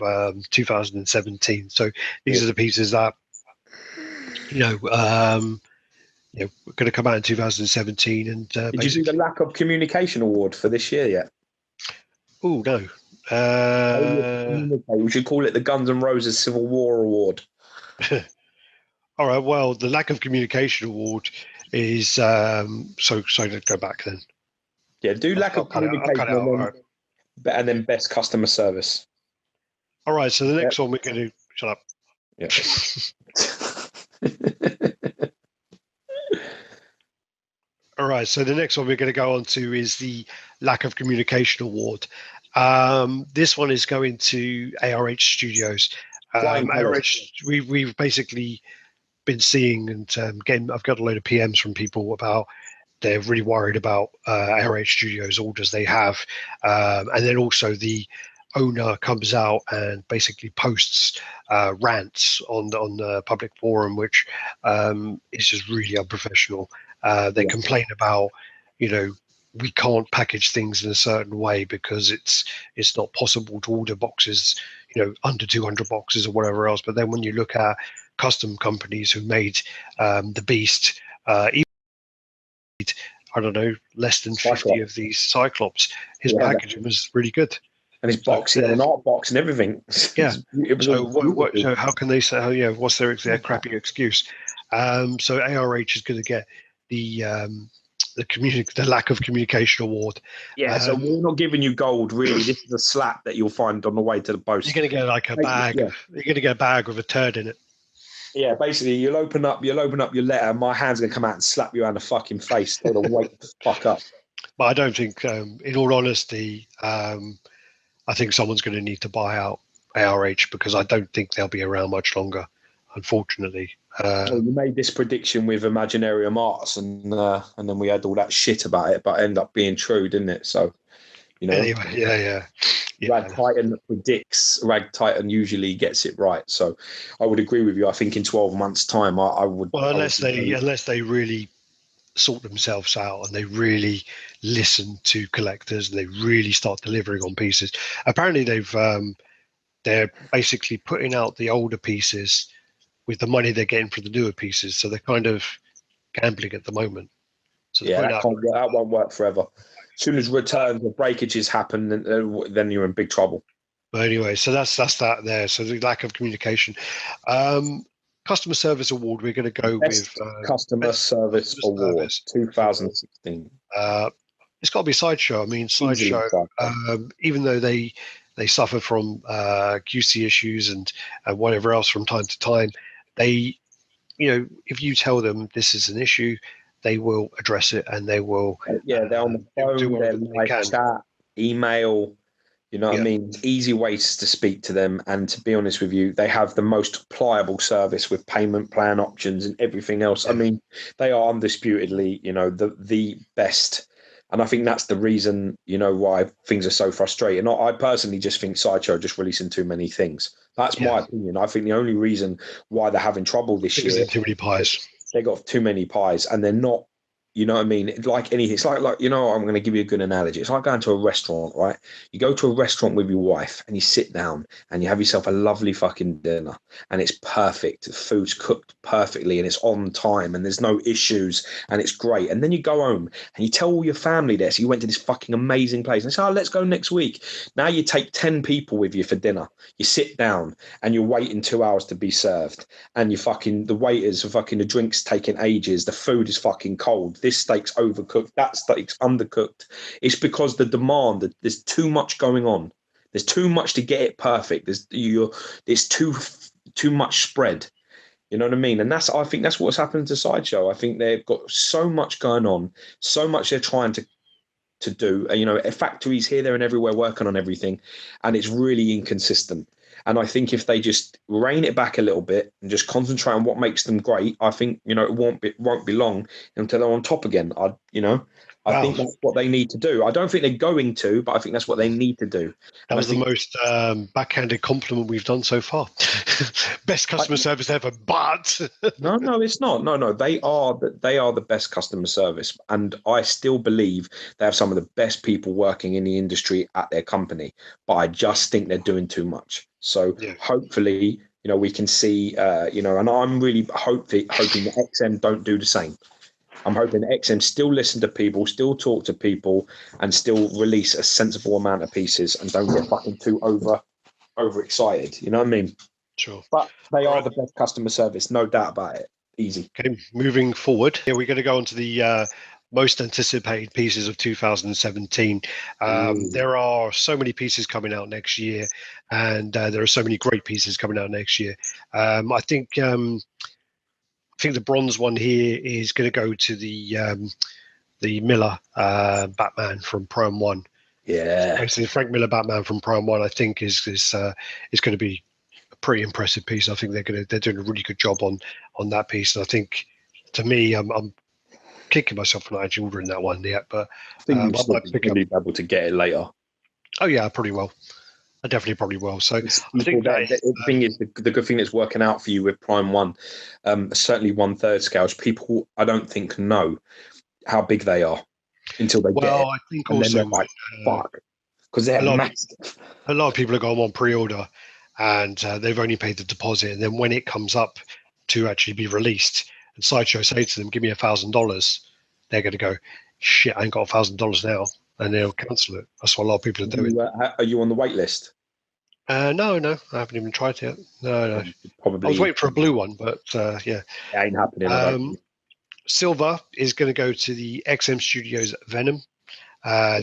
Speaker 2: 2017. So these are the pieces that, we're going to come out in 2017. And
Speaker 1: did you do the lack of communication award for this year yet?
Speaker 2: Oh, no.
Speaker 1: We should call it the Guns N' Roses Civil War Award.
Speaker 2: All right. Well, the lack of communication award is so to go back then.
Speaker 1: Yeah, do lack of communication and then best customer service.
Speaker 2: All right. So the next one we're going to shut up.
Speaker 1: Yeah.
Speaker 2: All right. So the next one we're going to go on to is the lack of communication award. This one is going to ARH Studios. ARH, we've basically been seeing, and again, I've got a load of PMs from people about they're really worried about ARH Studios orders they have, and then also the owner comes out and basically posts rants on the public forum, which is just really unprofessional. They complain about, we can't package things in a certain way because it's not possible to order boxes, under 200 boxes or whatever else. But then when you look at custom companies who made the Beast, I don't know, less than 50 of these Cyclops, his packaging was really good.
Speaker 1: And his boxing and art box and everything.
Speaker 2: Yeah.
Speaker 1: It was
Speaker 2: so how can they say, what's their crappy excuse? So ARH is going to get the lack of communication award.
Speaker 1: Yeah, so we're not giving you gold, really. This is a slap that you'll find on the way to the post.
Speaker 2: You're going to get like a bag. You're going to get a bag with a turd in it.
Speaker 1: Yeah, basically, you'll open up your letter, and my hand's going to come out and slap you around the fucking face. Tell the wake the fuck up.
Speaker 2: But I don't think, in all honesty, I think someone's going to need to buy out ARH because I don't think they'll be around much longer, unfortunately.
Speaker 1: You made this prediction with Imaginarium Arts, and then we had all that shit about it, but it ended up being true, didn't it? So,
Speaker 2: Anyway, yeah.
Speaker 1: RaddTitan predicts. RaddTitan usually gets it right. So, I would agree with you. I think in 12 months' time, I would.
Speaker 2: Well, unless they really sort themselves out and they really listen to collectors and they really start delivering on pieces. Apparently, they're basically putting out the older pieces with the money they're getting for the newer pieces. So they're kind of gambling at the moment. So
Speaker 1: that won't work forever. As soon as returns or breakages happen, then you're in big trouble.
Speaker 2: But anyway, so that's that there. So the lack of communication. Customer Service Award, we're going to go with
Speaker 1: Customer Service Award 2016.
Speaker 2: It's got to be Sideshow. I mean, Sideshow, even though they suffer from QC issues and whatever else from time to time, they, if you tell them this is an issue, they will address it and they will.
Speaker 1: They're on the phone, they're live chat, email. You know what I mean? Easy ways to speak to them. And to be honest with you, they have the most pliable service with payment plan options and everything else. I mean, they are undisputedly, the best. And I think that's the reason, why things are so frustrating. I personally just think Sideshow are just releasing too many things. That's my opinion. I think the only reason why they're having trouble this year
Speaker 2: too many pies.
Speaker 1: They got too many pies, and they're not. You know what I mean? Like anything, it's like I'm going to give you a good analogy. It's like going to a restaurant, right? You go to a restaurant with your wife and you sit down and you have yourself a lovely fucking dinner and it's perfect. The food's cooked perfectly and it's on time and there's no issues and it's great. And then you go home and you tell all your family this. You went to this fucking amazing place and say, let's go next week. Now you take 10 people with you for dinner. You sit down and you're waiting 2 hours to be served and the waiters are the drinks taking ages. The food is fucking cold. This steak's overcooked, that steak's undercooked. It's because the demand, there's too much going on. There's too much to get it perfect. There's too much spread. You know what I mean? And I think that's what's happened to Sideshow. I think they've got so much going on, so much they're trying to do. Factories here, there, and everywhere working on everything, and it's really inconsistent. And I think if they just rein it back a little bit and just concentrate on what makes them great, I think, it won't be long until they're on top again. I think that's what they need to do. I don't think they're going to, but I think that's what they need to do.
Speaker 2: That was the most backhanded compliment we've done so far. Best customer service ever, but
Speaker 1: no, it's not. No, they are the best customer service, and I still believe they have some of the best people working in the industry at their company. But I just think they're doing too much. So hopefully, we can see, and I'm really hoping that XM don't do the same. I'm hoping that XM still listen to people, still talk to people, and still release a sensible amount of pieces and don't get fucking too overexcited. You know what I mean?
Speaker 2: Sure.
Speaker 1: But they are the best customer service, no doubt about it. Easy.
Speaker 2: Okay, moving forward. We're going to go on to the most anticipated pieces of 2017. There are so many pieces coming out next year, and there are so many great pieces coming out next year. I think the bronze one here is going to go to the Miller Batman from Prime 1.
Speaker 1: Yeah.
Speaker 2: Basically, the Frank Miller Batman from Prime 1, I think, is going to be a pretty impressive piece. I think they're doing a really good job on that piece. And I think, to me, I'm kicking myself for not actually ordering that one yet. But
Speaker 1: I think
Speaker 2: I might pick up.
Speaker 1: be able to get it later.
Speaker 2: Oh yeah, I probably will. I definitely probably will. So I think
Speaker 1: the thing is, the good thing that's working out for you with Prime 1, certainly 1/3 scales, people I don't think know how big they are until they get it.
Speaker 2: I think
Speaker 1: and
Speaker 2: also
Speaker 1: then they're like, fuck, because they're massive.
Speaker 2: A lot of people have gone on pre-order and they've only paid the deposit, and then when it comes up to actually be released, and Sideshow say to them, "Give me $1,000," they're going to go, "Shit, I ain't got $1,000 now," and they'll cancel it. That's what a lot of people are doing.
Speaker 1: Are you on the wait list?
Speaker 2: No, I haven't even tried it yet. No.
Speaker 1: Probably.
Speaker 2: I was waiting for a blue one, but yeah.
Speaker 1: It ain't happening.
Speaker 2: Silver is going to go to the XM Studios Venom.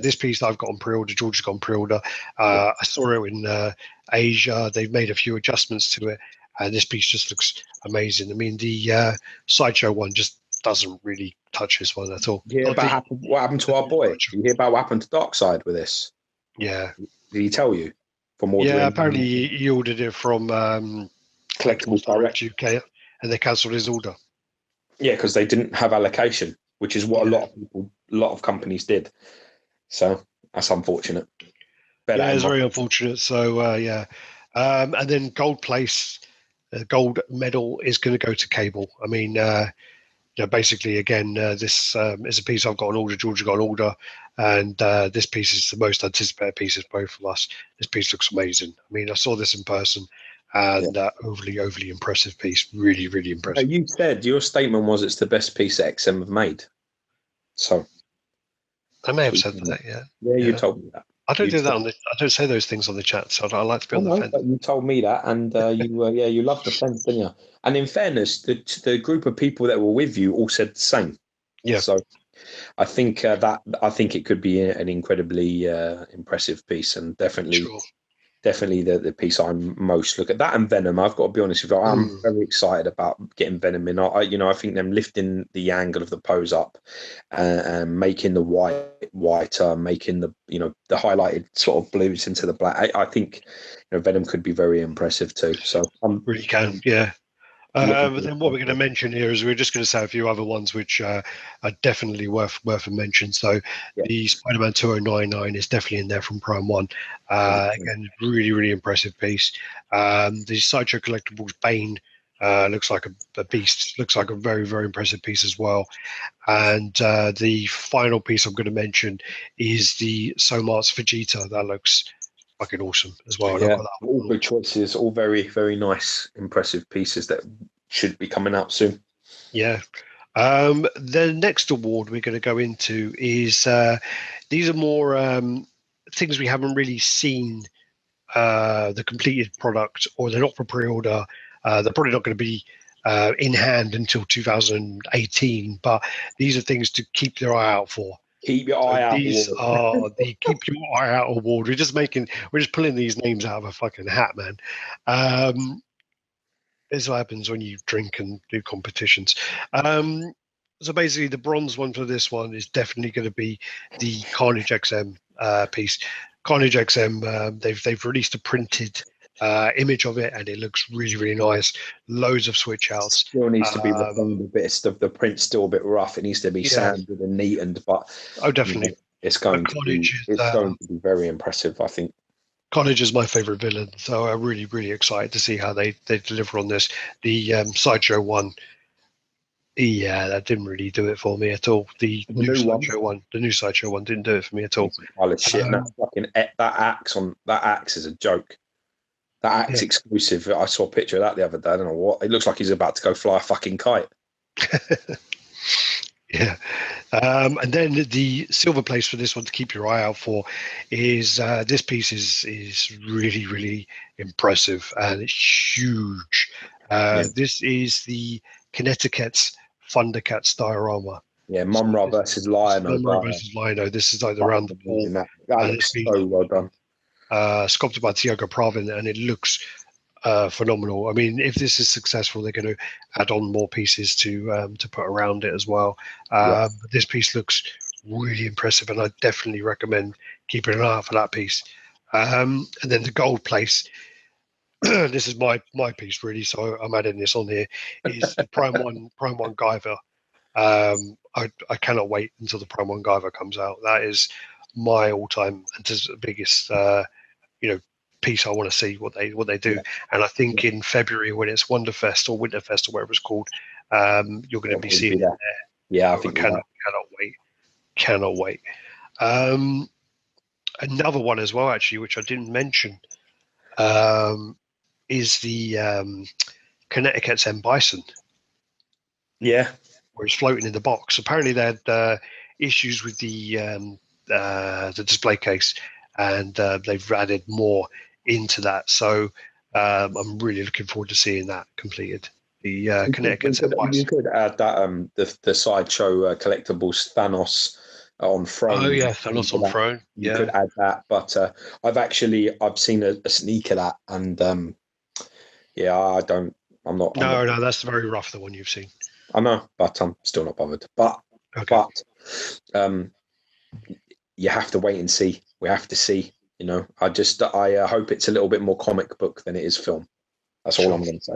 Speaker 2: This piece that I've got on pre-order, George has got on pre-order. I saw it in Asia. They've made a few adjustments to it, and this piece just looks amazing. I mean, the Sideshow one just doesn't really touch this one at all.
Speaker 1: You hear about what happened to our boy? You hear about what happened to Darkside with this?
Speaker 2: Yeah.
Speaker 1: Did he tell you?
Speaker 2: Yeah, apparently he ordered it from
Speaker 1: Collectibles Direct
Speaker 2: UK, and they cancelled his order.
Speaker 1: Yeah, because they didn't have allocation, which is what a lot of companies did. So that's unfortunate.
Speaker 2: It's very unfortunate. So yeah, and then gold place, gold medal is going to go to Cable. I mean, basically, again, this is a piece I've got on order. Georgia got on order, and this piece is the most anticipated piece of both of us. This piece looks amazing. I mean, I saw this in person, and overly impressive piece. Really, really impressive.
Speaker 1: You said your statement was it's the best piece that XM have made. So
Speaker 2: I may have said that. Yeah.
Speaker 1: Yeah, you told me that.
Speaker 2: I don't do that I don't say those things on the chat, so I like to be on the fence.
Speaker 1: But you told me that, and you loved the fence, didn't you? And in fairness, the group of people that were with you all said the same.
Speaker 2: Yeah.
Speaker 1: So I think it could be an incredibly impressive piece, and definitely the piece I'm most look at. That and Venom. I've got to be honest with you, I'm very excited about getting Venom in. I think them lifting the angle of the pose up and making the whiter, making the the highlighted sort of blues into the black. I think Venom could be very impressive too. So
Speaker 2: really can, yeah. But then what we're going to mention here is we're just going to say a few other ones which are definitely worth a mention. So the Spider-Man 2099 is definitely in there from Prime 1. Again, really, really impressive piece. The Sideshow Collectibles Bane looks like a beast. Looks like a very, very impressive piece as well. And the final piece I'm going to mention is the Somart's Vegeta. That looks fucking awesome as well.
Speaker 1: Yeah, all good choices, all very, very nice, impressive pieces that should be coming out soon.
Speaker 2: Yeah. The next award we're going to go into is these are more things we haven't really seen the completed product, or they're not for pre-order. They're probably not going to be in hand until 2018, but these are things to keep your eye out for.
Speaker 1: Keep your eye out.
Speaker 2: These are the Keep Your Eye Out award. We're just pulling these names out of a fucking hat, man. This is what happens when you drink and do competitions. So basically, the bronze one for this one is definitely going to be the Carnage XM piece. Carnage XM, they've released a printed image of it, and it looks really, really nice. Loads of switch outs.
Speaker 1: Still needs to be refined a bit. The print's still a bit rough. It needs to be sanded and neatened, but
Speaker 2: definitely,
Speaker 1: it's going to be very impressive, I think.
Speaker 2: Carnage is my favorite villain, so I'm really, really excited to see how they deliver on this. The Sideshow one, that didn't really do it for me at all. The new Sideshow one didn't do it for me at all.
Speaker 1: Pile of shit. That axe is a joke. That axe exclusive. I saw a picture of that the other day. I don't know what. It looks like he's about to go fly a fucking kite.
Speaker 2: Yeah. And then the silver place for this one to keep your eye out for is this piece is really, really impressive, and it's huge. This is the Connecticut's Thundercats diorama.
Speaker 1: Yeah, Mumra versus Lionel.
Speaker 2: Mumra versus Lionel. This is like around the ball.
Speaker 1: That looks so well done.
Speaker 2: Sculpted by Tiago Pravin, and it looks phenomenal. I mean, if this is successful, they're going to add on more pieces to put around it as well. But this piece looks really impressive, and I definitely recommend keeping an eye out for that piece. And then the gold place. this is my piece really, so I'm adding this on here. Is the Prime One Guyver. I cannot wait until the Prime One Guyver comes out. That is my all-time and biggest piece I want to see what they do. And I think in February when it's Wonderfest or Winterfest or whatever it's called, you're going to be seeing it there.
Speaker 1: Yeah,
Speaker 2: so I cannot wait. Cannot wait. Another one as well, actually, which I didn't mention, is the Connecticut's M. Bison.
Speaker 1: Yeah.
Speaker 2: Where it's floating in the box. Apparently they had issues with the display case, and they've added more into that. So I'm really looking forward to seeing that completed. The Connecticut's M. Bison.
Speaker 1: You could add that the Sideshow Collectibles Thanos on Throne.
Speaker 2: Oh yeah, Thanos on Throne.
Speaker 1: You could add that, but I've seen a sneak of that, and I'm not.
Speaker 2: No, that's very rough. The one you've seen.
Speaker 1: I know, but I'm still not bothered. But you have to wait and see. We have to see. I hope it's a little bit more comic book than it is film. That's all I'm going to say.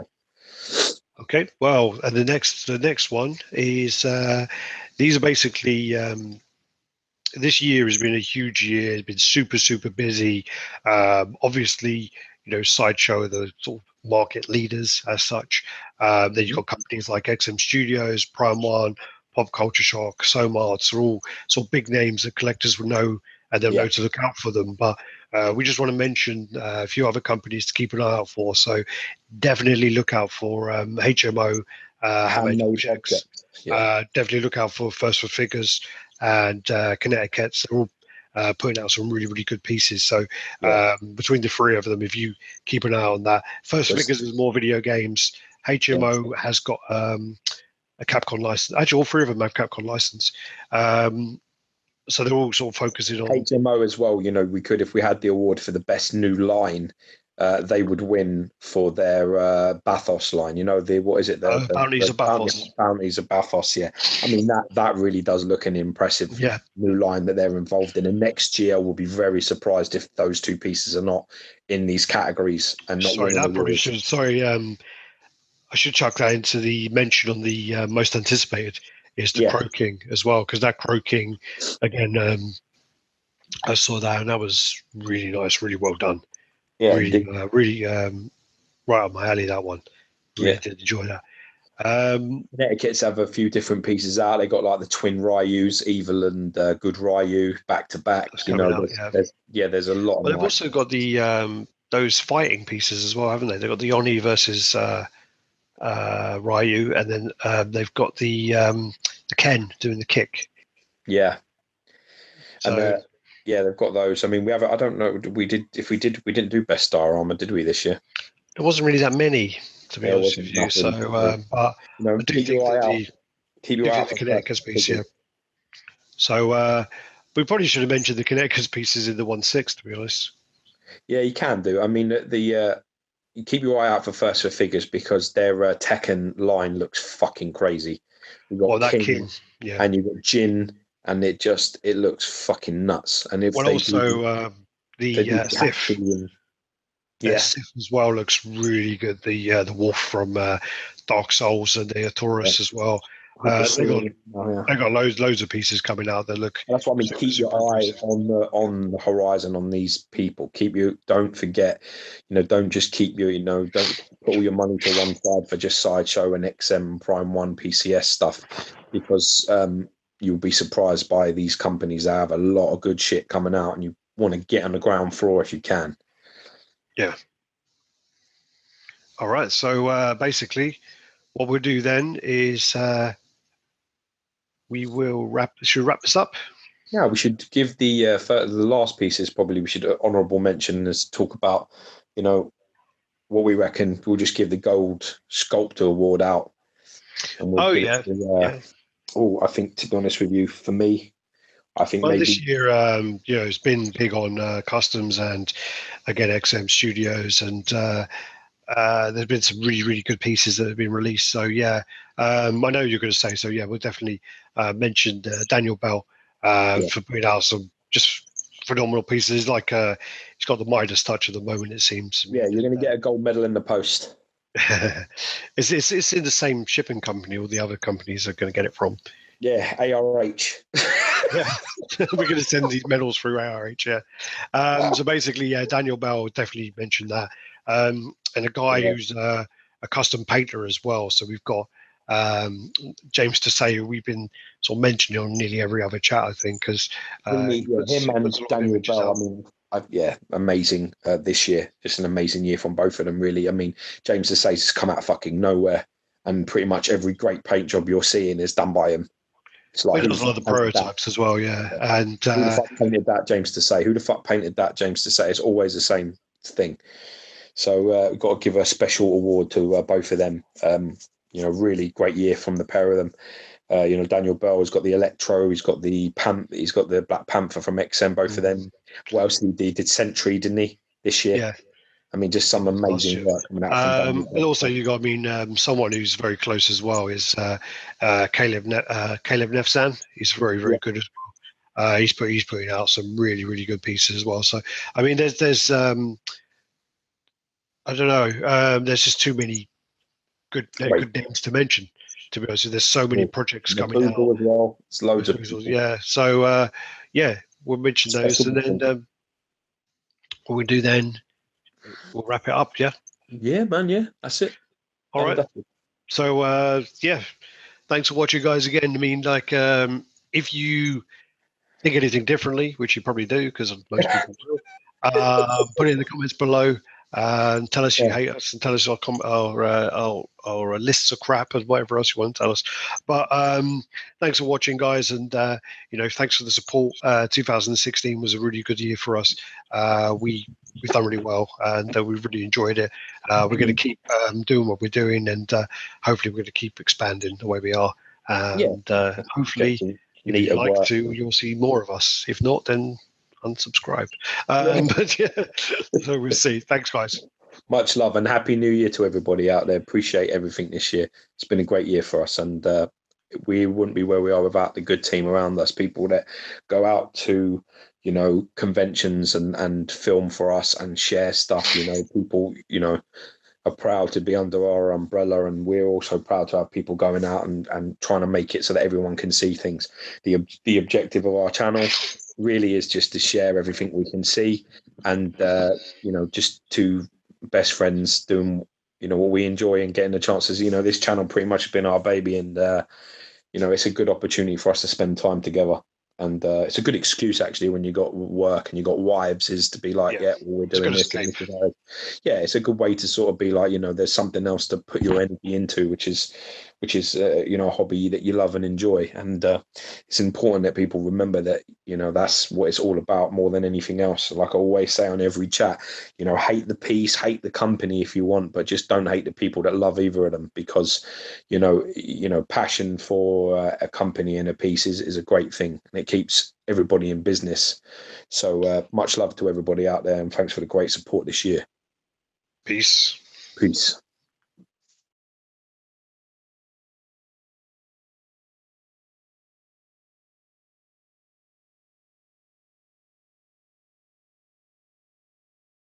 Speaker 2: Okay. Well, and the next one is these are basically. This year has been a huge year. It's been super busy. Obviously, Sideshow are the sort of market leaders as such. Then you've got companies like XM Studios, Prime One, Pop Culture Shock, Somarts, are all sort of big names that collectors will know and they'll know to look out for them. But we just want to mention a few other companies to keep an eye out for. So definitely look out for HMO, Handmade Objects. Definitely look out for First for Figures and Connecticut's. They're all putting out some really good pieces. So between the three of them, if you keep an eye on that, First Figures is more video games. HMO has got a Capcom license. Actually, all three of them have Capcom license. So they're all sort of focusing on
Speaker 1: HMO as well. We could, if we had the award for the best new line, they would win for their Bathos line. What is it? The
Speaker 2: Bounties of Bathos.
Speaker 1: Bounties of Bathos. Yeah, I mean that really does look an impressive new line that they're involved in. And next year, we'll be very surprised if those two pieces are not in these categories and not.
Speaker 2: Sorry, that probably should. Sorry, I should chuck that into the mention on the most anticipated. Is the Crow King as well, because that Crow King, again, I saw that and that was really nice, really well done. Yeah, really right up my alley, that one. Really did enjoy that.
Speaker 1: Connecticut's have a few different pieces out. They got like the twin Ryus, Evil and Good Ryu, back to back. There's a lot.
Speaker 2: Well, they've also got the those fighting pieces as well, haven't they? They've got the Oni versus Ryu, and then they've got the Ken doing the kick.
Speaker 1: Yeah. So, and they've got those. I mean, we have. I don't know. We didn't do Best Star Armor, did we, this year?
Speaker 2: There wasn't really that many, to be honest with you. So, but I do think that the Connecticut's piece, So we probably should have mentioned the Connecticut's pieces in the 1/6, to be honest.
Speaker 1: Yeah, you can do. I mean, you keep your eye out for First for Figures because their Tekken line looks fucking crazy. You've got King, and you've got Jin, and it looks fucking nuts. And if
Speaker 2: the Sif, Sif as well looks really good. The Wolf from Dark Souls and the Taurus as well. They got loads of pieces coming out that look.
Speaker 1: That's what I mean. Keep your eye on the horizon on these people. Don't forget, don't just don't put all your money to one side for just Sideshow and XM Prime One PCS stuff, because you'll be surprised by these companies that have a lot of good shit coming out, and you want to get on the ground floor if you can.
Speaker 2: Yeah. All right. So basically, what we'll do then is. We will should we wrap this up?
Speaker 1: Yeah, we should give the last pieces. Probably we should honourable mention as talk about, what we reckon. We'll just give the gold Sculptor award out. And we'll I think, to be honest with you, for me, I think maybe
Speaker 2: this year, it's been big on customs and again XM Studios, and there's been some really good pieces that have been released. So I know you're going to say so. Yeah, we'll definitely mention Daniel Bell for putting out some just phenomenal pieces. It's like it's got the Midas touch at the moment, it seems.
Speaker 1: Yeah, you're going to get a gold medal in the post.
Speaker 2: It's in the same shipping company all the other companies are going to get it from.
Speaker 1: Yeah, ARH.
Speaker 2: Yeah, we're going to send these medals through ARH. Yeah. So basically, yeah, Daniel Bell definitely mentioned that, and a guy who's a custom painter as well. So we've got James Desai, who we've been sort of mentioning on nearly every other chat, I think, because
Speaker 1: him and Daniel Bell. I mean, amazing this year. Just an amazing year from both of them, really. I mean, James Desai has come out of fucking nowhere, and pretty much every great paint job you're seeing is done by him. It's like,
Speaker 2: he does a lot of the prototypes as well, yeah. And
Speaker 1: who the fuck painted that, James Desai? Who the fuck painted that, James Desai? It's always the same thing. So we've got to give a special award to both of them. Really great year from the pair of them. Daniel Bell has got the Electro, he's got the he's got the Black Panther from XM, both of them. What else did he did Sentry, didn't he, this year?
Speaker 2: Yeah.
Speaker 1: I mean, just some amazing work coming out from Daniel Bell.
Speaker 2: And also, you got, someone who's very close as well is Caleb Nefsan. He's very, very good as well. He's putting out some really, really good pieces as well. So, I mean, there's I don't know, there's just too many good names to mention. To be honest, there's so many projects coming out
Speaker 1: as well. It's loads of people.
Speaker 2: Yeah. So we'll mention those, and then what we do then, we'll wrap it up. Yeah.
Speaker 1: Yeah, man. Yeah, that's it.
Speaker 2: All right. So thanks for watching, guys. Again, I mean, like, if you think anything differently, which you probably do, because most people will, put it in the comments below. And tell us you hate us, and tell us our lists of crap and whatever else you want to tell us. But thanks for watching, guys, and thanks for the support. 2016 was a really good year for us. We've done really well, and we've really enjoyed it. We're going to keep doing what we're doing, and hopefully we're going to keep expanding the way we are. And hopefully, if you like to, you'll see more of us. If not, then unsubscribe. But yeah, so we'll see. Thanks, guys.
Speaker 1: Much love and happy new year to everybody out there. Appreciate everything this year. It's been a great year for us, and we wouldn't be where we are without the good team around us, people that go out to conventions and film for us and share stuff. People are proud to be under our umbrella, and we're also proud to have people going out and trying to make it so that everyone can see things. The objective of our channel really is just to share everything we can see, and just two best friends doing what we enjoy and getting the chances. This channel pretty much has been our baby, and it's a good opportunity for us to spend time together. And it's a good excuse, actually, when you got work and you got wives, is to be like, we're doing this. It's a good way to sort of be like, there's something else to put your energy into, which is a hobby that you love and enjoy. And it's important that people remember that, that's what it's all about more than anything else. Like I always say on every chat, hate the piece, hate the company if you want, but just don't hate the people that love either of them, because, passion for a company and a piece is a great thing, and it keeps everybody in business. So much love to everybody out there, and thanks for the great support this year.
Speaker 2: Peace.